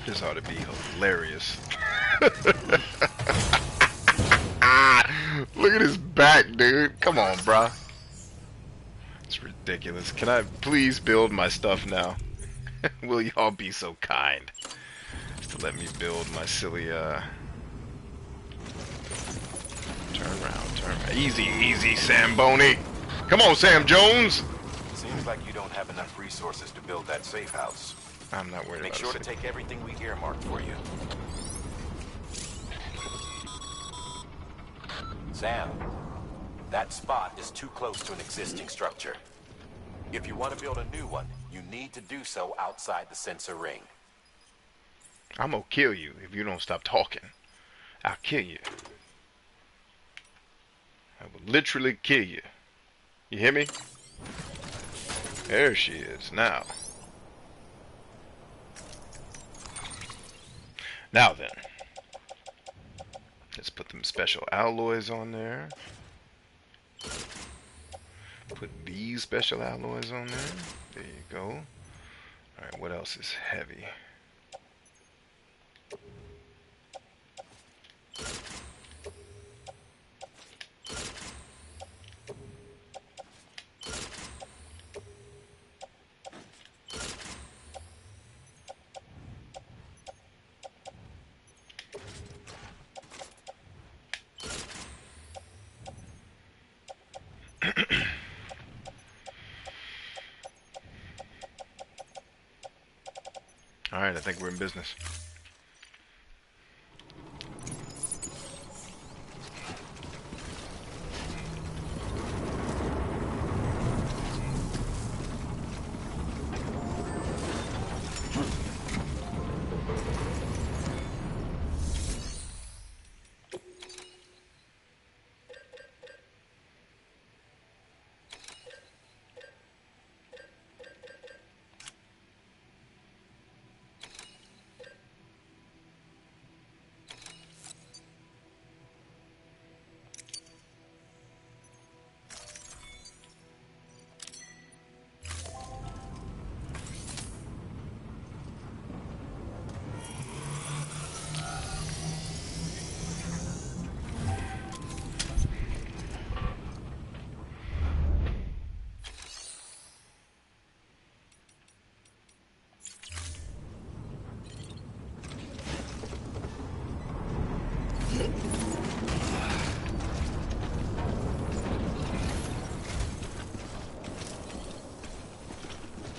This ought to be hilarious. Look at his back, dude. Come on, bruh. It's ridiculous. Can I please build my stuff now? Will y'all be so kind to let me build my silly, turn around. Easy, easy, Sam Boney. Come on, Sam Jones. Seems like you don't have enough resources to build that safe house. I'm not worried Make about sure it. to take everything we earmarked for you. Sam, that spot is too close to an existing structure. If you want to build a new one, you need to do so outside the sensor ring. I'm gonna kill you if you don't stop talking. I'll kill you. I will literally kill you. You hear me? There she is now. Now then, let's put them special alloys on there. Put these special alloys on there. There you go. Alright, what else is heavy? Alright, I think we're in business.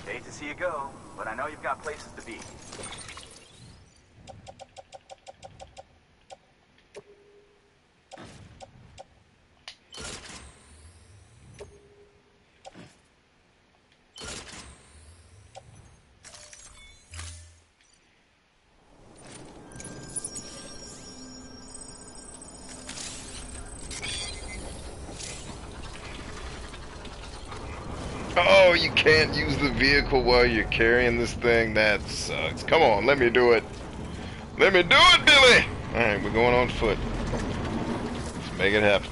Hate to see you go, but I know you've got places to be. Oh, you can't use the vehicle while you're carrying this thing? That sucks. Come on, let me do it. Let me do it, Billy! Alright, we're going on foot. Let's make it happen.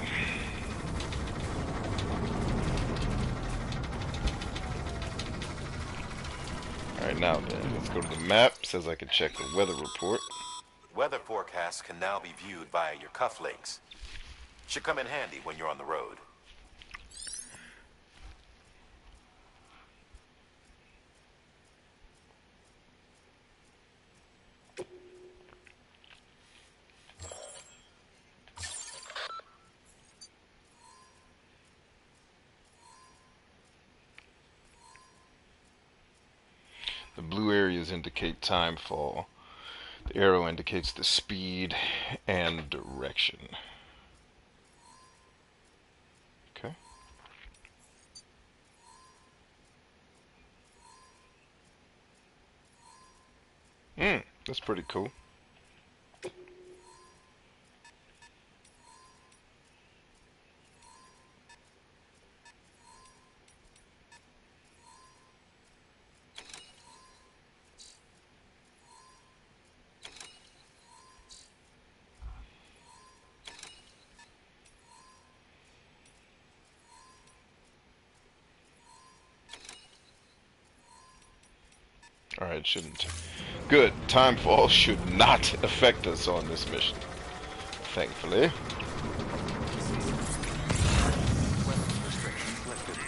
Alright, now then, let's go to the map. Says I can check the weather report. Weather forecasts can now be viewed via your cufflinks. Should come in handy when you're on the road. The blue areas indicate time fall. The arrow indicates the speed and direction. Okay. That's pretty cool. Alright, shouldn't. Good. Timefall should not affect us on this mission. Thankfully. Weapons restrictions lifted.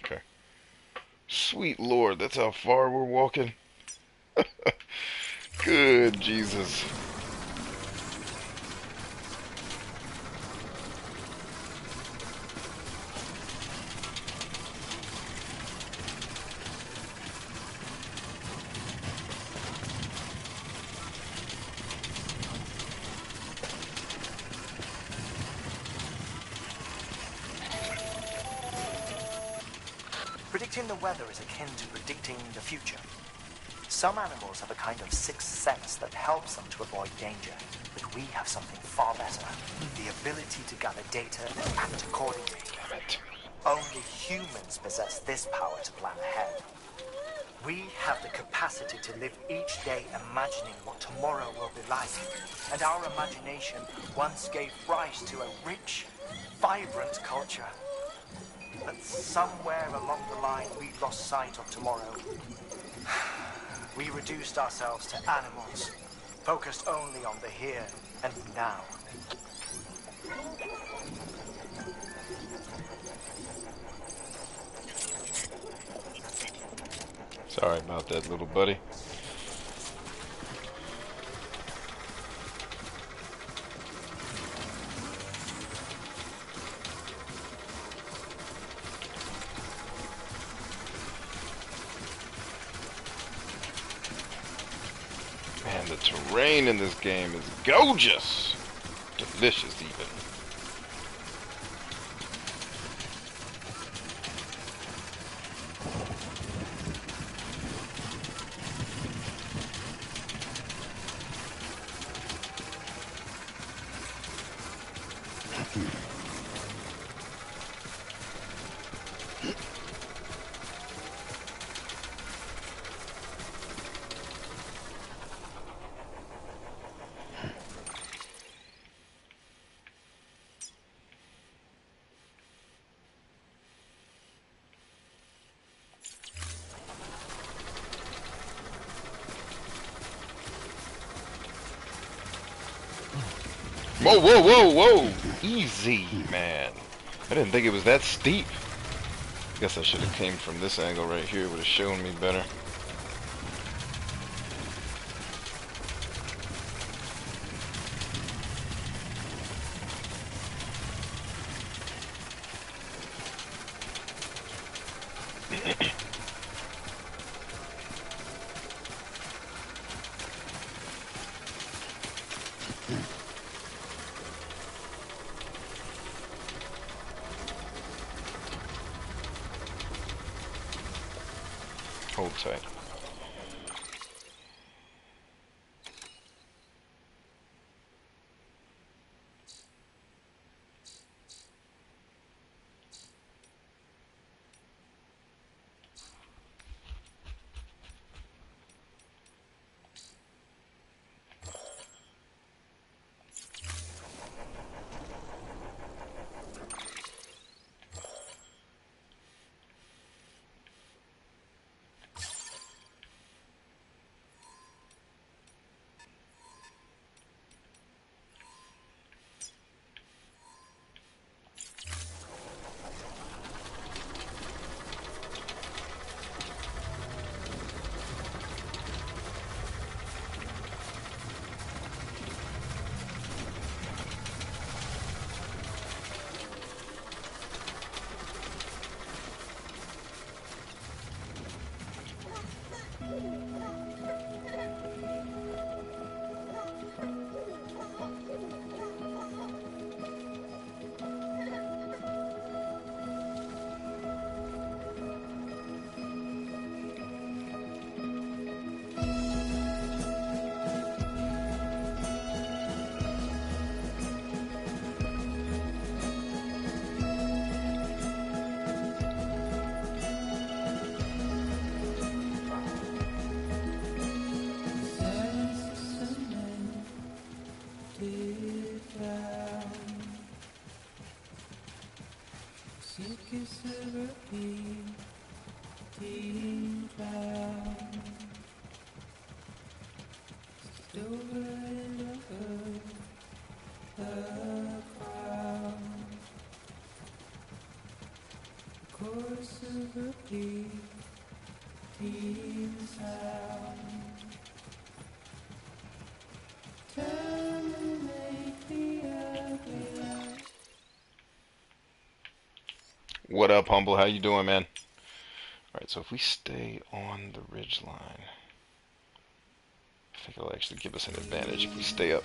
Okay. Sweet Lord, that's how far we're walking. Good Jesus. Predicting the weather is akin to predicting the future. Some animals have a kind of sixth sense that helps them to avoid danger, but we have something far better, the ability to gather data and act accordingly. Only humans possess this power to plan ahead. We have the capacity to live each day imagining what tomorrow will be like, and our imagination once gave rise to a rich, vibrant culture. But somewhere along the line, we lost sight of tomorrow. We reduced ourselves to animals, focused only on the here and now. Sorry about that, little buddy. Man, the terrain in this game is gorgeous. Delicious, even. Whoa, whoa, whoa, whoa! Easy, man. I didn't think it was that steep. Guess I should have came from this angle right here. Would have shown me better. Hold tight. What up, Humble? How you doing, man? Alright, so if we stay on the ridge line, I think it'll actually give us an advantage if we stay up.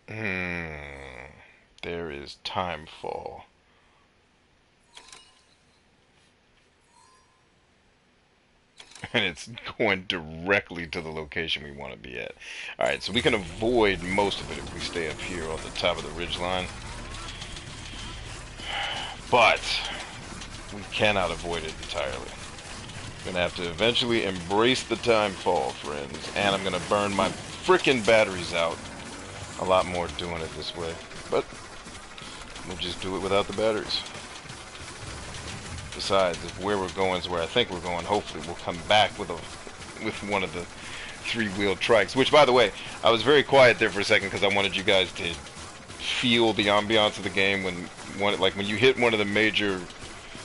There is Timefall. And it's going directly to the location we want to be at. Alright, so we can avoid most of it if we stay up here on the top of the ridgeline. But we cannot avoid it entirely. I'm gonna have to eventually embrace the Timefall, friends. And I'm gonna burn my frickin' batteries out a lot more doing it this way. But we'll just do it without the batteries. Besides, if where we're going is where I think we're going, hopefully we'll come back with one of the three-wheel trikes. Which, by the way, I was very quiet there for a second because I wanted you guys to feel the ambiance of the game when you hit one of the major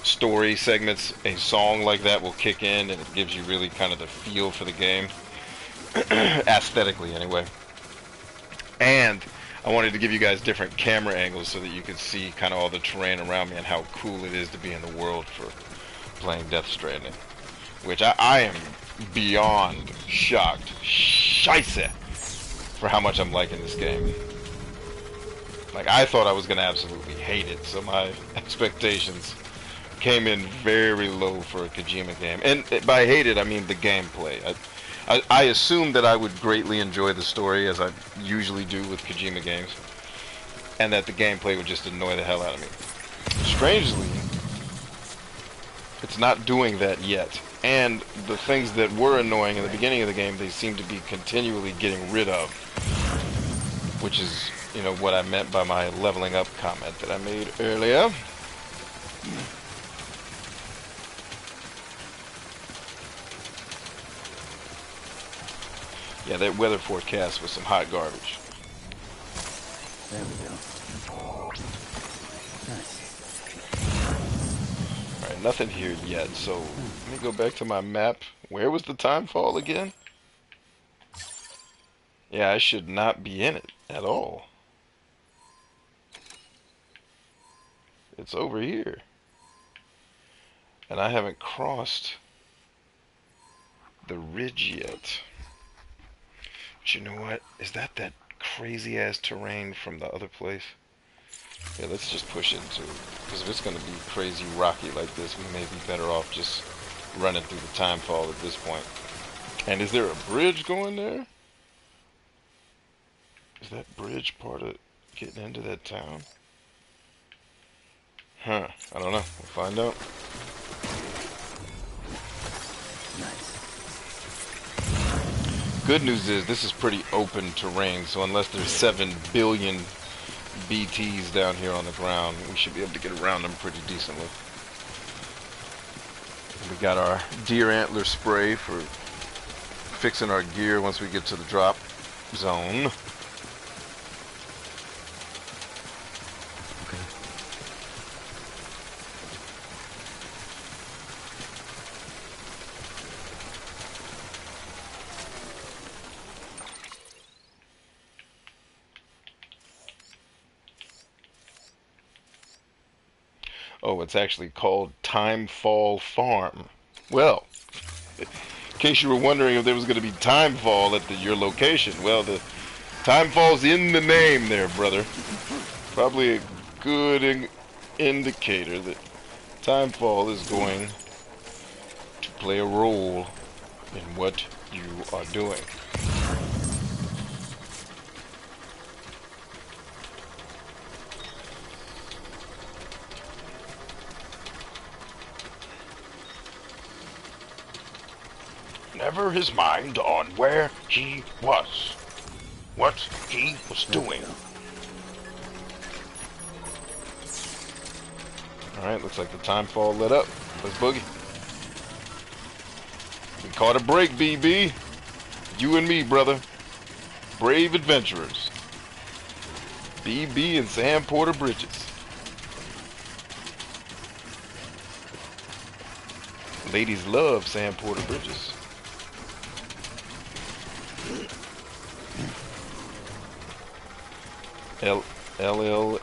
story segments, a song like that will kick in and it gives you really kind of the feel for the game. Aesthetically, anyway. And I wanted to give you guys different camera angles so that you could see kind of all the terrain around me and how cool it is to be in the world for playing Death Stranding. Which I am beyond shocked. Scheisse! For how much I'm liking this game. Like, I thought I was going to absolutely hate it, so my expectations came in very low for a Kojima game. And by hate it, I mean the gameplay. I assumed that I would greatly enjoy the story, as I usually do with Kojima games, and that the gameplay would just annoy the hell out of me. Strangely, it's not doing that yet. And the things that were annoying in the beginning of the game, they seem to be continually getting rid of. Which is, you know, what I meant by my leveling up comment that I made earlier. Yeah, that weather forecast was some hot garbage. There we go. Nice. Alright, nothing here yet, so let me go back to my map. Where was the Timefall again? Yeah, I should not be in it at all. It's over here. And I haven't crossed the ridge yet. But you know what? Is that crazy ass terrain from the other place? Yeah, let's just push into it. Because if it's going to be crazy rocky like this, we may be better off just running through the Timefall at this point. And is there a bridge going there? Is that bridge part of getting into that town? Huh. I don't know. We'll find out. Nice. Good news is this is pretty open terrain, so unless there's 7 billion BTs down here on the ground, we should be able to get around them pretty decently. We got our deer antler spray for fixing our gear once we get to the drop zone. Oh, it's actually called Timefall Farm. Well, in case you were wondering if there was going to be Timefall at your location, well, the Timefall's in the name there, brother. Probably a good indicator that Timefall is going to play a role in what you are doing. Never his mind on where he was, what he was doing. Alright, looks like the Timefall lit up. Let's boogie. We caught a break, BB. You and me, brother. Brave adventurers. BB and Sam Porter Bridges. Ladies love Sam Porter Bridges. LLSPB.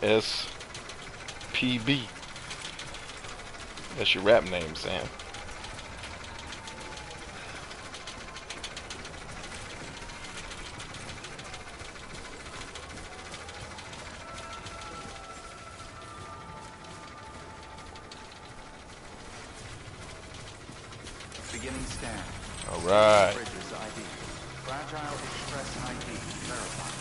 That's your rap name, Sam. Scan. All right. Bridges ID. Fragile Express ID verified.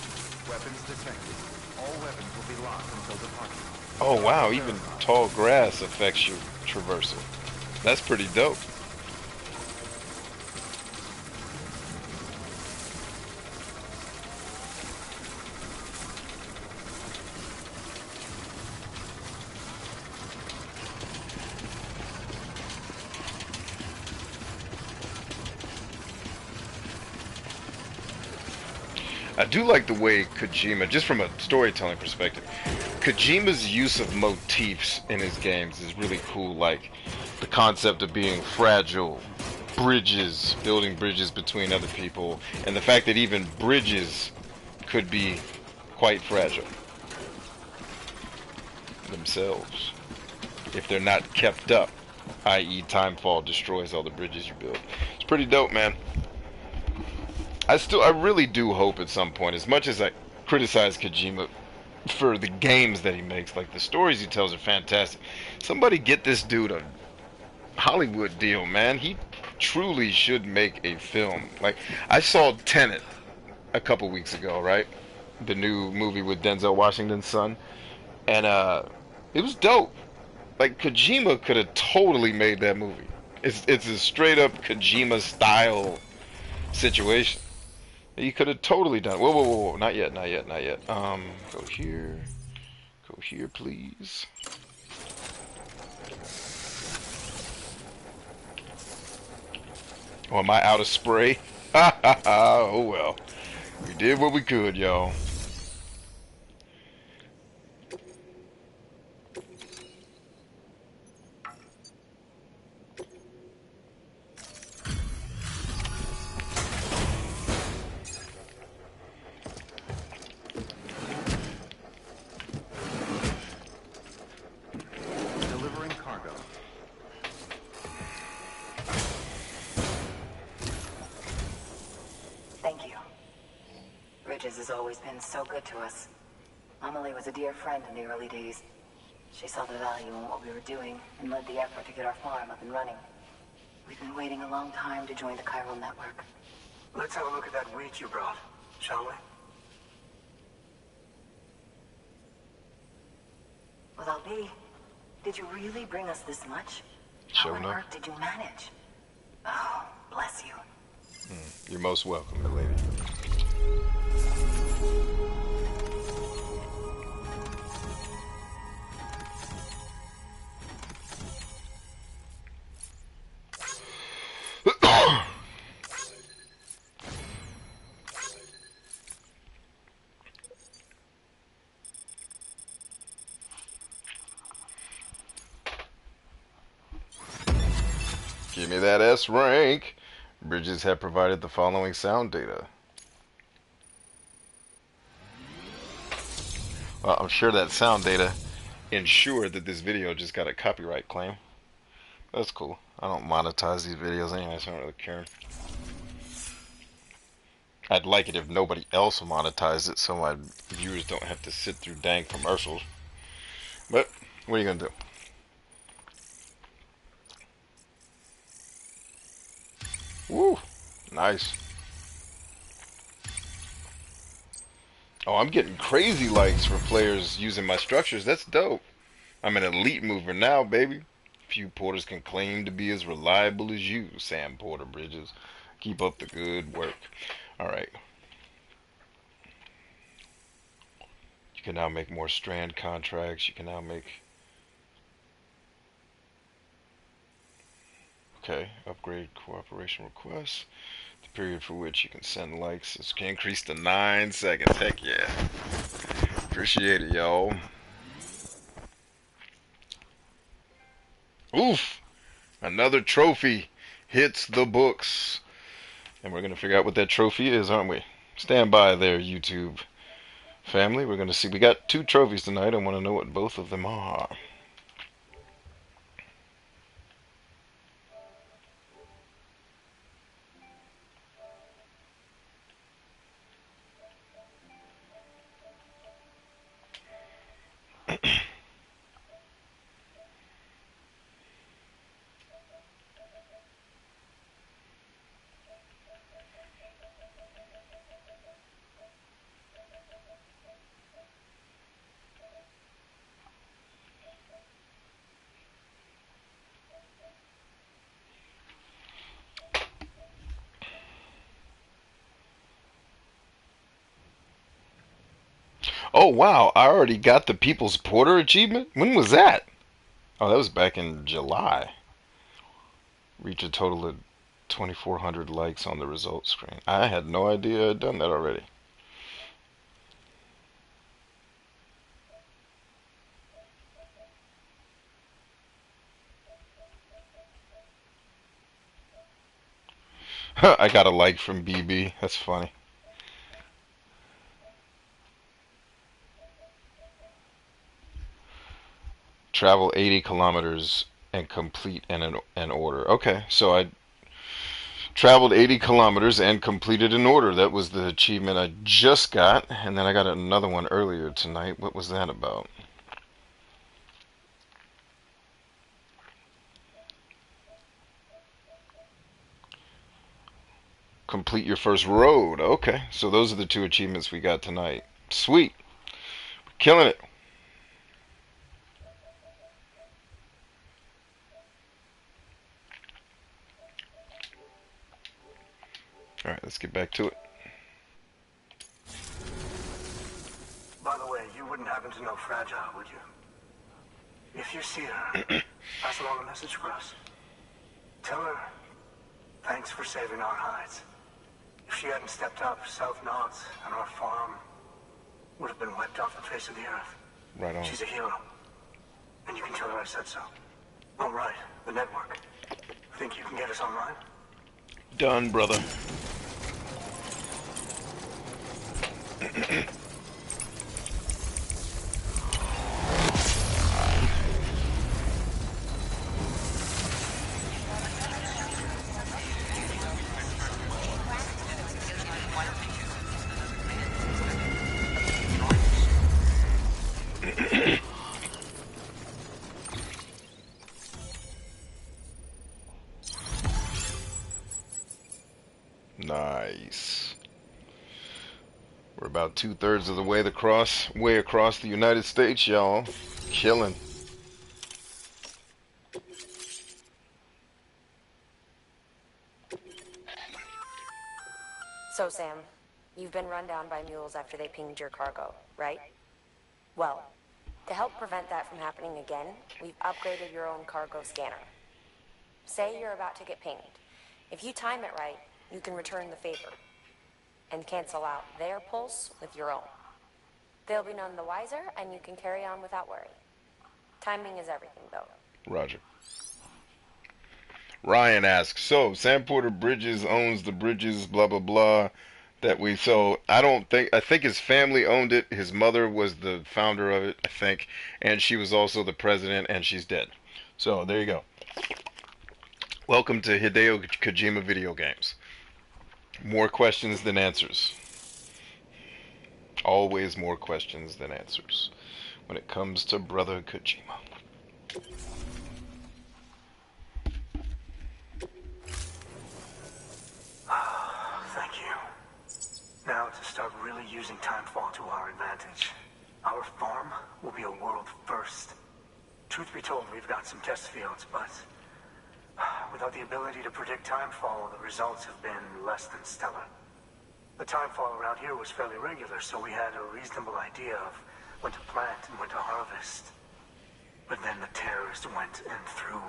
Weapons detected. All weapons will be locked until departure. Oh wow, even tall grass affects your traversal. That's pretty dope. I do like the way Kojima, just from a storytelling perspective, Kojima's use of motifs in his games is really cool. Like the concept of being fragile, bridges, building bridges between other people, and the fact that even bridges could be quite fragile themselves if they're not kept up, i.e. timefall destroys all the bridges you build. It's pretty dope, man. I really do hope at some point, as much as I criticize Kojima for the games that he makes, like the stories he tells are fantastic. Somebody get this dude a Hollywood deal, man. He truly should make a film. Like, I saw Tenet a couple weeks ago, right? The new movie with Denzel Washington's son. And it was dope. Like, Kojima could have totally made that movie. It's a straight up Kojima style situation. You could have totally done. Whoa, whoa, whoa, whoa! Not yet, not yet, not yet. Go here, please. Oh, am I out of spray? Ha ha ha! Oh well, we did what we could, y'all. Delivering cargo. Thank you. Bridges has always been so good to us. Amelie was a dear friend in the early days. She saw the value in what we were doing and led the effort to get our farm up and running. We've been waiting a long time to join the Chiral Network. Let's have a look at that wheat you brought, shall we? Well, LB, did you really bring us this much? Sure How on enough. earth did you manage? Oh, bless you. You're most welcome, my lady. Give me that S rank. Bridges have provided the following sound data. Well, I'm sure that sound data ensured that this video just got a copyright claim. That's cool. I don't monetize these videos anyway, so I don't really care. I'd like it if nobody else monetized it so my viewers don't have to sit through dang commercials. But, what are you going to do? Woo! Nice. Oh, I'm getting crazy likes for players using my structures. That's dope. I'm an elite mover now, baby. Few porters can claim to be as reliable as you, Sam Porter Bridges. Keep up the good work. Alright. You can now make more strand contracts. You can now make... Okay, upgrade cooperation requests. The period for which you can send likes is can increase to 9 seconds. Heck yeah. Appreciate it, y'all. Oof! Another trophy hits the books. And we're going to figure out what that trophy is, aren't we? Stand by there, YouTube family. We're going to see. We got 2 trophies tonight. I want to know what both of them are. Oh, wow. I already got the People's Porter achievement? When was that? Oh, that was back in July. Reach a total of 2,400 likes on the results screen. I had no idea I'd done that already. I got a like from BB. That's funny. Travel 80 kilometers and complete an order. Okay, so I traveled 80 kilometers and completed an order. That was the achievement I just got. And then I got another one earlier tonight. What was that about? Complete your first road. Okay, so those are the two achievements we got tonight. Sweet. Killing it. Alright, let's get back to it. By the way, you wouldn't happen to know Fragile, would you? If you see her, pass along a message for us. Tell her, thanks for saving our hides. If she hadn't stepped up, South Knots and our farm would have been wiped off the face of the earth. Right on. She's a hero. And you can tell her I said so. All right, the network. Think you can get us online? Done, brother. Nice. We're about 2/3 of the way across the United States, y'all. Killing. So, Sam, you've been run down by mules after they pinged your cargo, right? Well, to help prevent that from happening again, we've upgraded your own cargo scanner. Say you're about to get pinged. If you time it right, you can return the favor and cancel out their pulse with your own. They'll be none the wiser, and you can carry on without worry. Timing is everything, though. Roger. Ryan asks, so Sam Porter Bridges owns the bridges, blah blah blah. I think his family owned it. His mother was the founder of it, I think, and she was also the president, and she's dead. So there you go. Welcome to Hideo Kojima video games. More questions than answers. Always more questions than answers when it comes to Brother Kojima. Thank you. Now to start really using timefall to our advantage. Our farm will be a world first. Truth be told, we've got some test fields, but without the ability to predict timefall, the results have been less than stellar. The timefall around here was fairly regular, so we had a reasonable idea of when to plant and when to harvest. But then the terrorists went and threw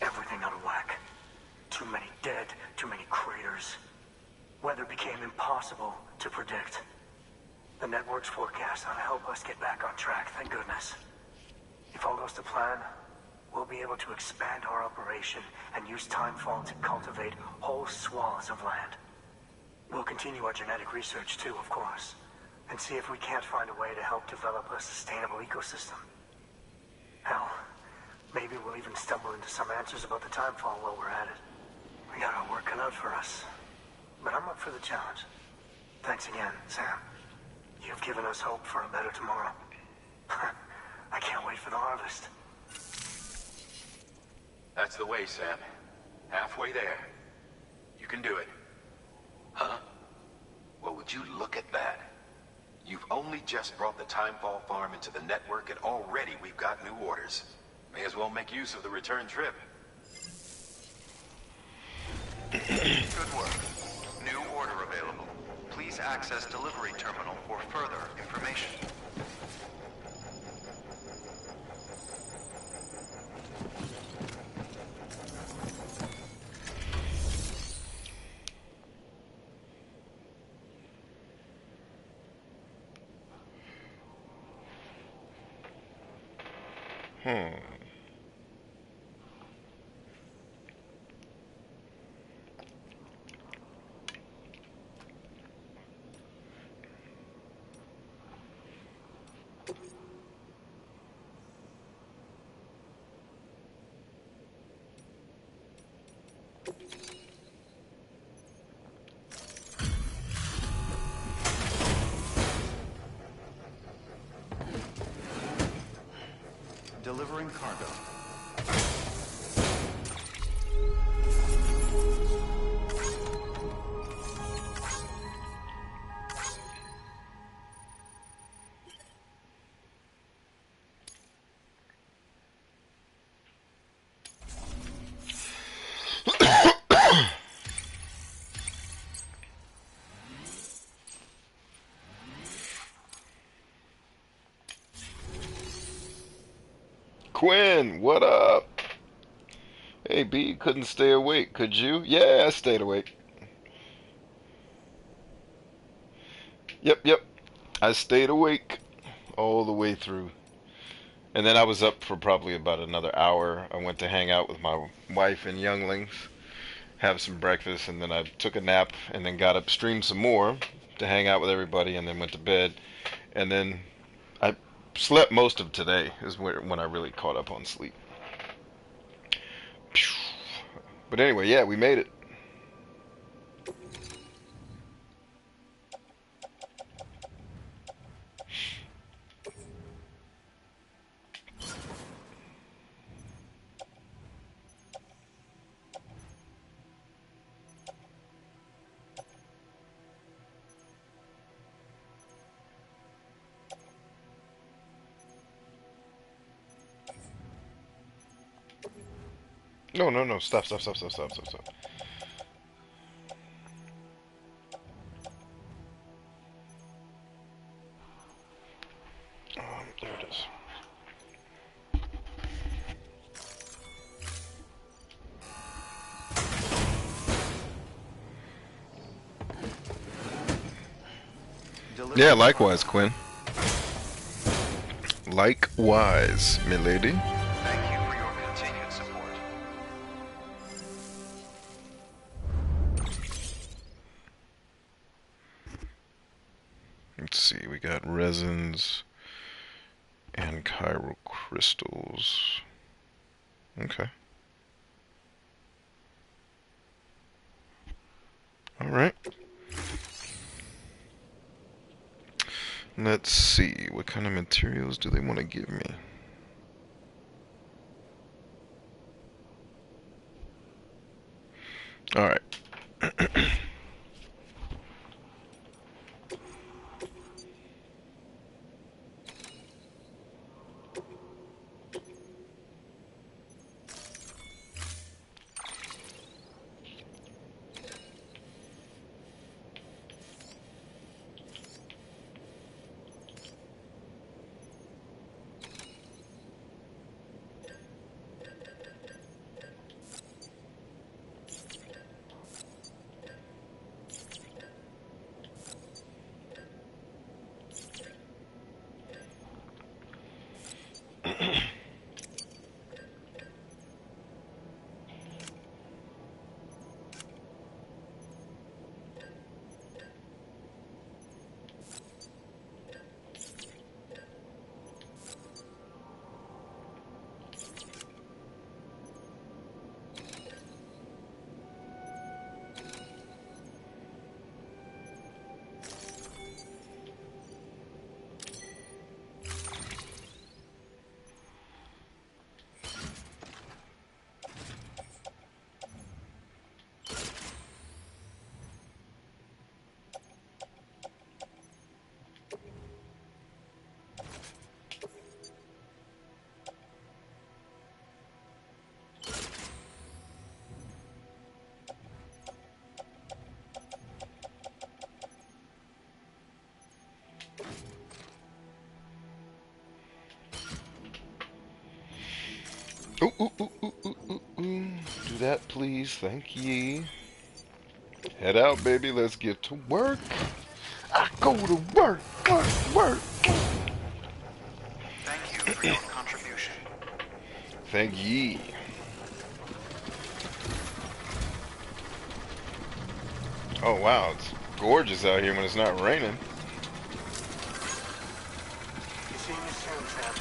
everything out of whack. Too many dead, too many craters. Weather became impossible to predict. The network's forecast ought to help us get back on track, thank goodness. If all goes to plan, we'll be able to expand our operation and use timefall to cultivate whole swaths of land. We'll continue our genetic research too, of course, and see if we can't find a way to help develop a sustainable ecosystem. Hell, maybe we'll even stumble into some answers about the timefall while we're at it. We got our work cut out for us, but I'm up for the challenge. Thanks again, Sam. You've given us hope for a better tomorrow. I can't wait for the harvest. That's the way, Sam. Halfway there. You can do it. Huh? Well, would you look at that? You've only just brought the Timefall farm into the network, and already we've got new orders. May as well make use of the return trip. Good work. New order available. Please access delivery terminal for further information. Delivering cargo. Quinn, what up? Hey, B, you couldn't stay awake, could you? Yeah, I stayed awake. Yep. I stayed awake all the way through. And then I was up for probably about another hour. I went to hang out with my wife and younglings, have some breakfast, and then I took a nap, and then got up, streamed some more to hang out with everybody, and then went to bed. And then I slept most of today is when I really caught up on sleep. But anyway, yeah, we made it. No. Stop. There it is. Yeah, likewise, Quinn. Likewise, milady. Thank you for your continued support. Let's see, we got resins and chiral crystals. Okay. Alright. Let's see, what kind of materials do they want to give me? Alright. Ooh. Do that, please. Thank ye. Head out, baby. Let's get to work. I go to work. Thank you for your contribution. Thank ye. Oh wow, it's gorgeous out here when it's not raining. See you soon, Sam.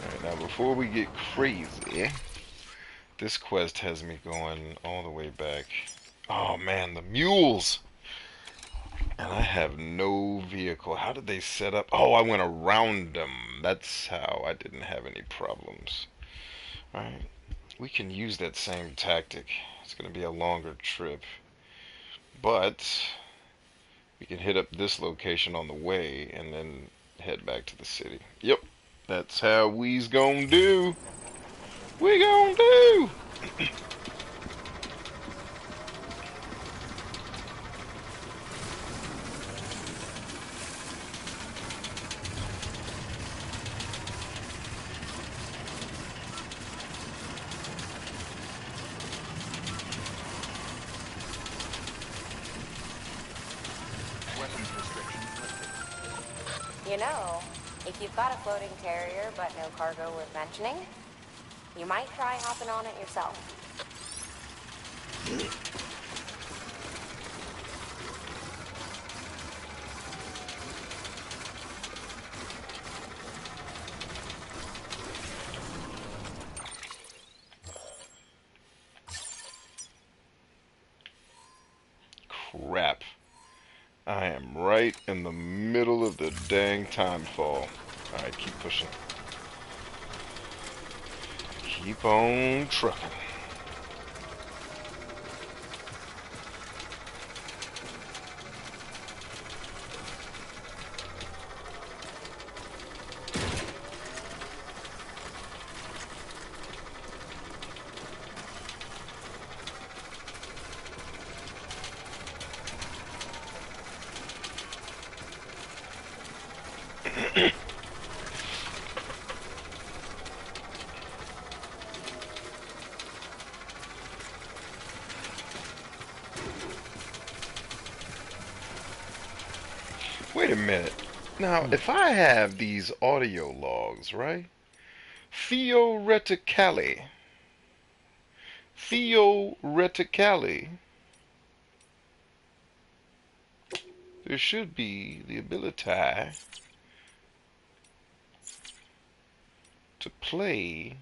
Alright, now before we get crazy, this quest has me going all the way back. Oh man, the mules! And I have no vehicle. How did they set up? Oh, I went around them. That's how I didn't have any problems. Alright, we can use that same tactic. It's going to be a longer trip. But we can hit up this location on the way and then head back to the city. Yep, that's how we's gonna do. We gonna do. You know, if you've got a floating carrier but no cargo worth mentioning, you might try hopping on it yourself. Crap. I am right in the middle of the dang time fall. Alright, keep pushing. Keep on trucking. Wait a minute. Now, if I have these audio logs, right? Theoretically, there should be the ability to play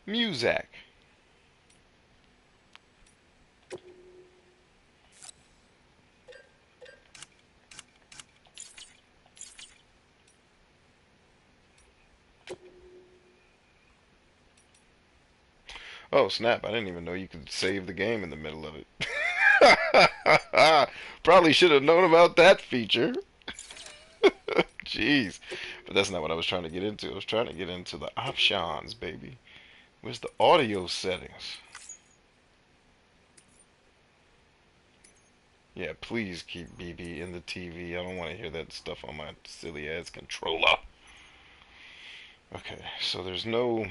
music. Oh snap, I didn't even know you could save the game in the middle of it. Probably should have known about that feature. Jeez. But that's not what I was trying to get into. I was trying to get into the options, baby. Where's the audio settings? Yeah, please keep BB in the TV. I don't want to hear that stuff on my silly ass controller. Okay, so there's no...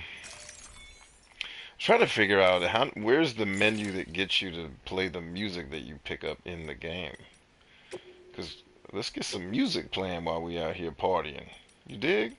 Try to figure out where's the menu that gets you to play the music that you pick up in the game. Because let's get some music playing while we out here partying. You dig?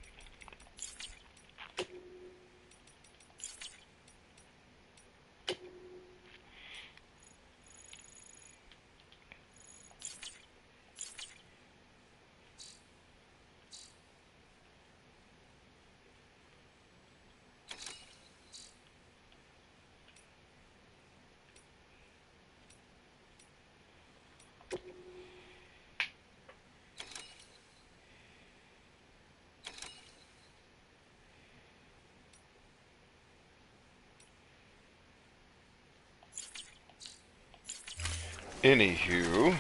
Anywho,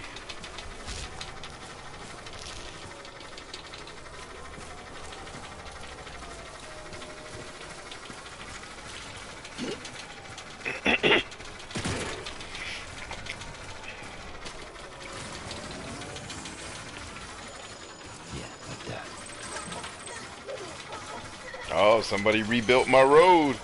oh, somebody rebuilt my road.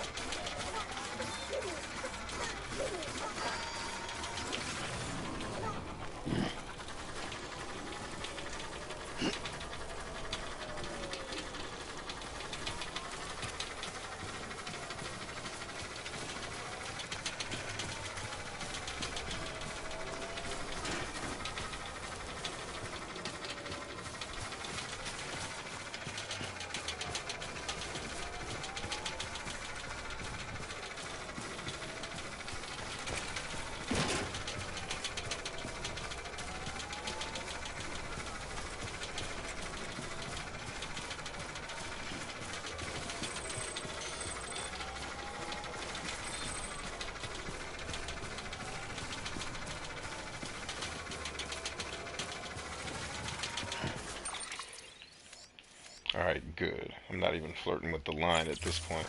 Alright, good. I'm not even flirting with the line at this point.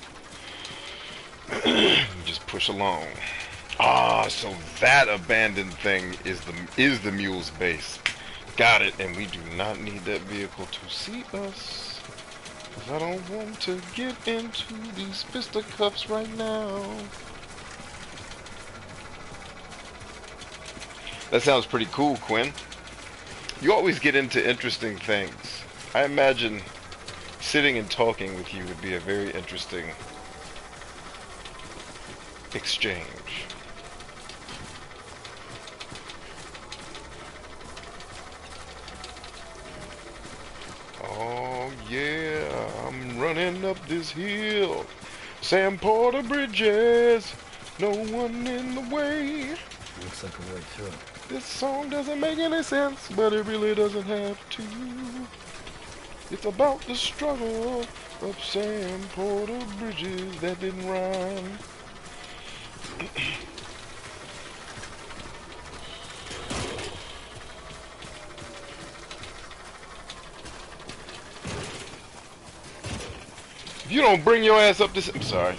Just push along. Ah, so that abandoned thing is the mule's base. Got it, and we do not need that vehicle to see us. 'Cause I don't want to get into these fisticuffs right now. That sounds pretty cool, Quinn. You always get into interesting things. I imagine sitting and talking with you would be a very interesting exchange. Oh yeah, I'm running up this hill. Sam Porter Bridges, no one in the way. Looks like a way through. This song doesn't make any sense, but it really doesn't have to. It's about the struggle of Sam Porter Bridges that didn't rhyme. If you don't bring your ass up this... I'm sorry.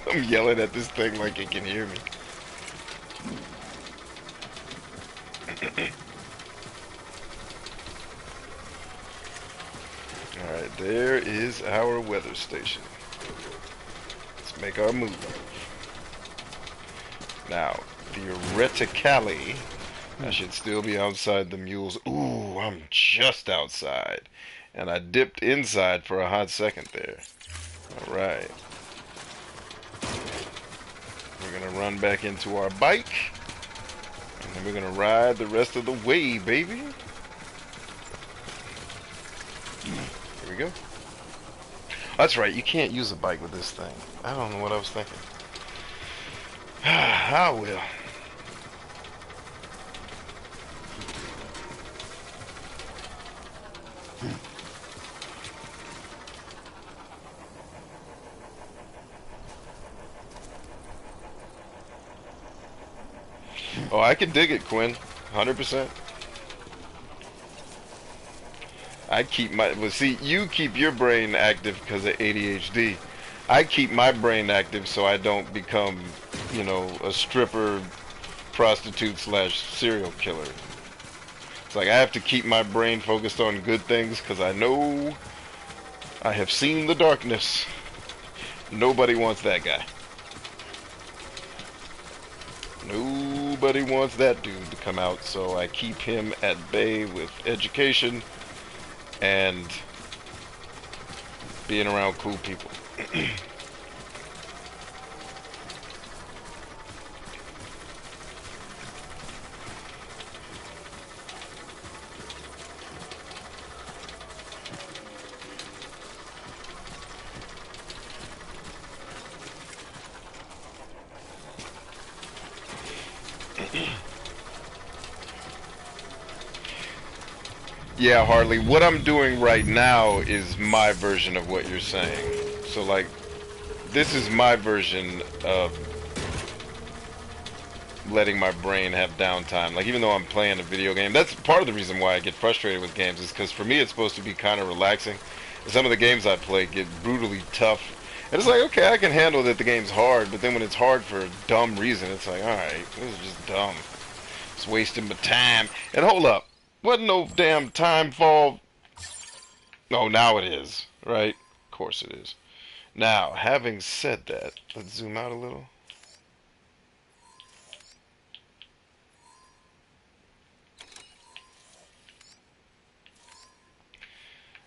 I'm yelling at this thing like it can hear me. Alright, there is our weather station. Let's make our move. Now, theoretically, I should still be outside the mules. Ooh, I'm just outside. And I dipped inside for a hot second there. Alright. We're going to run back into our bike. And then we're going to ride the rest of the way, baby. Here we go. That's right, you can't use a bike with this thing. I don't know what I was thinking. I will. Oh, I can dig it, Quinn. 100%. I keep my... Well, see, you keep your brain active because of ADHD. I keep my brain active so I don't become, you know, a stripper, prostitute / serial killer. It's like I have to keep my brain focused on good things because I know I have seen the darkness. Nobody wants that guy. Nobody wants that dude to come out, so I keep him at bay with education and being around cool people. Yeah, Harley, what I'm doing right now is my version of what you're saying. So, like, this is my version of letting my brain have downtime. Like, even though I'm playing a video game, that's part of the reason why I get frustrated with games, is because for me it's supposed to be kind of relaxing. And some of the games I play get brutally tough. And it's like, okay, I can handle that the game's hard, but then when it's hard for a dumb reason, it's like, alright, this is just dumb. It's wasting my time. And hold up. Wasn't no damn time fall. Oh, now it is, right? Of course it is. Now, having said that, let's zoom out a little.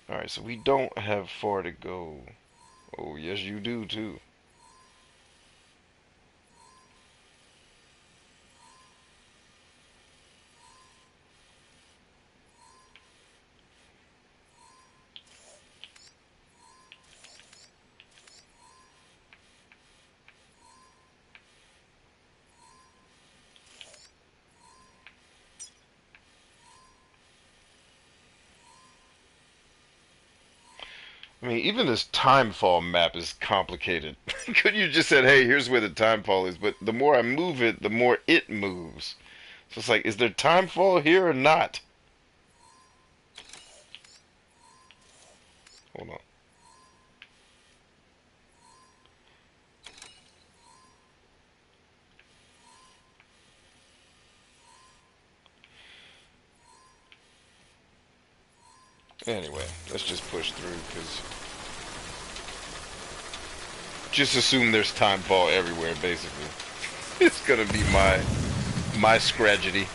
Alright, so we don't have far to go. Oh, yes you do too. I mean, even this timefall map is complicated. Could you just said, hey, here's where the timefall is, but the more I move it, the more it moves. So it's like, is there timefall here or not? Hold on. Anyway, let's just push through, because just assume there's time fall everywhere, basically. It's gonna be my strategy.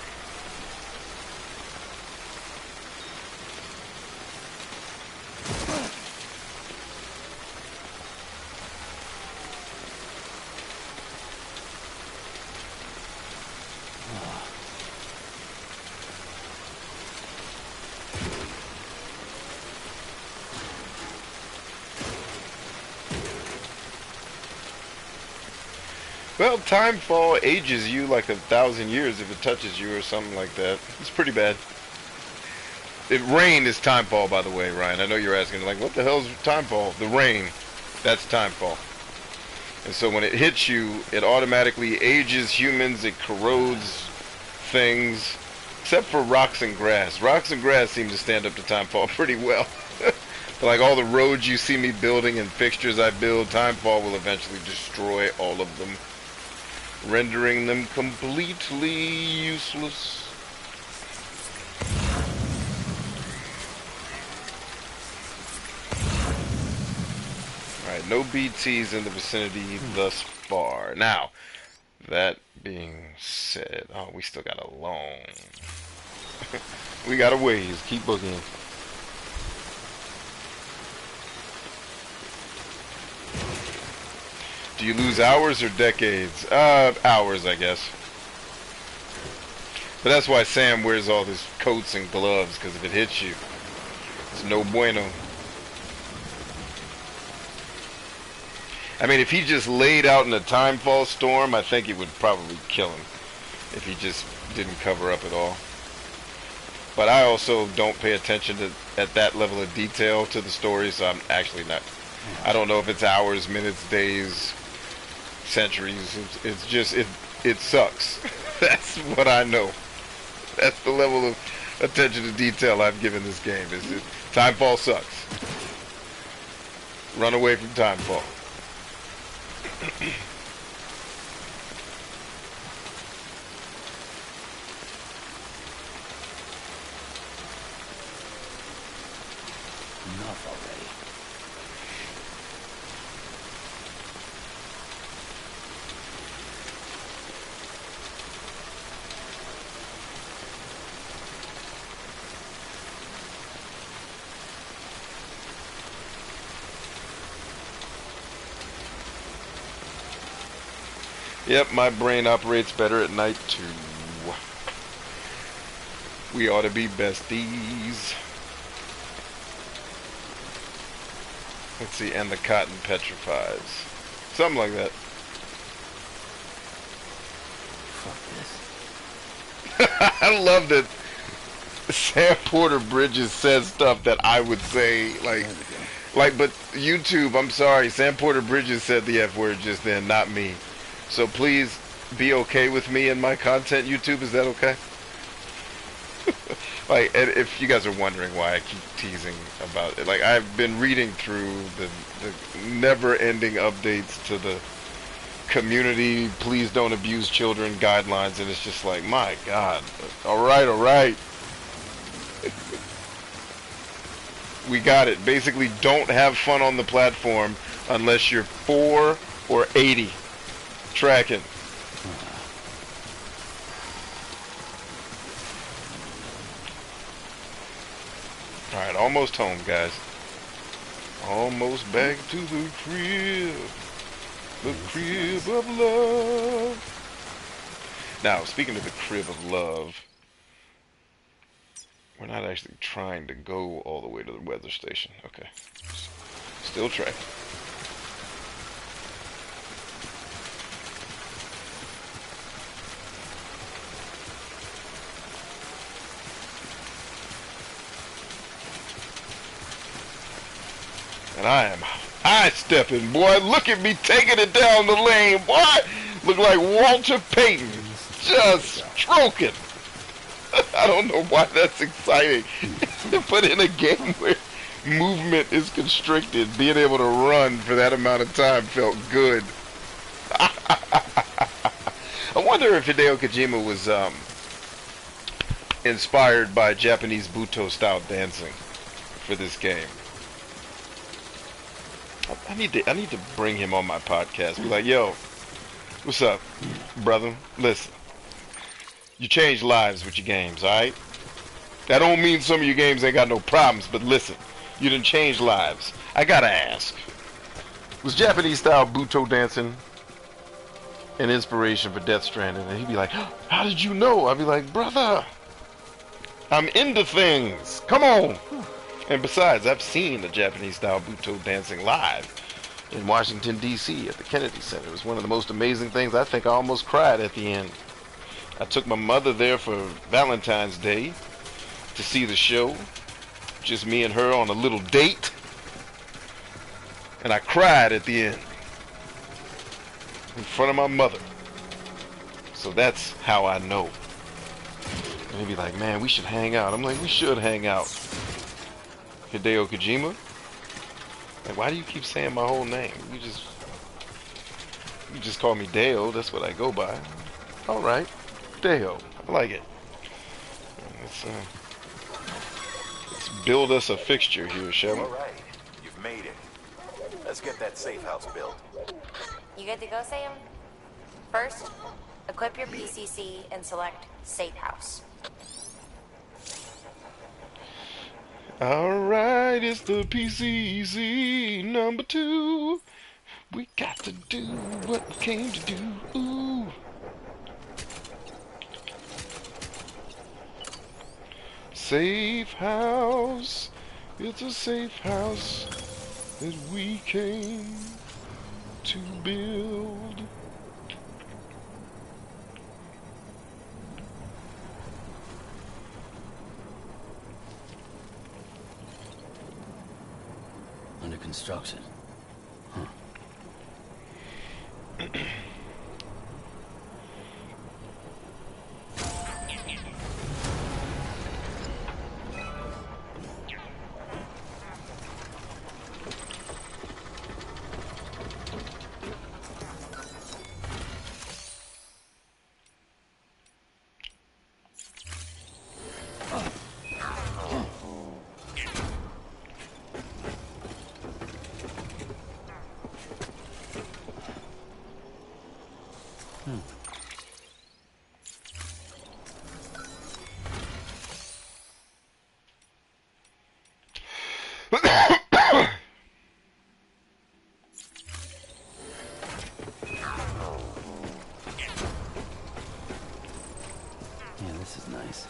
Well, time fall ages you like 1,000 years if it touches you or something like that. It's pretty bad. Rain is time fall, by the way, Ryan. I know you're asking, like, what the hell's time fall? The rain, that's time fall. And so when it hits you, it automatically ages humans, it corrodes things, except for rocks and grass. Rocks and grass seem to stand up to time fall pretty well. Like all the roads you see me building and fixtures I build, time fall will eventually destroy all of them, rendering them completely useless. Alright, no BTs in the vicinity thus far. Now, that being said, oh, we still got a long... we got a ways. Keep boogieing. Do you lose hours or decades? Hours, I guess. But that's why Sam wears all his coats and gloves, because if it hits you, it's no bueno. I mean, if he just laid out in a timefall storm, I think it would probably kill him. If he just didn't cover up at all. But I also don't pay attention to at that level of detail to the story, so I'm actually not. I don't know if it's hours, minutes, days, centuries. It's just it sucks. That's what I know. That's the level of attention to detail I've given this game. Timefall sucks. Run away from timefall. Enough already. Yep, my brain operates better at night too. We ought to be besties. Let's see, and the cotton petrifies. Something like that. Fuck this. I love that Sam Porter Bridges says stuff that I would say, like, but YouTube, I'm sorry, Sam Porter Bridges said the F word just then, not me. So please be okay with me and my content, YouTube. Is that okay? Like, if you guys are wondering why I keep teasing about it, like, I've been reading through the never-ending updates to the community please don't abuse children guidelines, and it's just like, my God. All right. We got it. Basically, don't have fun on the platform unless you're 4 or 80. Tracking. Alright, almost home, guys. Almost back to the crib. The crib of love. Now, speaking of the crib of love, we're not actually trying to go all the way to the weather station. Okay. Still tracking. And I am high-stepping, boy. Look at me taking it down the lane, boy. Look like Walter Payton. Just stroking. I don't know why that's exciting. But in a game where movement is constricted. Being able to run for that amount of time felt good. I wonder if Hideo Kojima was inspired by Japanese Buto style dancing for this game. I need to bring him on my podcast. Be like, yo, what's up, brother? Listen, you change lives with your games, alright? That don't mean some of your games ain't got no problems, but listen, you done changed lives. I gotta ask, was Japanese style Buto dancing an inspiration for Death Stranding? And he'd be like, how did you know? I'd be like, brother, I'm into things. Come on. And besides, I've seen the Japanese style Buto dancing live in Washington, D.C. at the Kennedy Center. It was one of the most amazing things. I think I almost cried at the end. I took my mother there for Valentine's Day to see the show. Just me and her on a little date. And I cried at the end in front of my mother. So that's how I know. And he'd be like, man, we should hang out. I'm like, we should hang out. Hideo Kojima? Like, why do you keep saying my whole name? You just call me Deo. That's what I go by. Alright. Deo. I like it. Let's build us a fixture here, shall we? Alright. You've made it. Let's get that safe house built. You good to go, Sam? First, equip your PCC and select Safe House. Alright, it's the PCC number 2. We got to do what we came to do. Ooh. Safe house. It's a safe house that we came to build. Under construction. Huh. Yeah, this is nice.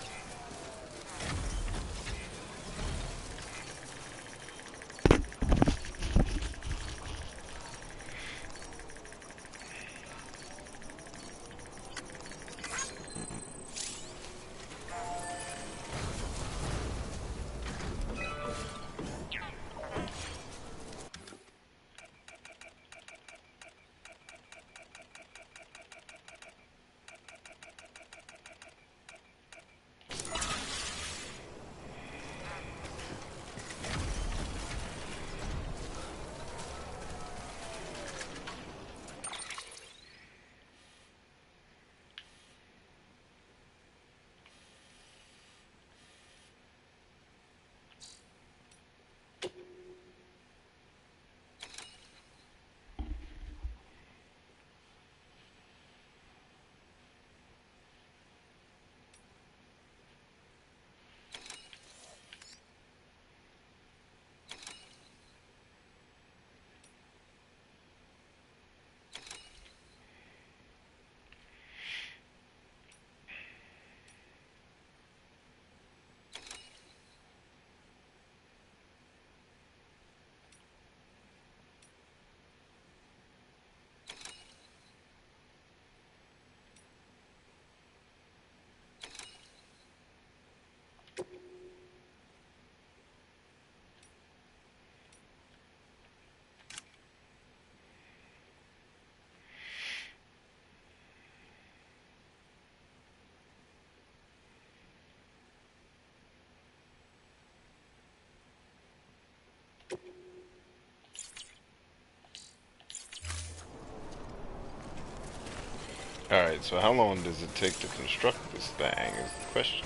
Alright, so how long does it take to construct this thing is the question.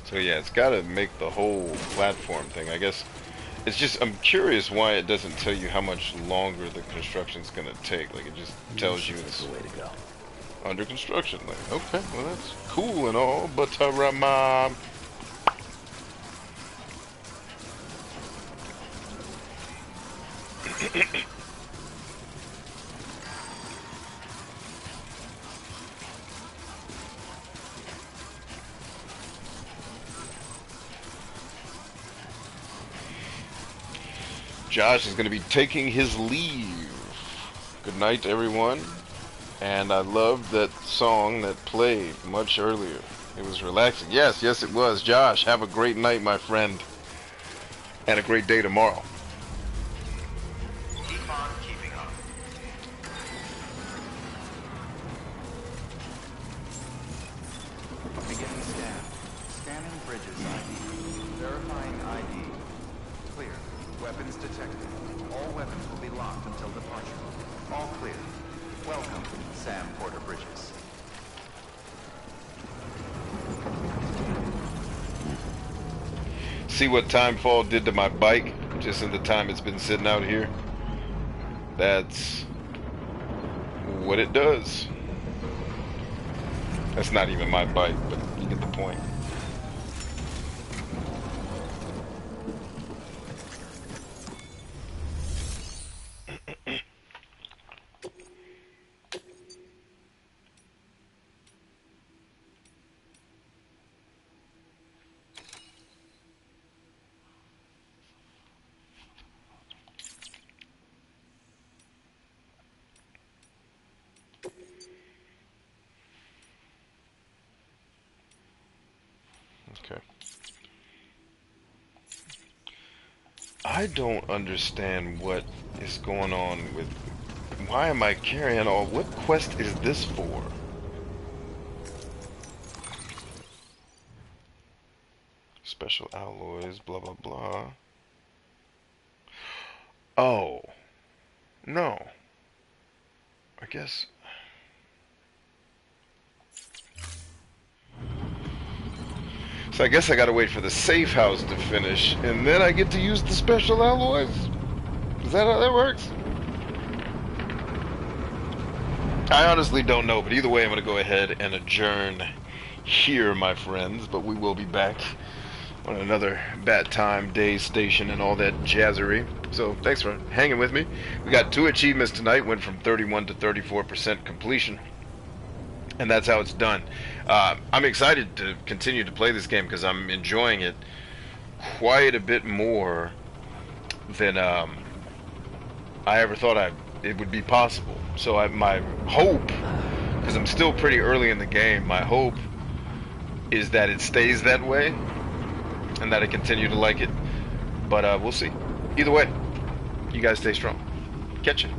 So yeah, it's got to make the whole platform thing. I guess it's just, I'm curious why it doesn't tell you how much longer the construction's gonna take. Like, it just tells you it's the way to go. Under construction. Like, okay, well that's cool and all, but Josh is going to be taking his leave. Good night, everyone. And I loved that song that played much earlier. It was relaxing. Yes, yes it was. Josh, have a great night, my friend. And a great day tomorrow. Keep on keeping up. Beginning scan. Scanning bridges ID. Verifying ID. Clear. Weapons detected. All weapons will be locked until departure. All clear. Welcome, Sam Porter Bridges. See what Timefall did to my bike just in the time it's been sitting out here? That's what it does. That's not even my bike, but you get the point. Okay. I don't understand what is going on with... Why am I carrying all... What quest is this for? Special alloys, blah blah blah. Oh. No. I guess... So I guess I gotta wait for the safe house to finish, and then I get to use the special alloys? Is that how that works? I honestly don't know, but either way I'm gonna go ahead and adjourn here, my friends, but we will be back on another Bat Time Day Station and all that jazzery. So thanks for hanging with me. We got 2 achievements tonight, went from 31 to 34% completion. And that's how it's done. I'm excited to continue to play this game because I'm enjoying it quite a bit more than I ever thought it would be possible. So my hope, because I'm still pretty early in the game, my hope is that it stays that way and that I continue to like it. But we'll see. Either way, you guys stay strong. Catch ya.